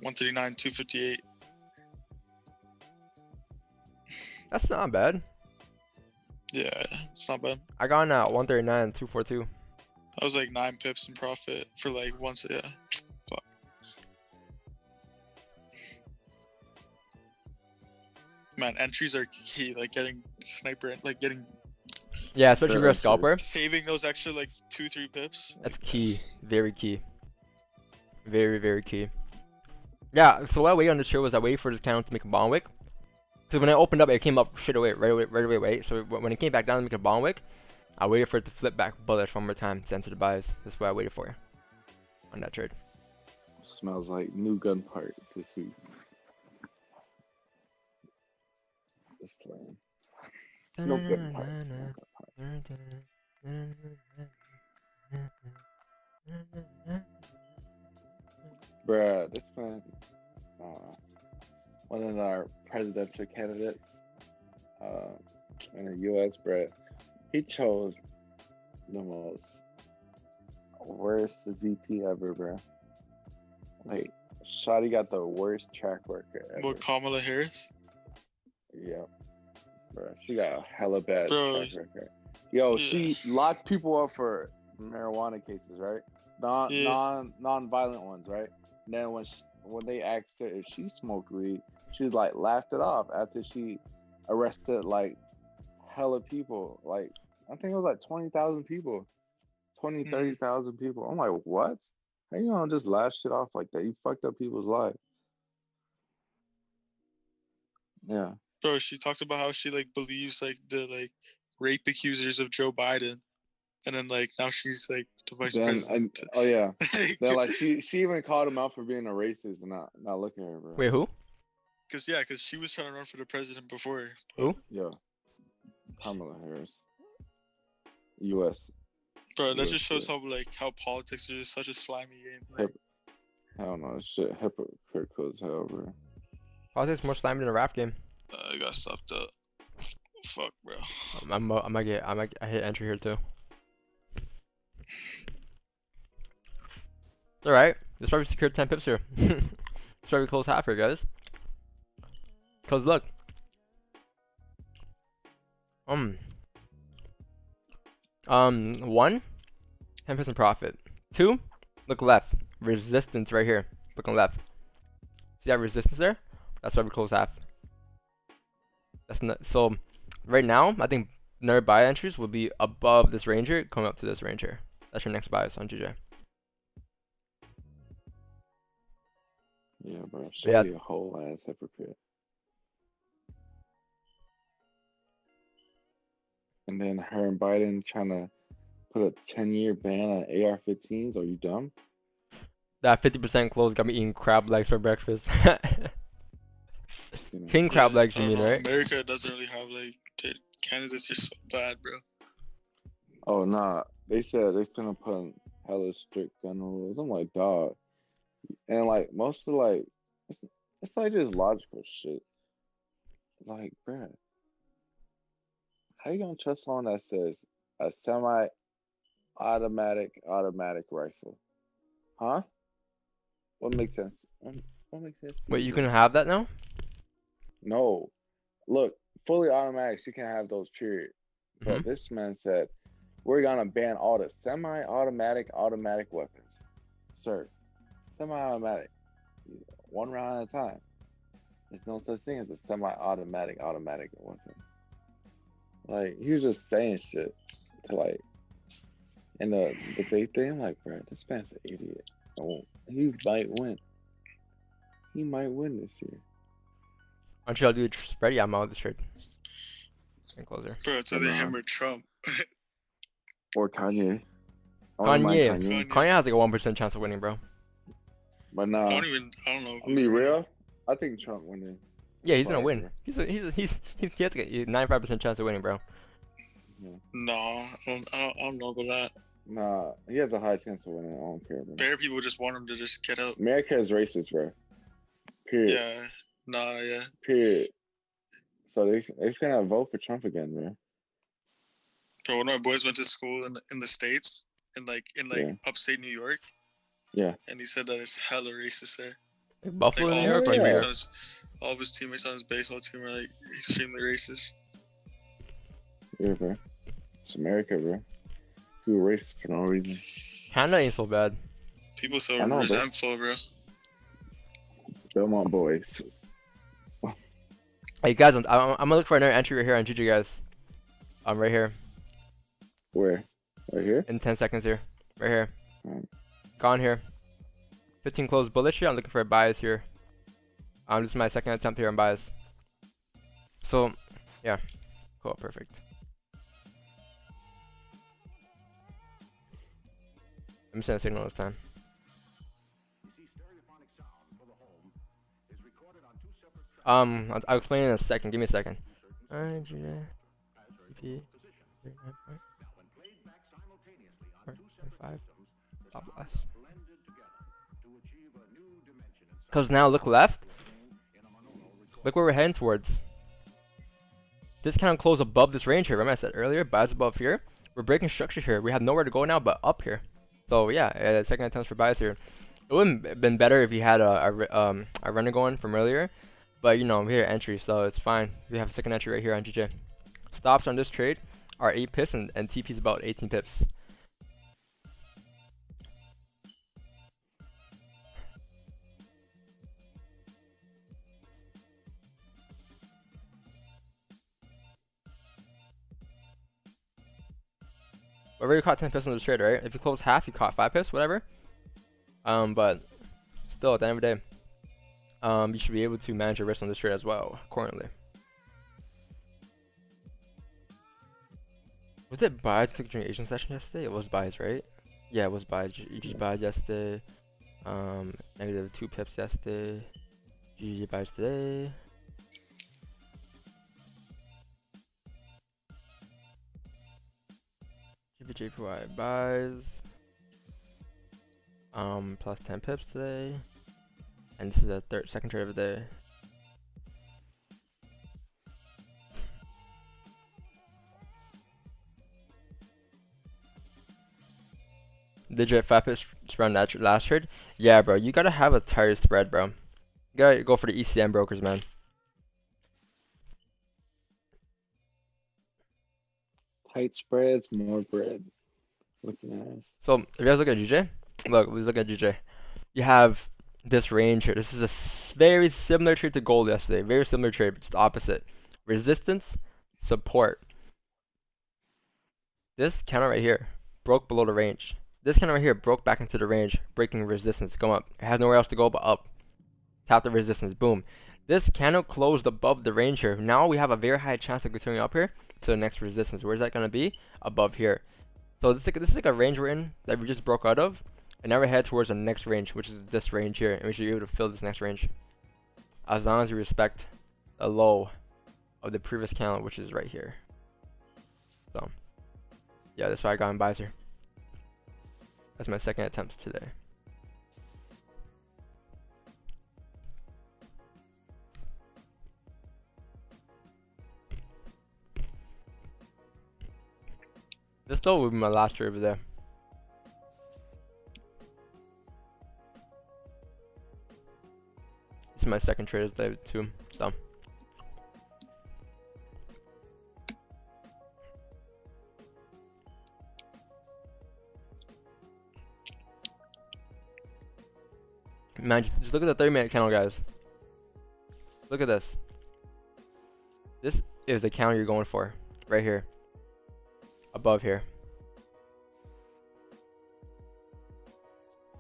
139, 258. That's not bad. Yeah, it's not bad. I got in at 139, 242. I was like 9 pips in profit for like once. Yeah, fuck. Man, entries are key. Like getting sniper, like getting Yeah, especially if you're a scalper. saving those extra like 2-3 pips. That's key. Very key. Very, very key. Yeah, so what I waited on the trade was I waited for this candle to make a bond wick. Because when I opened up, it came up straight away, right away, right? So when it came back down to make a bond wick, I waited for it to flip back bullish one more time to enter the buys. That's what I waited for on that trade. Smells like new gun part this week. Just playing. No gun part. Bruh, this man, one of our presidential candidates in the U.S., bruh, he chose the most worst VP ever, bruh. Like, Shotty got the worst track record ever. What, Kamala Harris? Yeah, bro, she got a hella bad Bro, track record. Yo, yeah. she locked people up for marijuana cases, right? Non-violent ones, right? And then when they asked her if she smoked weed, she like laughed it off after she arrested like hella people. Like I think it was like 20,000 people, 30,000 people. I'm like, what? How you gonna just laugh shit off like that? You fucked up people's lives. Yeah. Bro, she talked about how she like believes like the like rape accusers of Joe Biden, and then like now she's like the vice president. Oh yeah. Then like she even called him out for being a racist and not looking at her, bro. Wait, who? Cause she was trying to run for the president before. Who? Yeah. Kamala Harris. U.S. Bro, that US, just shows yeah. how politics is just such a slimy game. Like, I don't know, shit hypocritical as hell, bro. Politics more slimy than a rap game. I got stopped up. Fuck, bro. I might hit entry here too. It's alright. That's why we secured 10 pips here. That's why we close half here, guys. Cause look. 1, 10 pips in profit. 2, look left. Resistance right here. Looking left. See that resistance there? That's why we close half. That's not, so right now, I think another buy entries will be above this range here, coming up to this range here. That's your next buys on GJ. Yeah, bro. Yeah. Show you a whole ass hypocrite. And then her and Biden trying to put a 10-year ban on AR-15s. Are you dumb? That 50% close got me eating crab legs for breakfast. King crab legs, you mean, right? America doesn't really have like Canada's just so bad, bro. Oh nah, they said they finna put in hella strict gun rules. I'm like, dog, and like most of like, it's like just logical shit. Like, bruh, how you gonna trust someone that says a semi-automatic rifle? Huh? What makes sense? What makes sense? Wait, you can have that now? No, look, fully automatics you can have those. Period. But this man said we're gonna ban all the automatic weapons, sir. Semi-automatic. one round at a time. There's no such thing as a semi-automatic automatic or something. Like he was just saying shit to like in the debate thing. I'm like, bro, this man's an idiot. Oh, he might win. He might win this year. Why don't you all do a spread? Yeah, I'm out of this trade. And closer. Bro, it's either him or Trump. Or Kanye. I wouldn't mind Kanye. Kanye has like a 1% chance of winning, bro. But nah, I don't know. I'll be real. I think Trump winning. Yeah, he's gonna Fire, win. bro. He has to get 95% chance of winning, bro. No, I don't know about that. Nah, he has a high chance of winning. I don't care, bro. Bare people just want him to just get out. America is racist, bro. Period. Yeah. Nah, yeah. Period. So they're gonna vote for Trump again, bro. Bro, one of my boys went to school in the States, in Yeah. upstate New York. Yeah. And he said that it's hella racist there. Like Buffalo, Like New York, or New York? all of his teammates on his baseball team are like extremely racist. Yeah, bro. It's America, bro. People are racist for no reason. Canada ain't so bad. People so I know, bro. resentful, bro. Belmont boys. Hey guys, I'm gonna look for another entry right here on GG, guys. Right here Where? Right here? in 10 seconds here, right here. Alright. Gone here. 15 closed bullish here. I'm looking for a bias here. This is my second attempt here on bias. So, yeah, cool, perfect. I'm sending a signal this time. I'll explain in a second. Give me a second. Alright, top loss. Cause now look left. Look where we're heading towards. This kind of close above this range here. Remember I said earlier, buys above here. We're breaking structure here. We have nowhere to go now but up here. So yeah, second attempts for buys here. It wouldn't have been better if you had a runner going from earlier. But you know, I'm here at entry, so it's fine. We have a second entry right here on GJ. Stops on this trade are 8 pips and TP's about 18 pips. Whatever, you caught 10 pips on this trade, right? If you close half, you caught 5 pips, whatever. But still, at the end of the day, you should be able to manage your risk on this trade as well, accordingly. Was it buys during Asian session yesterday? It was buys, right? Yeah, it was buys. GG buys yesterday. Negative 2 pips yesterday. GG buys today. JPY buys. Plus 10 pips today. And this is the second trade of the day. Did you have 5 pips spread on that last trade? Yeah, bro. You gotta have a tighter spread, bro. You gotta go for the ECM brokers, man. Tight spreads, more bread. Looking ass. So if you guys look at GJ, look, let's look at GJ. You have this range here. This is a very similar trade to gold yesterday. Very similar trade, but just the opposite. Resistance, support. This candle right here broke below the range. This candle right here broke back into the range, breaking resistance. Come up. It has nowhere else to go but up. Tap the resistance. Boom. This candle closed above the range here. Now we have a very high chance of continuing up here to the next resistance. Where's that going to be? Above here. So this is like a range we're in that we just broke out of. And now we're headed towards the next range, which is this range here. And we should be able to fill this next range. As long as we respect the low of the previous candle, which is right here. So, yeah, that's why I got in buys here. That's my second attempt today. This though would be my last trade over there. This is my second trade of the day too. So. Man, just look at the 30-minute candle, guys. Look at this. This is the candle you're going for, right here, above here.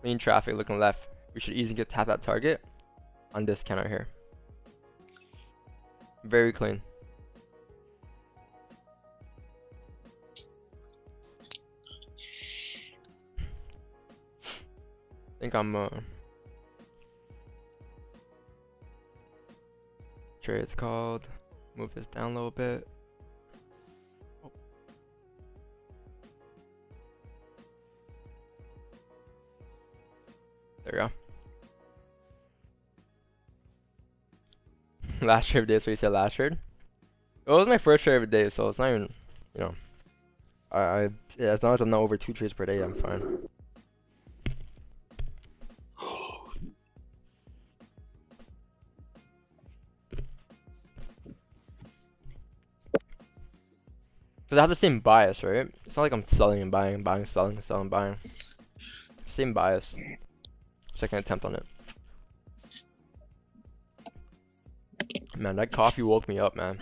Clean traffic, looking left. We should easily get tap that target on this candle here. Very clean. I think I'm trade it's called. Move this down a little bit. Oh. There we go. Last trade of the day, so you said last trade. It was my first trade of the day, so it's not even, you know. Yeah, as long as I'm not over 2 trades per day, I'm fine. So they have the same bias, right? It's not like I'm selling and buying, buying, selling, selling, buying. Same bias. Second attempt on it. Man, that coffee woke me up, man.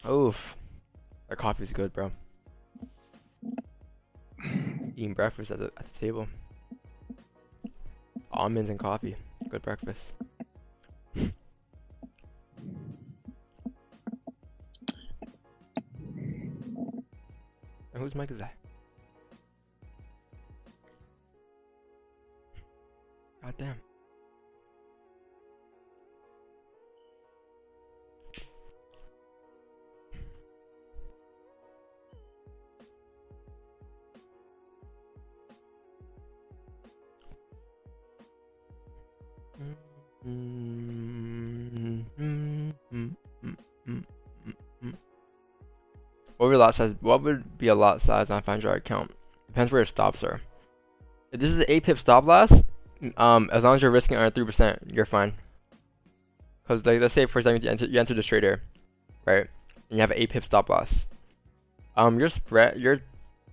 Oof. That coffee's good, bro. Eating breakfast at the table. Almonds and coffee. Good breakfast. And whose mic is that? God damn. What would be a lot size? What would be a lot size on a $500 account? Depends where your stops are. If this is an 8 pip stop loss, as long as you're risking under 3%, you're fine. Cause like, let's say for example you enter this trade here, right? And you have an 8 pip stop loss. Your spread,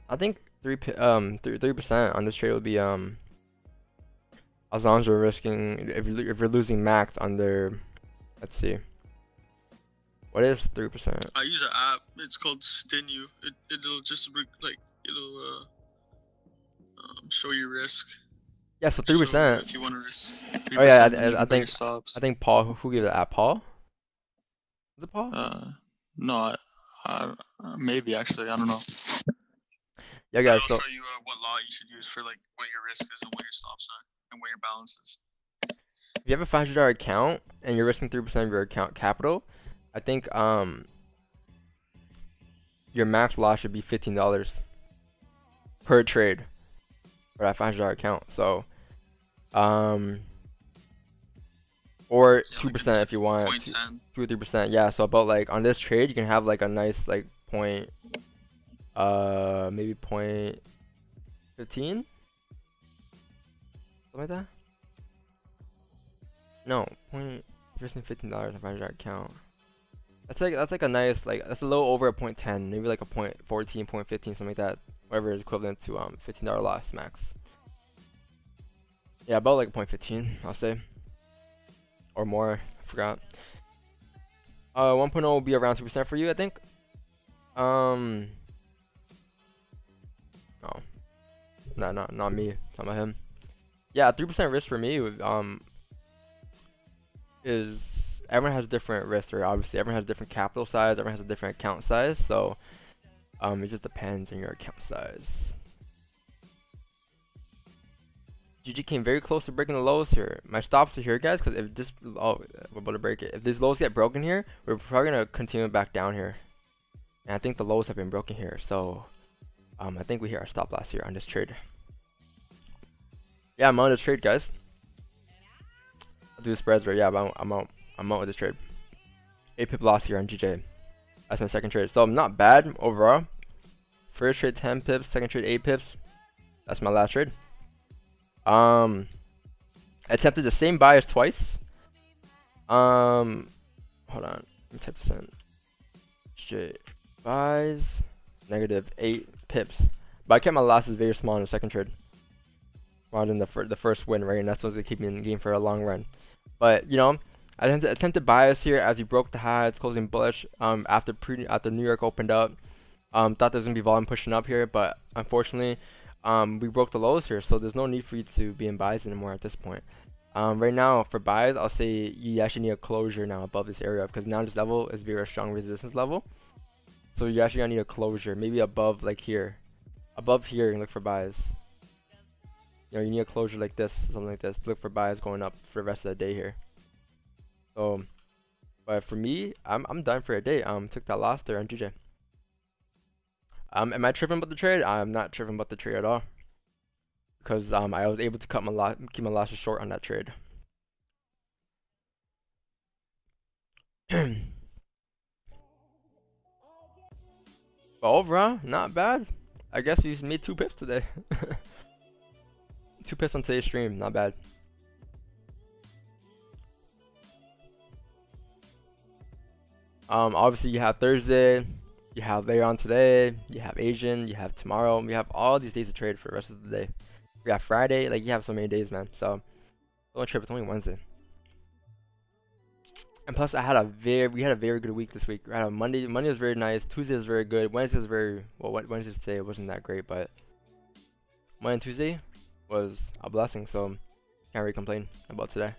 I think 3% on this trade would be as long as you're risking, if you're losing max under, let's see. What is 3%? I use an app. It's called Stinu. It'll just like it'll show you risk. Yeah, so 3%. So if you want to risk 3%, Oh yeah, I think Paul. Who gave the app? Paul? Was it Paul? No, maybe actually. I don't know. Yeah, guys. It'll So show you what law you should use for like what your risk is and what your stops are and what your balance is. if you have a $500 account and you're risking 3% of your account capital, I think your max loss should be $15 per trade for that $500 account. So or 2% if you want, 0.10. 2 or 3%. Yeah, so about like on this trade you can have like a nice like point, maybe 0.15, something like that. No, $15 on a $500 account. That's like a nice, like that's a little over a 0.10, maybe like a 0.14, 0.15, something like that. Whatever is equivalent to $15 loss max. Yeah, about like a 0.15, I'll say, or more. I forgot. 1.0 will be around 2% for you, I think. No, not me. Talking about him. Yeah, 3% risk for me would, is everyone has different risks, right? Obviously, everyone has different capital size. Everyone has a different account size, so it just depends on your account size. GG came very close to breaking the lows here. My stops are here, guys, because if this, we're about to break it. If these lows get broken here, we're probably gonna continue back down here. And I think the lows have been broken here, so I think we hit our stop loss here on this trade. Yeah, I'm on this trade, guys. I'll do the spreads right. Yeah, but I'm out with this trade. 8 pip loss here on GJ. That's my second trade. So not bad overall. First trade 10 pips, second trade 8 pips. That's my last trade. I attempted the same bias twice. Hold on. Let me type this in. buys, -8 pips. But I kept my losses very small in the second trade, rather than the first win, right? And that's what's gonna keep me in the game for a long run. But you know, I attempted bias here as we broke the highs, closing bullish. After New York opened up, thought there was gonna be volume pushing up here, but unfortunately, we broke the lows here, so there's no need for you to be in buys anymore at this point. Right now for buys, I'll say you actually need a closure now above this area, because now this level is very strong resistance level. So you actually gonna need a closure, maybe above like here, above here, and look for buys. You know, you need a closure like this, something like this. Look for buys going up for the rest of the day here. So, but for me, I'm done for a day. Took that loss there on GJ. Am I tripping about the trade? I'm not tripping about the trade at all, because I was able to keep my losses short on that trade. But overall, not bad. I guess we made 2 pips today. 2 pips on today's stream, not bad. Obviously you have Thursday, you have later on today, you have Asian, you have tomorrow, we have all these days to trade for the rest of the day. We got Friday, like you have so many days, man. So don't trip, it's only Wednesday. And plus we had a very good week this week. We had a Monday was very nice, Tuesday was very good, Wednesday was very, well, Wednesday today wasn't that great, but Monday and Tuesday was a blessing, so can't really complain about today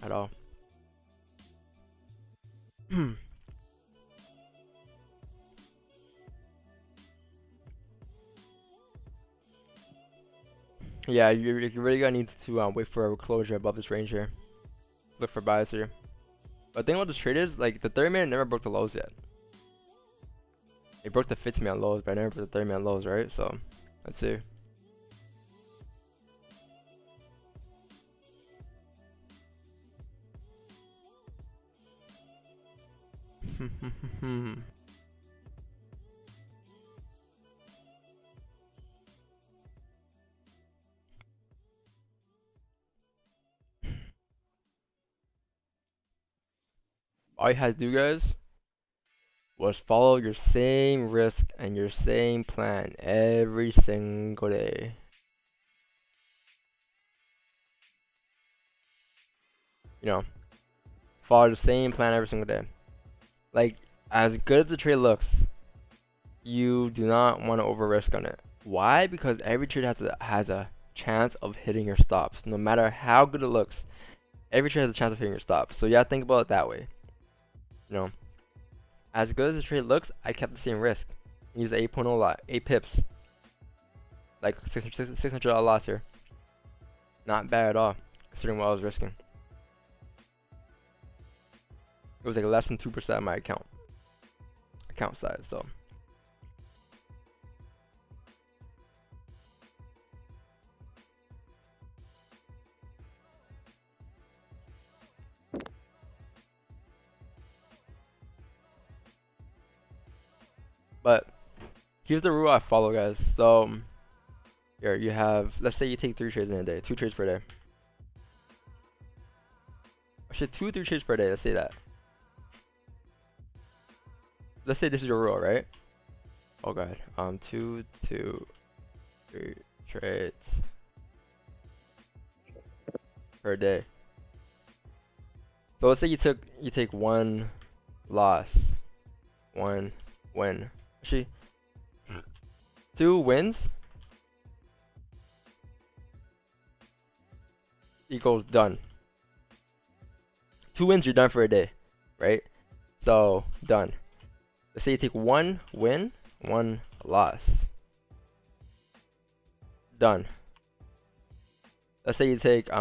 at all. Yeah, you're really gonna need to wait for a closure above this range here. Look for buys here. But the thing about this trade is, like, the 30-minute never broke the lows yet. It broke the 15-minute lows, but I never broke the 30-minute lows, right? So, let's see. All you had to do, guys, was follow your same risk and your same plan every single day. You know, follow the same plan every single day. Like, as good as the trade looks, you do not want to over risk on it. Why? Because every trade has a chance of hitting your stops. No matter how good it looks, every trade has a chance of hitting your stops. So yeah, think about it that way. You know, as good as the trade looks, I kept the same risk. Use 8.0 lot, 8 pips. Like $600 loss here. Not bad at all, considering what I was risking. It was like less than 2% of my account size, so. But here's the rule I follow, guys. So here you have, let's say you take 3 trades in a day, 2 trades per day. Actually, 2 or 3 trades per day. Let's say that. Let's say this is your rule, right? Oh god. 2, 3 trades per day. So let's say you take 1 loss, 1 win. Actually, 2 wins equals done. 2 wins, you're done for a day, right? So done. Let's say you take 1 win, 1 loss. Done. Let's say you take 2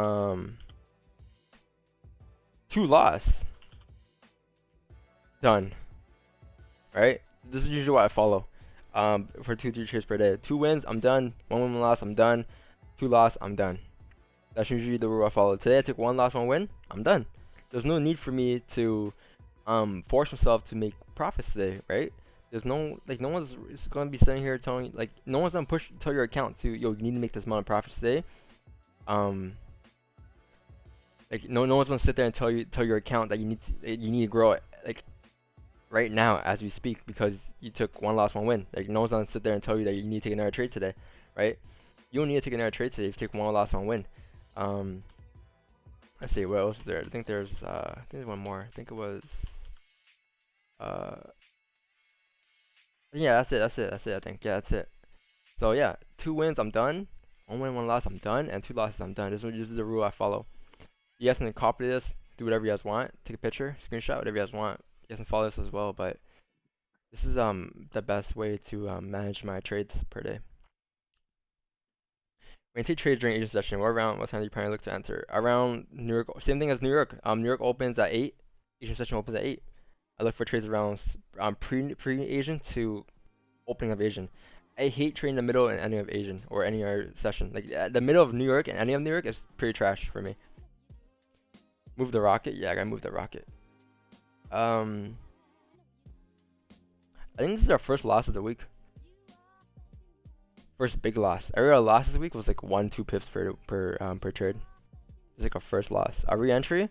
loss. Done. Right? This is usually what I follow. For 2-3 trades per day. 2 wins, I'm done. 1 win, 1 loss, I'm done. 2 loss, I'm done. That's usually the rule I follow. Today I took 1 loss, 1 win, I'm done. There's no need for me to force myself to make profits today, right? There's no, like, no one's gonna be sitting here telling you, like, no one's gonna tell your account to, yo, you need to make this amount of profits today. Like, no one's gonna sit there and tell your account that you need to grow it. Like, right now as we speak because you took one loss, one win. Like no one's gonna sit there and tell you that you need to take another trade today, right? You don't need to take another trade today if you take one loss, one win. Let's see, what else is there? I think there's one more. I think it was yeah, that's it, I think. Yeah, that's it. So yeah, 2 wins, I'm done. 1 win, 1 loss, I'm done, and 2 losses, I'm done. This is the rule I follow. You guys can copy this, do whatever you guys want, take a picture, screenshot, whatever you guys want. You guys can follow this as well, but this is the best way to manage my trades per day. When you take trades during Asian session, what time do you probably look to enter? Around New York, same thing as New York. New York opens at 8, Asian session opens at 8. I look for trades around pre-Asian to opening of Asian. I hate trading the middle and ending of Asian or any other session. Like the middle of New York and ending of New York is pretty trash for me. Move the rocket? Yeah, I gotta move the rocket. I think this is our first loss of the week. First big loss. Every other loss this week was like 1-2 pips per trade. It's like our first loss. Our re-entry?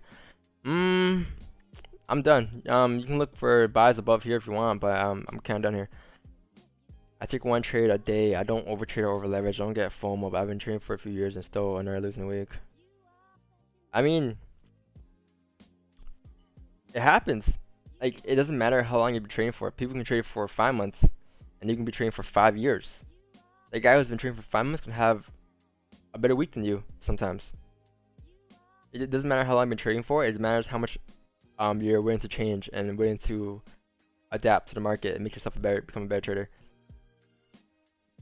I'm done. You can look for buys above here if you want, but I'm kind of done here. I take 1 trade a day. I don't overtrade or over leverage. I don't get FOMO. But I've been trading for a few years and still another losing week. I mean, it happens. Like it doesn't matter how long you've been trading for. People can trade for 5 months, and you can be trading for 5 years. The guy who's been trading for 5 months can have a better week than you sometimes. It doesn't matter how long you've been trading for. It matters how much you're willing to change and willing to adapt to the market and make yourself become a better trader.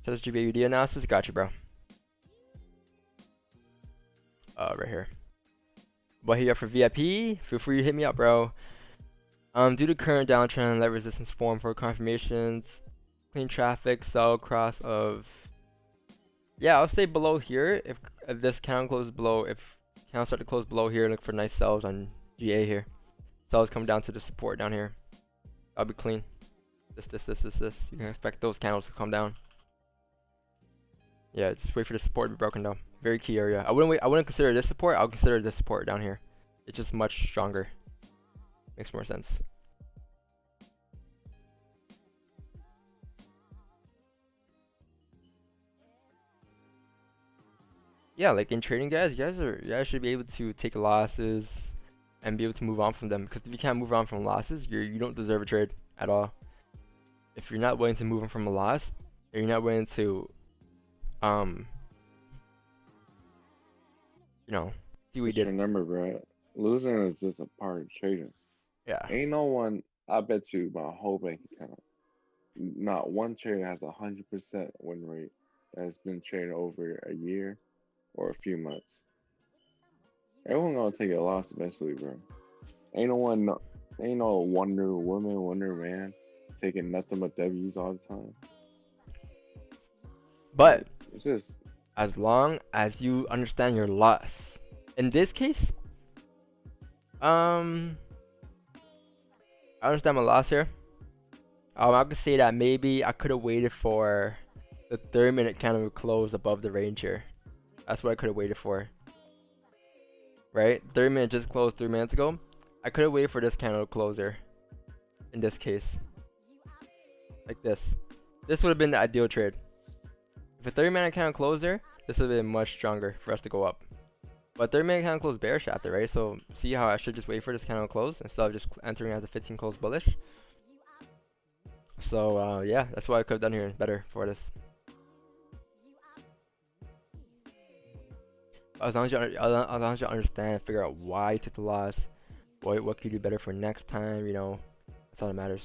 So this GBAUD analysis, got you, bro. Right here. What here for VIP? Feel free to hit me up, bro. Due to current downtrend, let resistance form for confirmations. Clean traffic, sell cross of. Yeah, I'll stay below here. If this candle closes below, if candles start to close below here, look for nice sells on GA here. Sells come down to the support down here. I'll be clean. This. You can expect those candles to come down. Yeah, just wait for the support to be broken down. Very key area. I wouldn't consider this support. I'll consider this support down here. It's just much stronger. Makes more sense. Yeah, like in trading, guys, you guys should be able to take losses and be able to move on from them. Because if you can't move on from losses, you don't deserve a trade at all. If you're not willing to move on from a loss, or you're not willing to you know, see what you Just did. remember, bro, losing is just a part of trading. Yeah. Ain't no one. I bet you my whole bank account, not one trader has 100% win rate that's been trading over a year or a few months. Everyone gonna take a loss eventually, bro. Ain't no Wonder Woman, Wonder Man taking nothing but W's all the time. But It's just as long as you understand your loss. In this case, I understand my loss here. I could say that maybe I could have waited for the 30-minute candle to close above the range here. That's what I could have waited for. Right? 30-minute just closed 3 minutes ago. I could have waited for this candle to close here. In this case. Like this. This would have been the ideal trade. If a 30-minute candle closed there, this would have been much stronger for us to go up. But 30-minute candle closed bearish after, right? So see how I should just wait for this candle to close instead of just entering as a 15 close bullish. So yeah, that's what I could have done here better for this. As long as you understand and figure out why you took the loss, what can you do better for next time, you know, that's all that matters.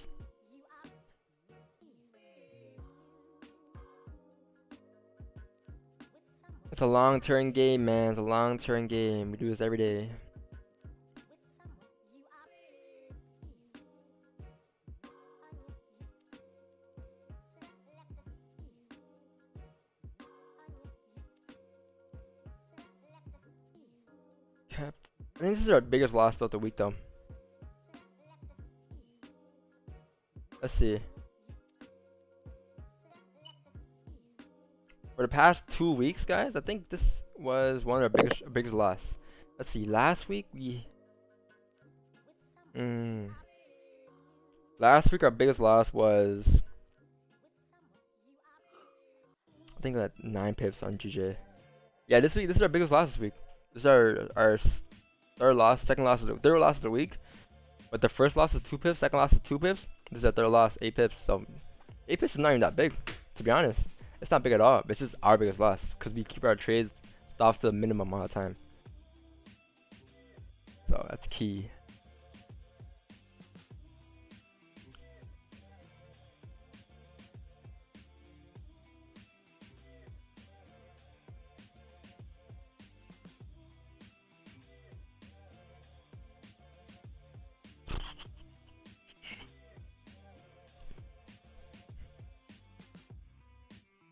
It's a long-term game, man. It's a long-term game. We do this every day. Kept. I think this is our biggest loss of the week, though. Let's see. For the past 2 weeks, guys, I think this was one of our biggest loss. Let's see. Last week we Last week our biggest loss was, I think, like 9 pips on GJ. Yeah, this is our biggest loss this week. This is our third loss, third loss of the week. But the first loss is 2 pips, second loss is 2 pips. This is our third loss, 8 pips. So 8 pips is not even that big, to be honest. It's not big at all. It's just our biggest loss because we keep our trades stopped to the minimum amount of time. So that's key.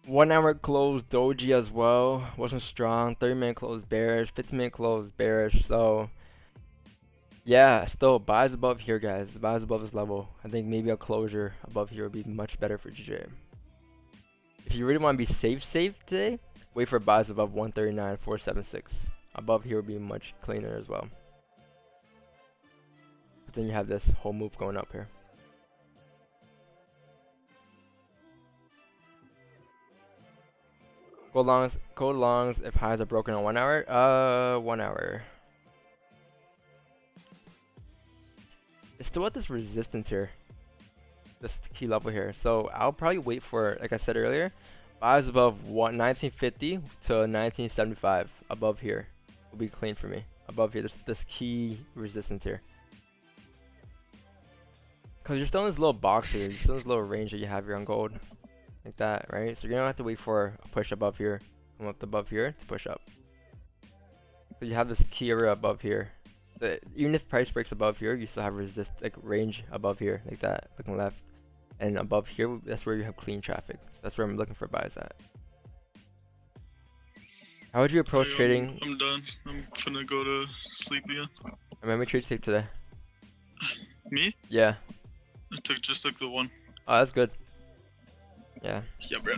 One hour close doji as well, wasn't strong. 30-minute close bearish, 15-minute close bearish. So yeah, still buys above here, guys. Buys above this level. I think maybe a closure above here would be much better for GJ. If you really want to be safe today, wait for buys above 139.476. Above here would be much cleaner as well. But then you have this whole move going up here. Gold longs if highs are broken on 1 hour. 1 hour. It's still at this resistance here. This key level here. So I'll probably wait for, like I said earlier, buys above 1950 to 1975. Above here will be clean for me. Above here, this key resistance here. Because you're still in this little box here. You're still in this little range that you have here on gold. Like that, right? So you're gonna have to wait for a push above here, come up above here to push up. So you have this key area above here. Even if price breaks above here, you still have range above here, like that, looking left, and above here, that's where you have clean traffic. That's where I'm looking for buys at. How would you approach trading? I'm done. I'm finna go to sleep again. How many trades take today? Me? Yeah. I just took the one. Oh, that's good. Yeah. Yeah, bro.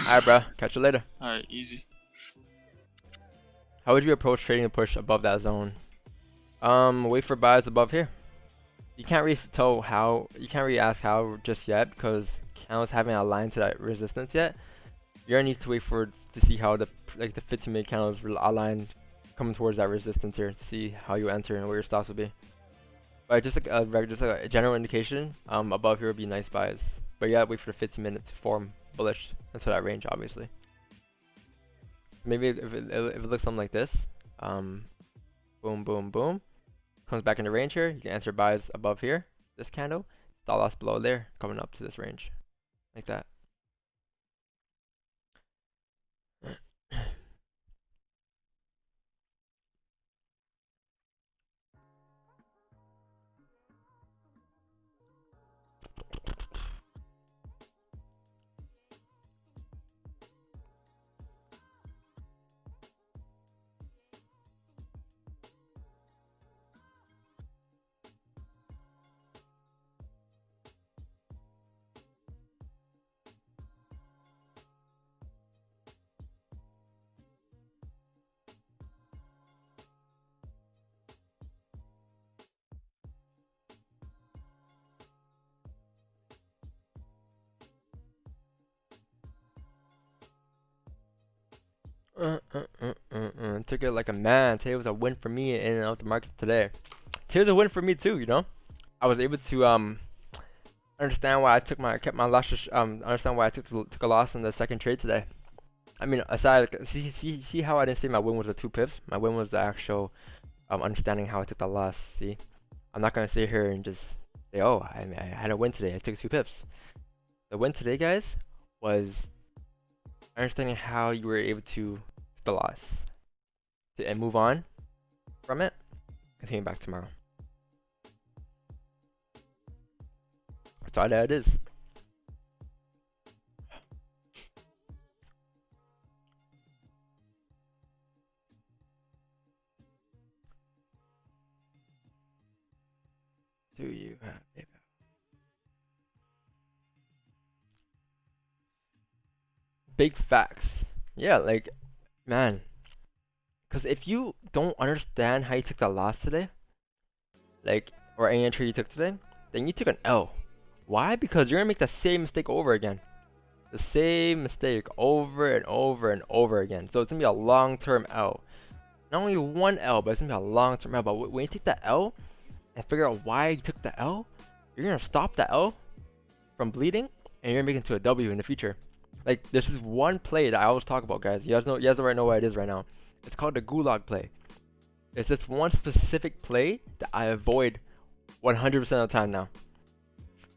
Alright, bro. Catch you later. Alright, easy. How would you approach trading a push above that zone? Wait for buys above here. You can't really tell how. You can't really ask how just yet because candles haven't aligned to that resistance yet. You're gonna need to wait for to see how the 15-minute candles aligned, coming towards that resistance here to see how you enter and where your stops will be. But just like a general indication, above here would be nice buys. But you gotta wait for the 15-minute to form bullish into that range, obviously. Maybe if it looks something like this, boom, boom, boom, comes back into range here, you can answer buys above here, this candle, stop loss below there, coming up to this range, like that. Took it like a man. Today was a win for me in and out the markets today. Today was a win for me too, you know. I was able to understand why I kept my loss. Understand why I took a loss in the second trade today. I mean, aside, see how I didn't say my win was the 2 pips. My win was the actual understanding how I took the loss. See, I'm not gonna sit here and just say, oh, I had a win today. I took 2 pips. The win today, guys, was understanding how you were able to take the loss and move on from it. Continue back tomorrow. That's all that it is. Do you have PayPal? Big facts. Yeah, like, man. Because if you don't understand how you took the loss today, like, or any trade you took today, then you took an L. Why? Because you're gonna make the same mistake over again. The same mistake over and over and over again. So it's gonna be a long-term L. Not only one L, but it's gonna be a long-term L. But when you take the L and figure out why you took the L, you're gonna stop the L from bleeding, and you're gonna make it into a W in the future. Like, this is one play that I always talk about, guys. You guys already know what it is right now. It's called the gulag play. It's this one specific play that I avoid 100% of the time now.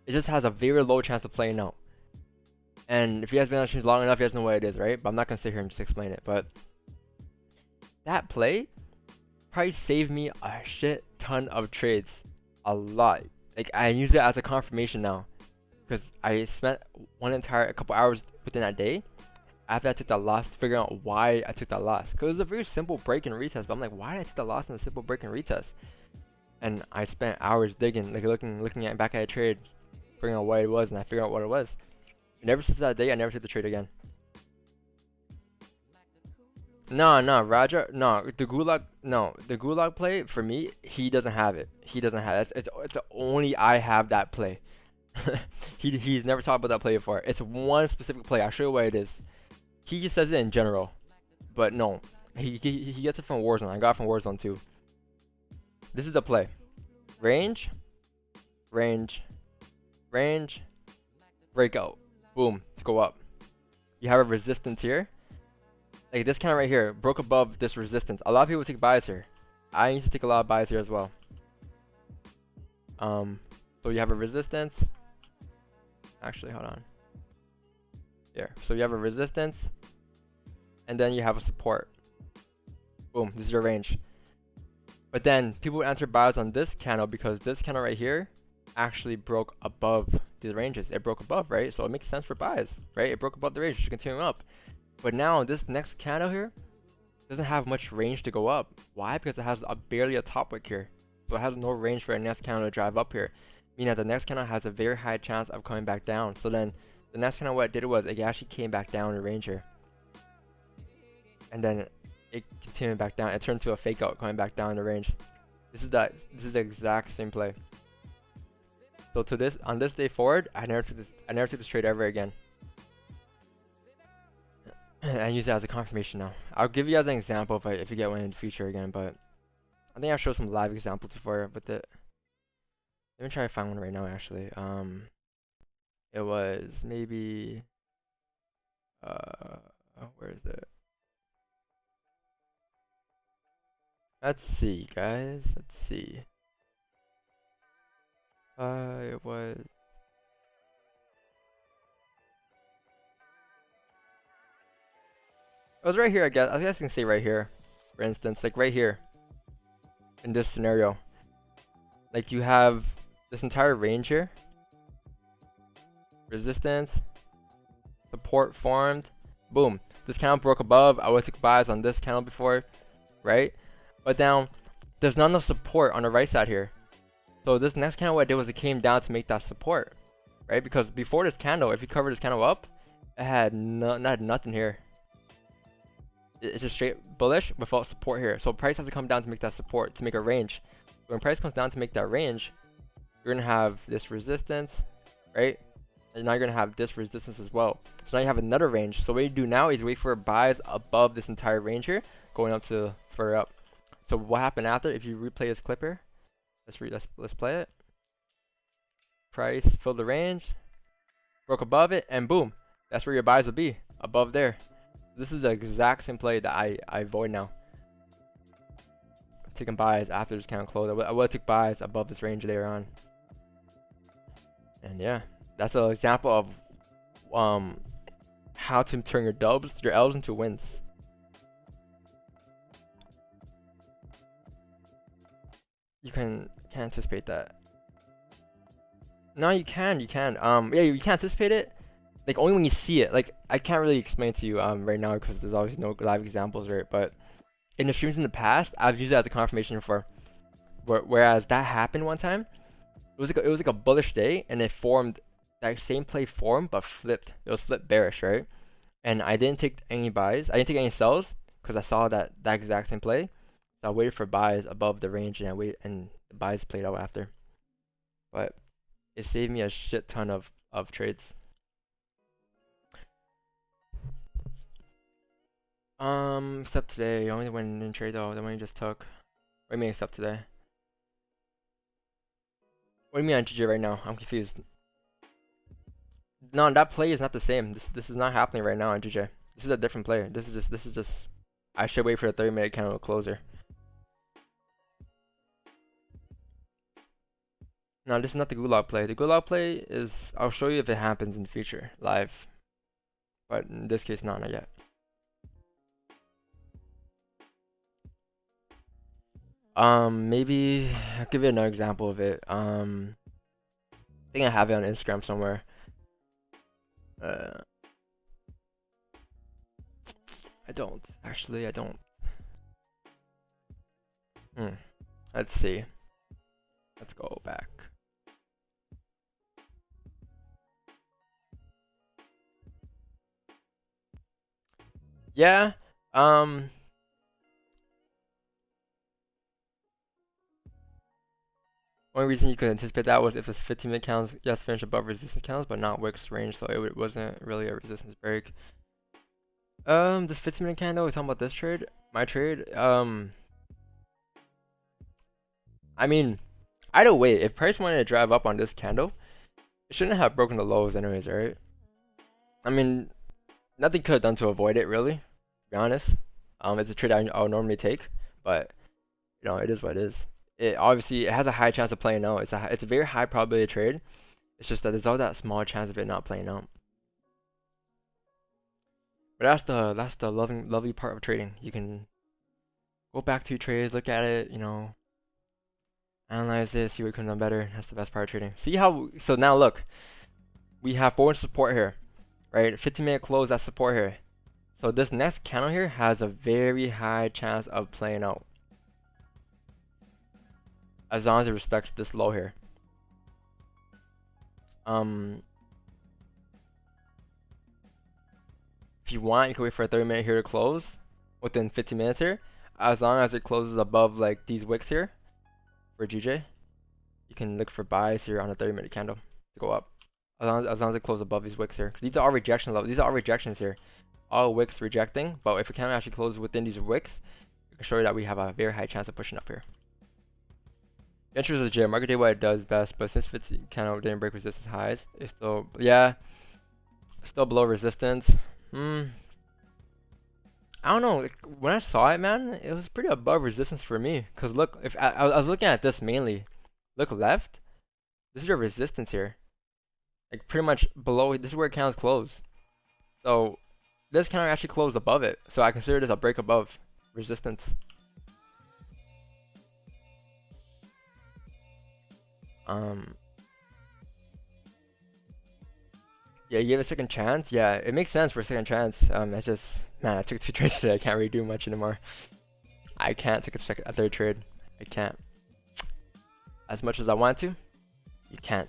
It just has a very low chance of playing out. And if you guys been on streams long enough, you guys know what it is, right? But I'm not gonna sit here and just explain it. But that play probably saved me a shit ton of trades. A lot. Like, I use it as a confirmation now. Because I spent a couple hours within that day after I took that loss to figure out why I took that loss. Because it was a very simple break and retest. But I'm like, why did I take the loss in a simple break and retest? And I spent hours digging, like looking at back at a trade, figuring out what it was, and I figured out what it was. And ever since that day, I never took the trade again. No, Raja, the gulag play for me, he doesn't have it. He doesn't have it. It's only I have that play. He's never talked about that play before. It's one specific play. I'll show you what it is. He just says it in general, but no, he gets it from Warzone. I got it from Warzone too. This is the play: range, breakout, boom, to go up. You have a resistance here. Like this kind of right here broke above this resistance. A lot of people take buys here. I used to take a lot of buys here as well. So you have a resistance. Actually, hold on. Here. So you have a resistance, and then you have a support. Boom. This is your range. But then people enter buys on this candle because this candle right here actually broke above these ranges. It broke above, right? So it makes sense for buys, right? It broke above the range. It should continue up. But now this next candle here doesn't have much range to go up. Why? Because it has barely a top wick here. So it has no range for a next candle to drive up here. Meaning that the next candle has a very high chance of coming back down. So then the next candle, what it did was it actually came back down in range here. And then it continued back down. It turned to a fake out coming back down in the range. This is the exact same play. So on this day forward, I never took this trade ever again. I use that as a confirmation now. I'll give you guys an example if you get one in the future again, but I think I'll show some live examples before with it. Let me try to find one right now actually. It was maybe where is it? Let's see, guys. Let's see. It was right here, I guess. I guess I can say right here, for instance, like right here in this scenario. Like you have this entire range here, resistance, support formed, boom. This candle broke above. I would take buys on this candle before, right? But now there's not enough support on the right side here. So this next candle, what I did was it came down to make that support, right? Because before this candle, if you cover this candle up, it had nothing here. It's just straight bullish without support here. So price has to come down to make that support, to make a range. When price comes down to make that range, you're gonna have this resistance, right? And now you're gonna have this resistance as well. So now you have another range. So what you do now is wait for buys above this entire range here, going up to further up. So what happened after? If you replay this clip here, let's play it. Price filled the range, broke above it, and boom, that's where your buys will be, above there. This is the exact same play that I avoid now. Taking buys after this candle close. I would take buys above this range later on. And yeah, that's an example of how to turn your L's into wins. You can't anticipate that. No, you can. Yeah, you can anticipate it. Like only when you see it. Like I can't really explain to you right now because there's obviously no live examples, right? But in the streams in the past, I've used it as a confirmation for. Whereas that happened one time, it was like a bullish day, and it formed that same play formed but flipped. It was flipped bearish, right? And I didn't take any buys. I didn't take any sells because I saw that exact same play. So I waited for buys above the range, and the buys played out after. But it saved me a shit ton of trades. Except today, only went in trade though, the one you just took. What do you mean except today? What do you mean on GG right now? I'm confused. No, that play is not the same. This is not happening right now on GG. This is a different play. This is just I should wait for the 30-minute candle closer. No, this is not the gulag play. The gulag play is, I'll show you if it happens in the future, live. But in this case, not yet. Maybe I'll give you another example of it. I think I have it on Instagram somewhere. I don't. Actually, I don't. Let's see. Let's go back. Yeah. Only reason you could anticipate that was if it's 15-minute candles, yes, finish above resistance candles, but not wicks range, so it wasn't really a resistance break. This 15-minute candle, we're talking about this trade, my trade. I mean, either way, if price wanted to drive up on this candle, it shouldn't have broken the lows anyways, right? I mean, nothing could have done to avoid it, really, to be honest. It's a trade I'll normally take, but, you know, it is what it is. It obviously it has a high chance of playing out. It's a very high probability trade. It's just that there's always that small chance of it not playing out. But that's the lovely part of trading. You can go back to your trades, look at it, you know, analyze it, see what could have done better. That's the best part of trading. See how, so now look, we have forward support here, right? 15-minute close, that's support here. So this next candle here has a very high chance of playing out, as long as it respects this low here. If you want, you can wait for a 30-minute here to close within 15 minutes here. As long as it closes above like these wicks here for GJ, you can look for buys here on a 30-minute candle to go up. As long as it closes above these wicks here. These are all rejection levels. These are all rejections here. All wicks rejecting. But if the candle actually closes within these wicks, it can show you that we have a very high chance of pushing up here. The entry is legit. Market did what it does best, but since it's candle didn't break resistance highs, it's still, yeah, still below resistance. I don't know. Like, when I saw it, man, it was pretty above resistance for me. Cause look, if I was looking at this mainly, look left. This is your resistance here, like pretty much below. This is where candles close. So this candle actually closed above it. So I consider this a break above resistance. Yeah, you give it a second chance. Yeah, it makes sense for a second chance. It's just, man, I took 2 trades today. I can't really do much anymore. I can't take a third trade. I can't. As much as I want to, you can't.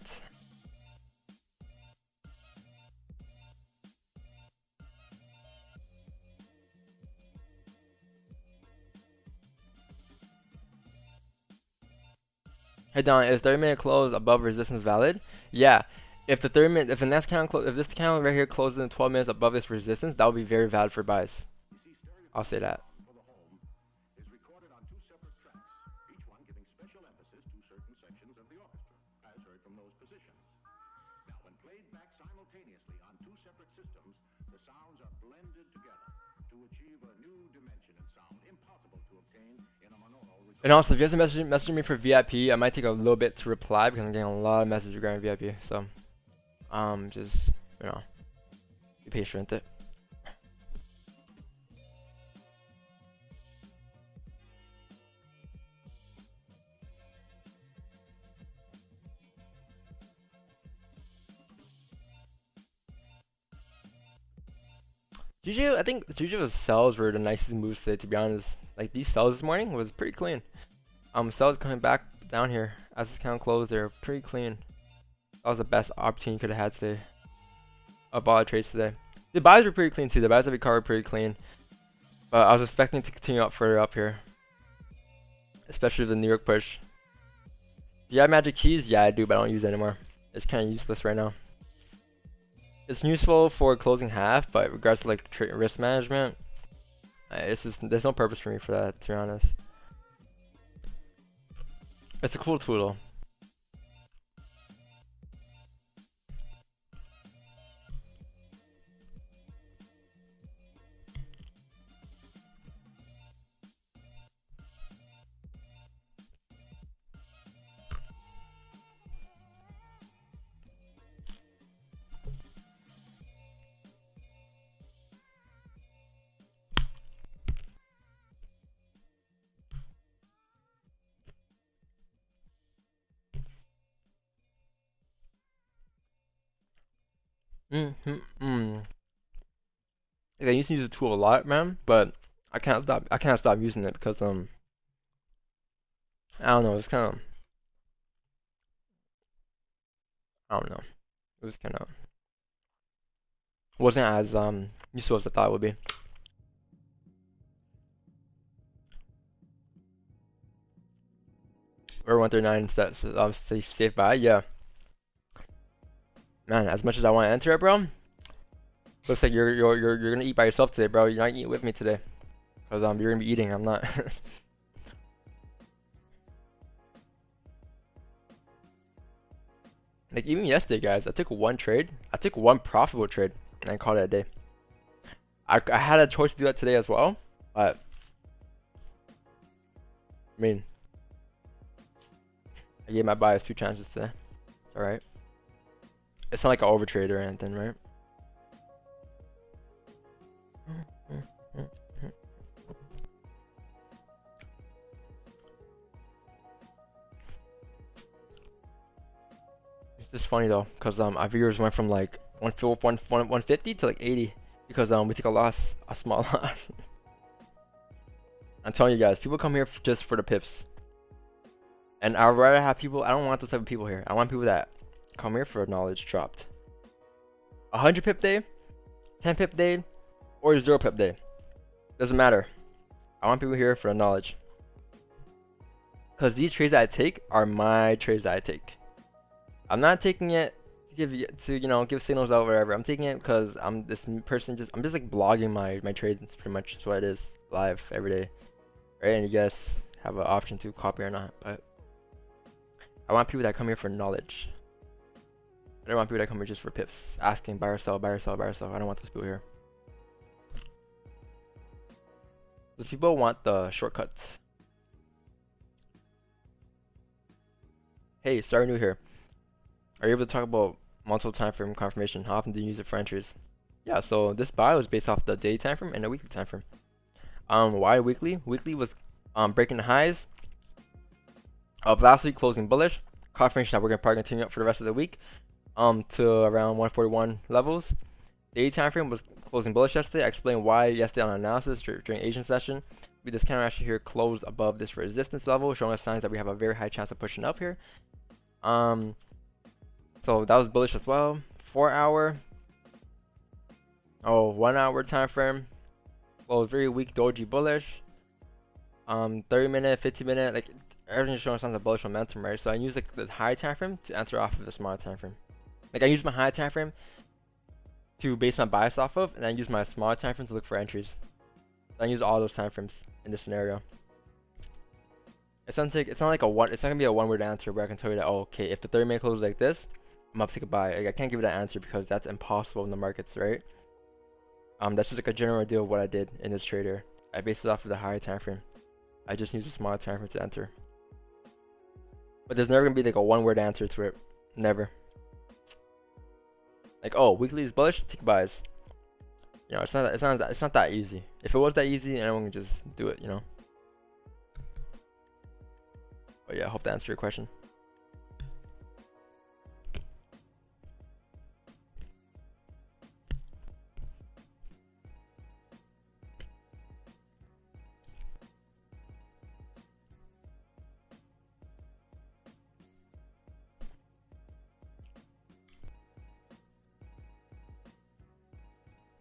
Hey Don, is 30-minute close above resistance valid? Yeah. If the next candle if this candle right here closes in 12 minutes above this resistance, that would be very valid for buys. I'll say that. And also, if you guys are messaging me for VIP, I might take a little bit to reply because I'm getting a lot of messages regarding VIP. So, just, you know, be patient with it. GG, I think GG's sells were the nicest moves today, to be honest. Like, these sells this morning was pretty clean. Sells coming back down here as this candle closed, they're pretty clean. That was the best opportunity you could have had today of all the trades today. The buys were pretty clean too. The buys of the car were pretty clean, but I was expecting to continue up further up here, especially the New York push. Do you have magic keys? Yeah, I do, but I don't use it anymore. It's kind of useless right now. It's useful for closing half, but regards to like risk management, it's just there's no purpose for me for that, to be honest. It's a cool tool though. Like, I used to use the tool a lot, man, but I can't stop using it because I don't know, it's kind of, I don't know, it was kind of wasn't as useful as I thought it would be. Or 139 sets, safe buy, yeah. Man, as much as I want to enter it, bro, looks like you're gonna eat by yourself today, bro. You're not eating with me today, cause you're gonna be eating. I'm not. Like even yesterday, guys, I took one trade. I took one profitable trade, and I called it a day. I had a choice to do that today as well, but I mean, I gave my bias 2 chances today. It's alright. It's not like an overtrade or anything, right? It's just funny though, cause our viewers went from like 150 to like 80 because we took a small loss. I'm telling you guys, people come here just for the pips, and I'd rather have people. I don't want those type of people here. I want people that come here for knowledge dropped. 100 pip day, 10 pip day, or 0 pip day. Doesn't matter. I want people here for the knowledge. Because these trades that I take are my trades that I take. I'm not taking it to give signals out or whatever. I'm taking it because I'm this person I'm just like blogging my trades pretty much. That's what it is. Live every day. Right? And you guys have an option to copy or not. But I want people that come here for knowledge. I don't want people that come here just for pips. Asking buy or sell, buy or sell, buy or sell. I don't want those people here. Those people want the shortcuts. Hey, sorry, new here. Are you able to talk about multiple time frame confirmation? How often do you use it for entries? Yeah, so this buy was based off the daily time frame and the weekly time frame. Why weekly? Weekly was breaking the highs of last week, closing bullish. Confirmation that we're gonna probably continue up for the rest of the week. To around 141 levels. Daily time frame was closing bullish yesterday. I explained why yesterday on analysis during Asian session. This counter action here closed above this resistance level, showing us signs that we have a very high chance of pushing up here. So that was bullish as well. 4 hour. 1 hour time frame. Closed very weak doji bullish. 30 minute, 15 minute, like everything's showing signs of bullish momentum, right? So I use like the high time frame to enter off of the smaller time frame. Like I use my high time frame to base my bias off of, and I use my smaller time frame to look for entries. So I use all those time frames in this scenario. It's not like a one. It's not gonna be a one-word answer where I can tell you that, oh, okay, if the 30 minute closes like this, I'm up to take a buy. Like, I can't give you that answer because that's impossible in the markets, right? That's just like a general idea of what I did in this trade here. I based it off of the higher time frame. I just use a smaller time frame to enter. But there's never gonna be like a one-word answer to it. Never. Like, oh, weekly is bullish, take buys. You know, it's not that easy. If it was that easy, anyone can just do it, you know. But yeah, I hope that answered your question.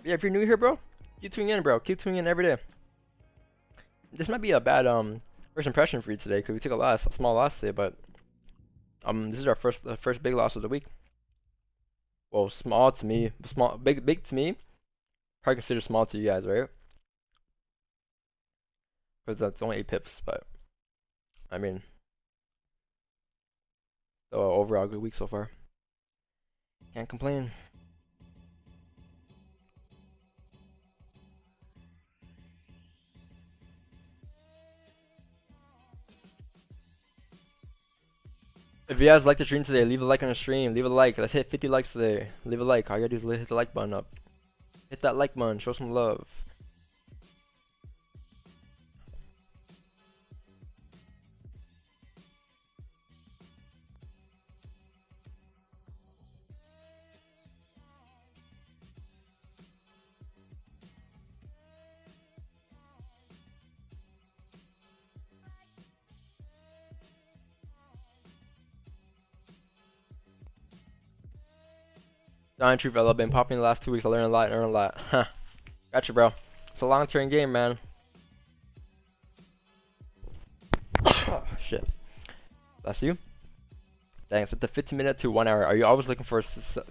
Yeah, if you're new here, bro, keep tuning in, bro. Keep tuning in every day. This might be a bad first impression for you today because we took a small loss today, but this is our first big loss of the week. Well, small to me, big to me. Probably consider small to you guys, right? Because that's only 8 pips, but I mean, overall good week so far. Can't complain. If you guys like the stream today, leave a like on the stream. Leave a like. Let's hit 50 likes today. Leave a like. All you gotta do is hit the like button up. Hit that like button. Show some love. Dying True Velo, been popping the last 2 weeks. I learned a lot, Huh. Gotcha, bro. It's a long-term game, man. Shit. Bless you. Thanks. With the 15-minute to 1 hour, are you always looking for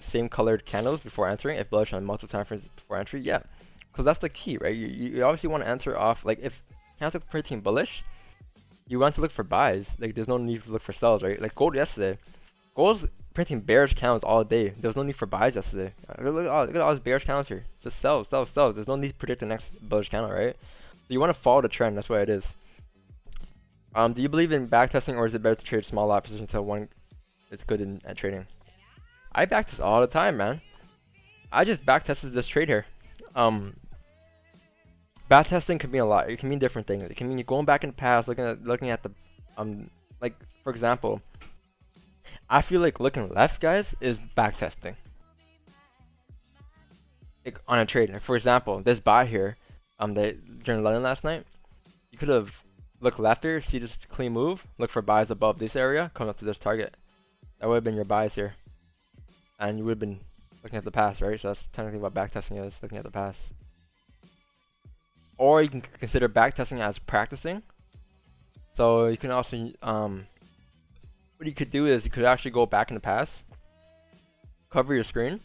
same colored candles before entering? If bullish on multiple time frames before entry? Yeah. Because that's the key, right? You obviously want to enter off, like, if candles are pretty bullish, you want to look for buys. Like, there's no need to look for sells, right? Like, gold yesterday. Gold's printing bearish candles all day. There's no need for buys yesterday. Look at all these bearish candles here. Just sells. There's no need to predict the next bullish candle, right? So you want to follow the trend. That's what it is. Do you believe in backtesting, or is it better to trade small lot position until one is good at trading? I backtest all the time, man. I just backtested this trade here. Backtesting can mean a lot. It can mean different things. It can mean you're going back in the past, looking at the like, for example, I feel like looking left, guys, is backtesting. Like on a trade. Like for example, this buy here, during London last night, you could have looked left here, see this clean move, look for buys above this area, come up to this target. That would have been your buys here, and you would have been looking at the past, right? So that's technically what backtesting is, looking at the past. Or you can consider backtesting as practicing. So you can also what you could do is you could actually go back in the past, cover your screen,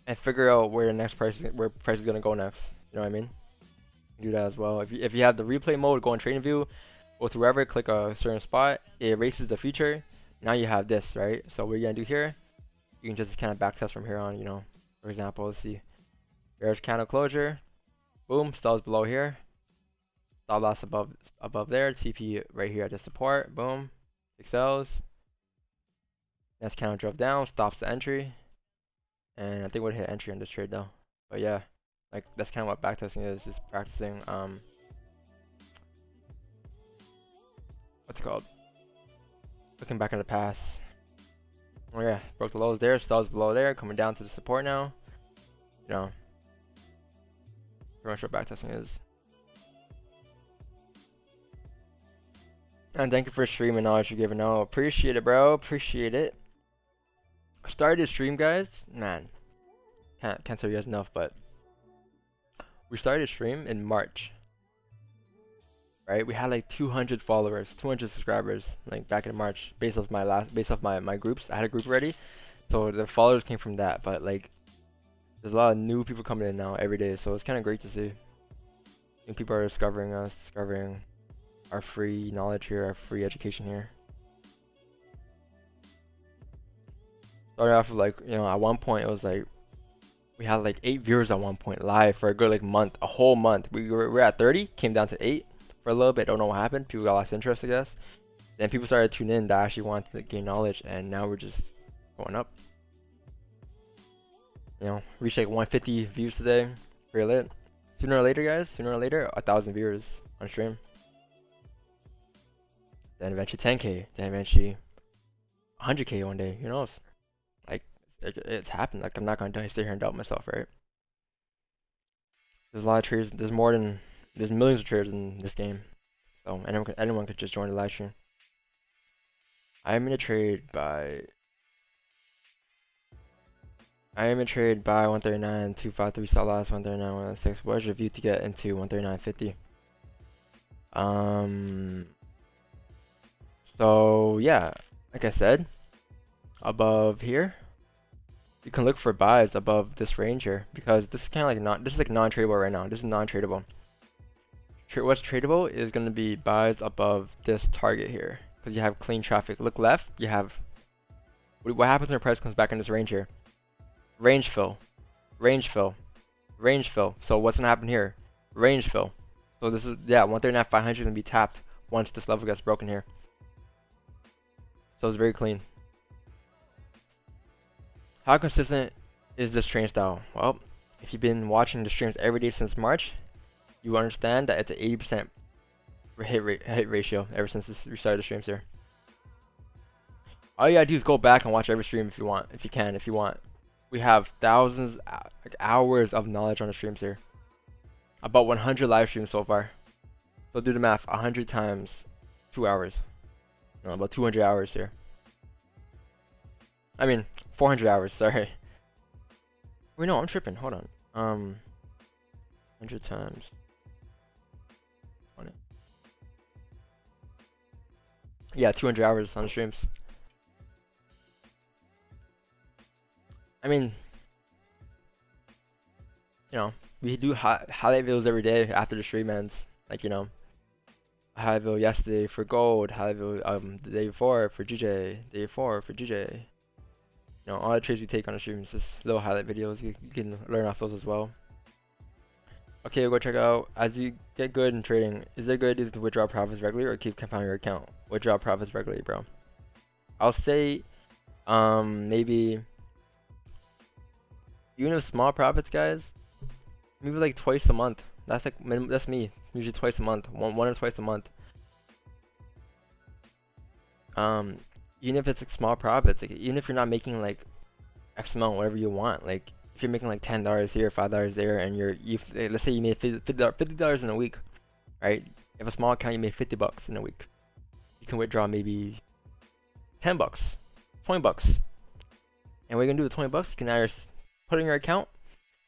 and figure out where the next price is gonna go next. You know what I mean? You can do that as well. If you have the replay mode, go in trading view, go to wherever, click a certain spot, it erases the feature. Now you have this, right? So what you're gonna do here, you can just kind of backtest from here on. You know, for example, let's see, there's candle closure, boom, stalls below here, stop loss above there, TP right here at the support, boom. Sells. Next candle drove down, stops the entry, and I think we'd hit entry on this trade though. But yeah, like that's kind of what backtesting is, just practicing. What's it called? Looking back in the past. Oh yeah, broke the lows there, stalls below there, coming down to the support now. You know, pretty much what backtesting is. And thank you for streaming knowledge you're giving out. Appreciate it, bro. Appreciate it. I started to stream, guys. Man, can't tell you guys enough, but we started to stream in March. Right? We had like 200 followers, 200 subscribers, like back in March, based off my groups. I had a group already, so the followers came from that. But like, there's a lot of new people coming in now every day, so it's kind of great to see. New people are discovering us, discovering our free knowledge here, our free education here. Started off with like, you know, at one point it was like, we had like 8 viewers at one point live for a good like month, a whole month. We were at 30, came down to 8 for a little bit, don't know what happened. People got lost interest, I guess. Then people started to tune in that actually wanted to gain knowledge, and now we're just going up. You know, reached like 150 views today, pretty lit. Sooner or later, guys, 1,000 viewers on stream. Then eventually 10K, then eventually 100K one day. Who knows? Like it's happened. Like I'm not gonna sit here and doubt myself, right? There's a lot of traders. There's millions of traders in this game, so anyone could just join the live stream. I'm in a trade by 139, 253 stop loss, 139, 106. What is your view to get into 139.50? So yeah, like I said, above here, you can look for buys above this range here, because this is kind of like this is like non-tradable right now. This is non-tradable. What's tradable is going to be buys above this target here, because you have clean traffic. Look left, you have what happens when the price comes back in this range here? Range fill, range fill, range fill. So what's going to happen here? Range fill. So this is, yeah, 139.500 is going to be tapped once this level gets broken here. So it's very clean. How consistent is this trading style? Well, if you've been watching the streams every day since March, you understand that it's an 80% hit ratio ever since we started the streams here. All you gotta do is go back and watch every stream if you want, if you want. We have thousands, like hours of knowledge on the streams here. About 100 live streams so far. So do the math, 100 times 2 hours. No, about 200 hours here. I mean, 400 hours, sorry. Wait, no, I'm tripping, hold on. 100 times. Yeah, 200 hours on the streams. I mean, you know, we do highlight videos every day after the stream ends. Like, you know, a highlight video yesterday for gold, highlight video the day before for GJ, day before for GJ. You know, all the trades we take on the streams, just little highlight videos. You can learn off those as well. Okay, we'll go check out, as you get good in trading, is it good to withdraw profits regularly or keep compounding your account? Withdraw profits regularly, bro. I'll say, maybe, even if small profits, guys, maybe like twice a month. That's like, that's me, usually twice a month, one or twice a month. Even if it's like small profits, like even if you're not making like X amount, whatever you want, like if you're making like $10 here, $5 there, and let's say you made $50 in a week, right? If you have a small account, you made $50 in a week. You can withdraw maybe $10, $20, and what you're gonna do with $20, you can either put it in your account,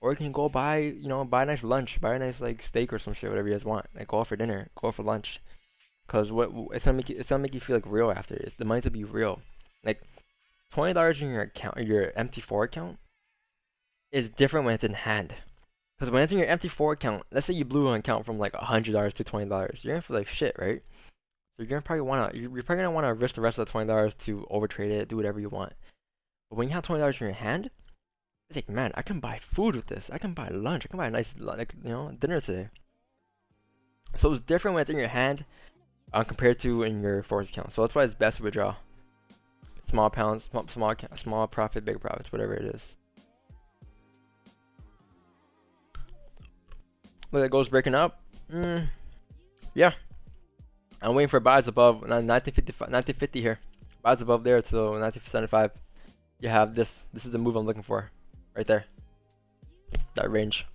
or you can go buy, you know, buy a nice lunch, buy a nice like steak or some shit, whatever you guys want. Like go out for dinner, go out for lunch, cause it's gonna make you feel like real after it. The money's gonna be real. Like $20 in your account, your empty FOREX account, is different when it's in hand. Because when it's in your empty FOREX account, let's say you blew an account from like $100 to $20, you're gonna feel like shit, right? So you're probably gonna wanna risk the rest of the $20 to overtrade it, do whatever you want. But when you have $20 in your hand, it's like, man, I can buy food with this. I can buy lunch. I can buy a nice, like, you know, dinner today. So it's different when it's in your hand, compared to in your FOREX account. So that's why it's best to withdraw. Small pounds, small profit, big profits, whatever it is. Look, it goes breaking up. Yeah. I'm waiting for buys above 1950 here. Buys above there till 1975. You have this. This is the move I'm looking for, right there. That range.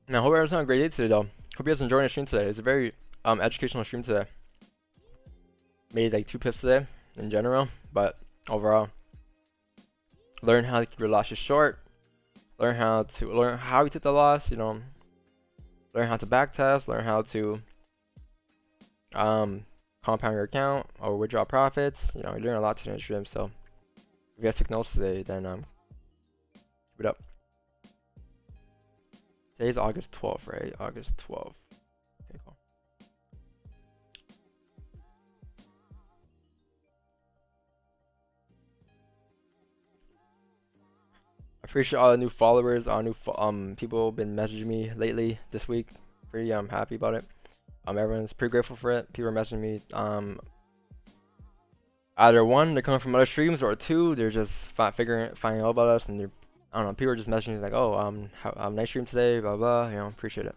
Now, hope everyone's having a great day today, though. Hope you guys enjoying the stream today. It's a very educational stream today. Made like 2 pips today in general, but overall, learn how to keep your losses short. Learn how you took the loss. You know, learn how to backtest. Learn how to compound your account or withdraw profits. You know, you learn a lot today in the stream. So, if you guys took notes today, then keep it up. Today's August 12th, right? August 12th. Okay, cool. I appreciate all the new followers, all new people have been messaging me lately this week. Pretty happy about it. Everyone's pretty grateful for it. People are messaging me. Either one, they're coming from other streams, or two, they're just finding out about us, and they're, I don't know, people are just messaging like, oh, nice stream today, blah blah. You know, appreciate it.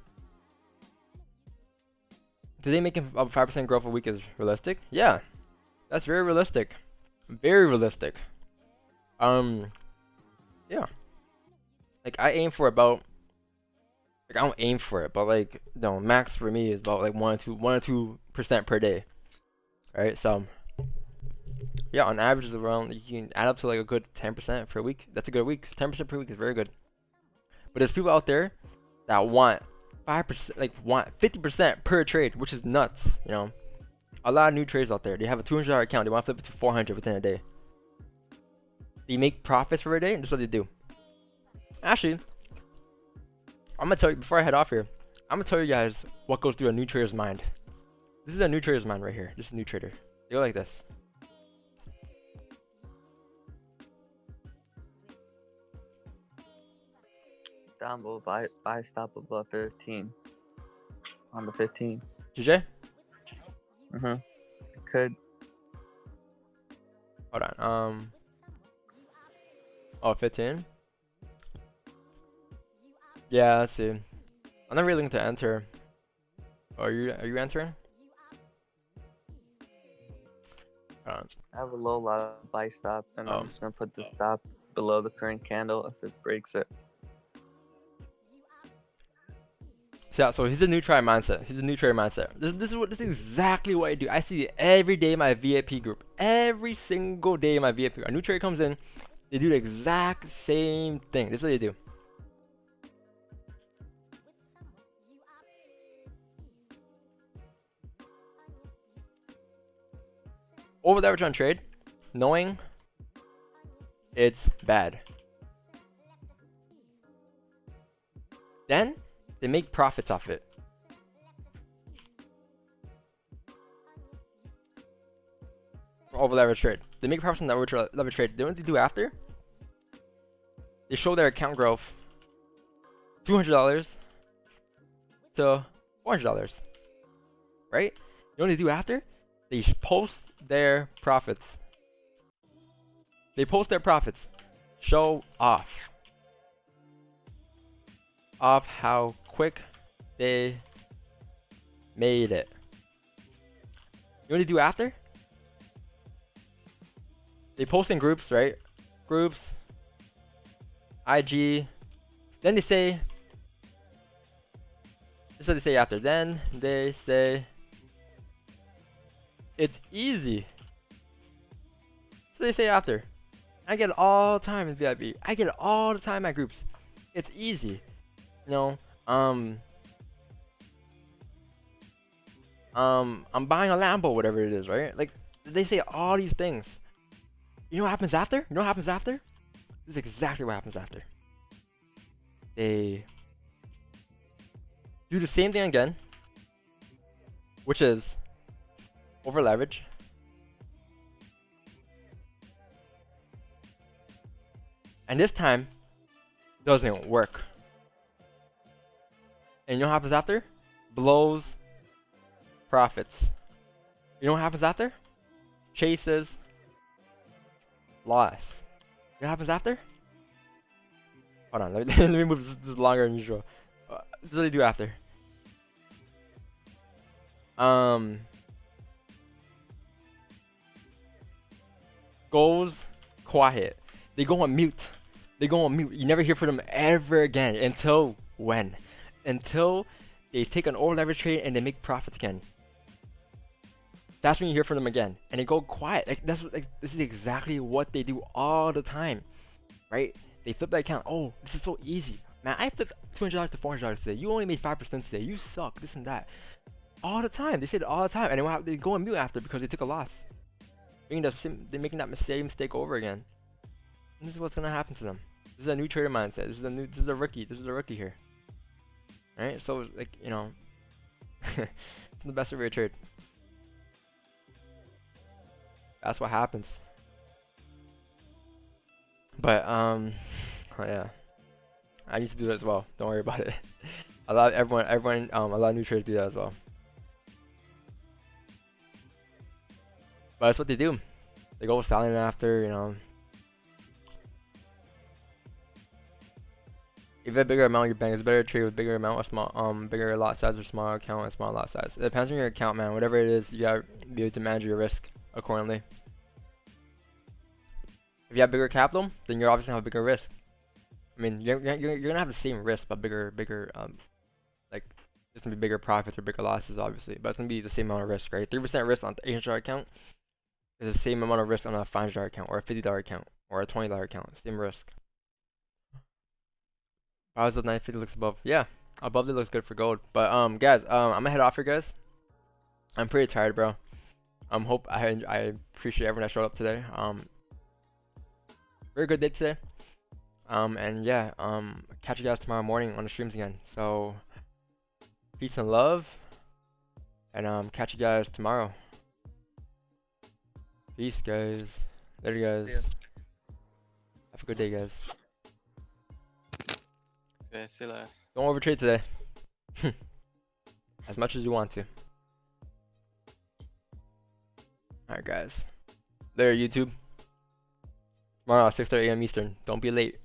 Today making up 5% growth a week is realistic? Yeah, that's very realistic. Very realistic. Yeah. Like I aim for about Like I don't aim for it, but like no, max for me is about like 1 or 2% per day. Alright, so yeah, on average is around, you can add up to like a good 10% per week. That's a good week. 10% per week is very good. But there's people out there that want 5%, like want 50% per trade, which is nuts. You know, a lot of new traders out there. They have a $200 account. They want to flip it to 400 within a day. They make profits for a day, and this is what they do. Actually, I'm gonna tell you before I head off here. I'm gonna tell you guys what goes through a new trader's mind. This is a new trader's mind right here. This is a new trader. They go like this. Down below, buy stop above 15. On the 15. GJ? Could. Hold on. Oh, 15? Yeah, let's see. I'm not really looking to enter. Oh, are you entering? Hold on. I have a low lot of buy stop, and Oh. I'm just gonna put the stop below the current candle if it breaks it. Yeah, so he's a new trader mindset. He's a new trader mindset. This is exactly what I do. I see it every day in my VIP group. Every single day in my VIP group. A new trader comes in, they do the exact same thing. This is what they do. Over leverage on trade, knowing it's bad. Then they make profits off it. Over leverage trade. They make profits on leverage trade. Then what they do after? They show their account growth. $200 to $400. Right? You know what they do after? They post their profits. They post their profits. Show off. Of how quick they made it. You know what they do after? They post in groups, right? Groups, IG. Then they say, this is what they say after. Then they say, it's easy. So they say after. I get it all the time in VIP. I get it all the time at groups. It's easy. You know, I'm buying a Lambo, whatever it is, right? Like, they say all these things. You know what happens after? You know what happens after? This is exactly what happens after. They do the same thing again, which is over leverage. And this time, doesn't work. And you know what happens after? Blows profits. You know what happens after? Chases loss. You know what happens after? Hold on, let me move this longer than usual. This is what they do after. Goes quiet. They go on mute. They go on mute. You never hear from them ever again. Until when? Until they take an over leverage trade and they make profits again. That's when you hear from them again, and they go quiet. Like this is exactly what they do all the time, right? They flip that account. Oh, this is so easy, man. I flipped $200 to $400 today. You only made 5% today. You suck. This and that, all the time. They say it all the time, and then they go on mute after because they took a loss. They're making that same mistake over again. And this is what's gonna happen to them. This is a new trader mindset. This is a rookie. This is a rookie here. Alright, so like, you know, it's the best of your trade. That's what happens. But oh yeah, I used to do that as well. Don't worry about it. A lot of a lot of new traders do that as well. But that's what they do. They go selling after, you know. If you have a bigger amount in your bank, it's better to trade with bigger amount or small, bigger lot size or small account and small lot size. It depends on your account, man. Whatever it is, you gotta be able to manage your risk accordingly. If you have bigger capital, then you're obviously gonna have a bigger risk. I mean, you're gonna have the same risk, but bigger It's gonna be bigger profits or bigger losses, obviously, but it's gonna be the same amount of risk, right? 3% risk on the $800 account is the same amount of risk on a $500 account or a $50 account or a $20 account. Same risk. How's the 950 looks above? Yeah, above it looks good for gold. But guys, I'm gonna head off here, guys. I'm pretty tired, bro. Hope I appreciate everyone that showed up today. Very good day today. And yeah, catch you guys tomorrow morning on the streams again. So peace and love, and catch you guys tomorrow. Peace, guys. Later, guys. Yeah. Have a good day, guys. Okay, see you later. Don't overtrade today. As much as you want to. Alright, guys. Later, YouTube. Tomorrow, 6:30 a.m. Eastern. Don't be late.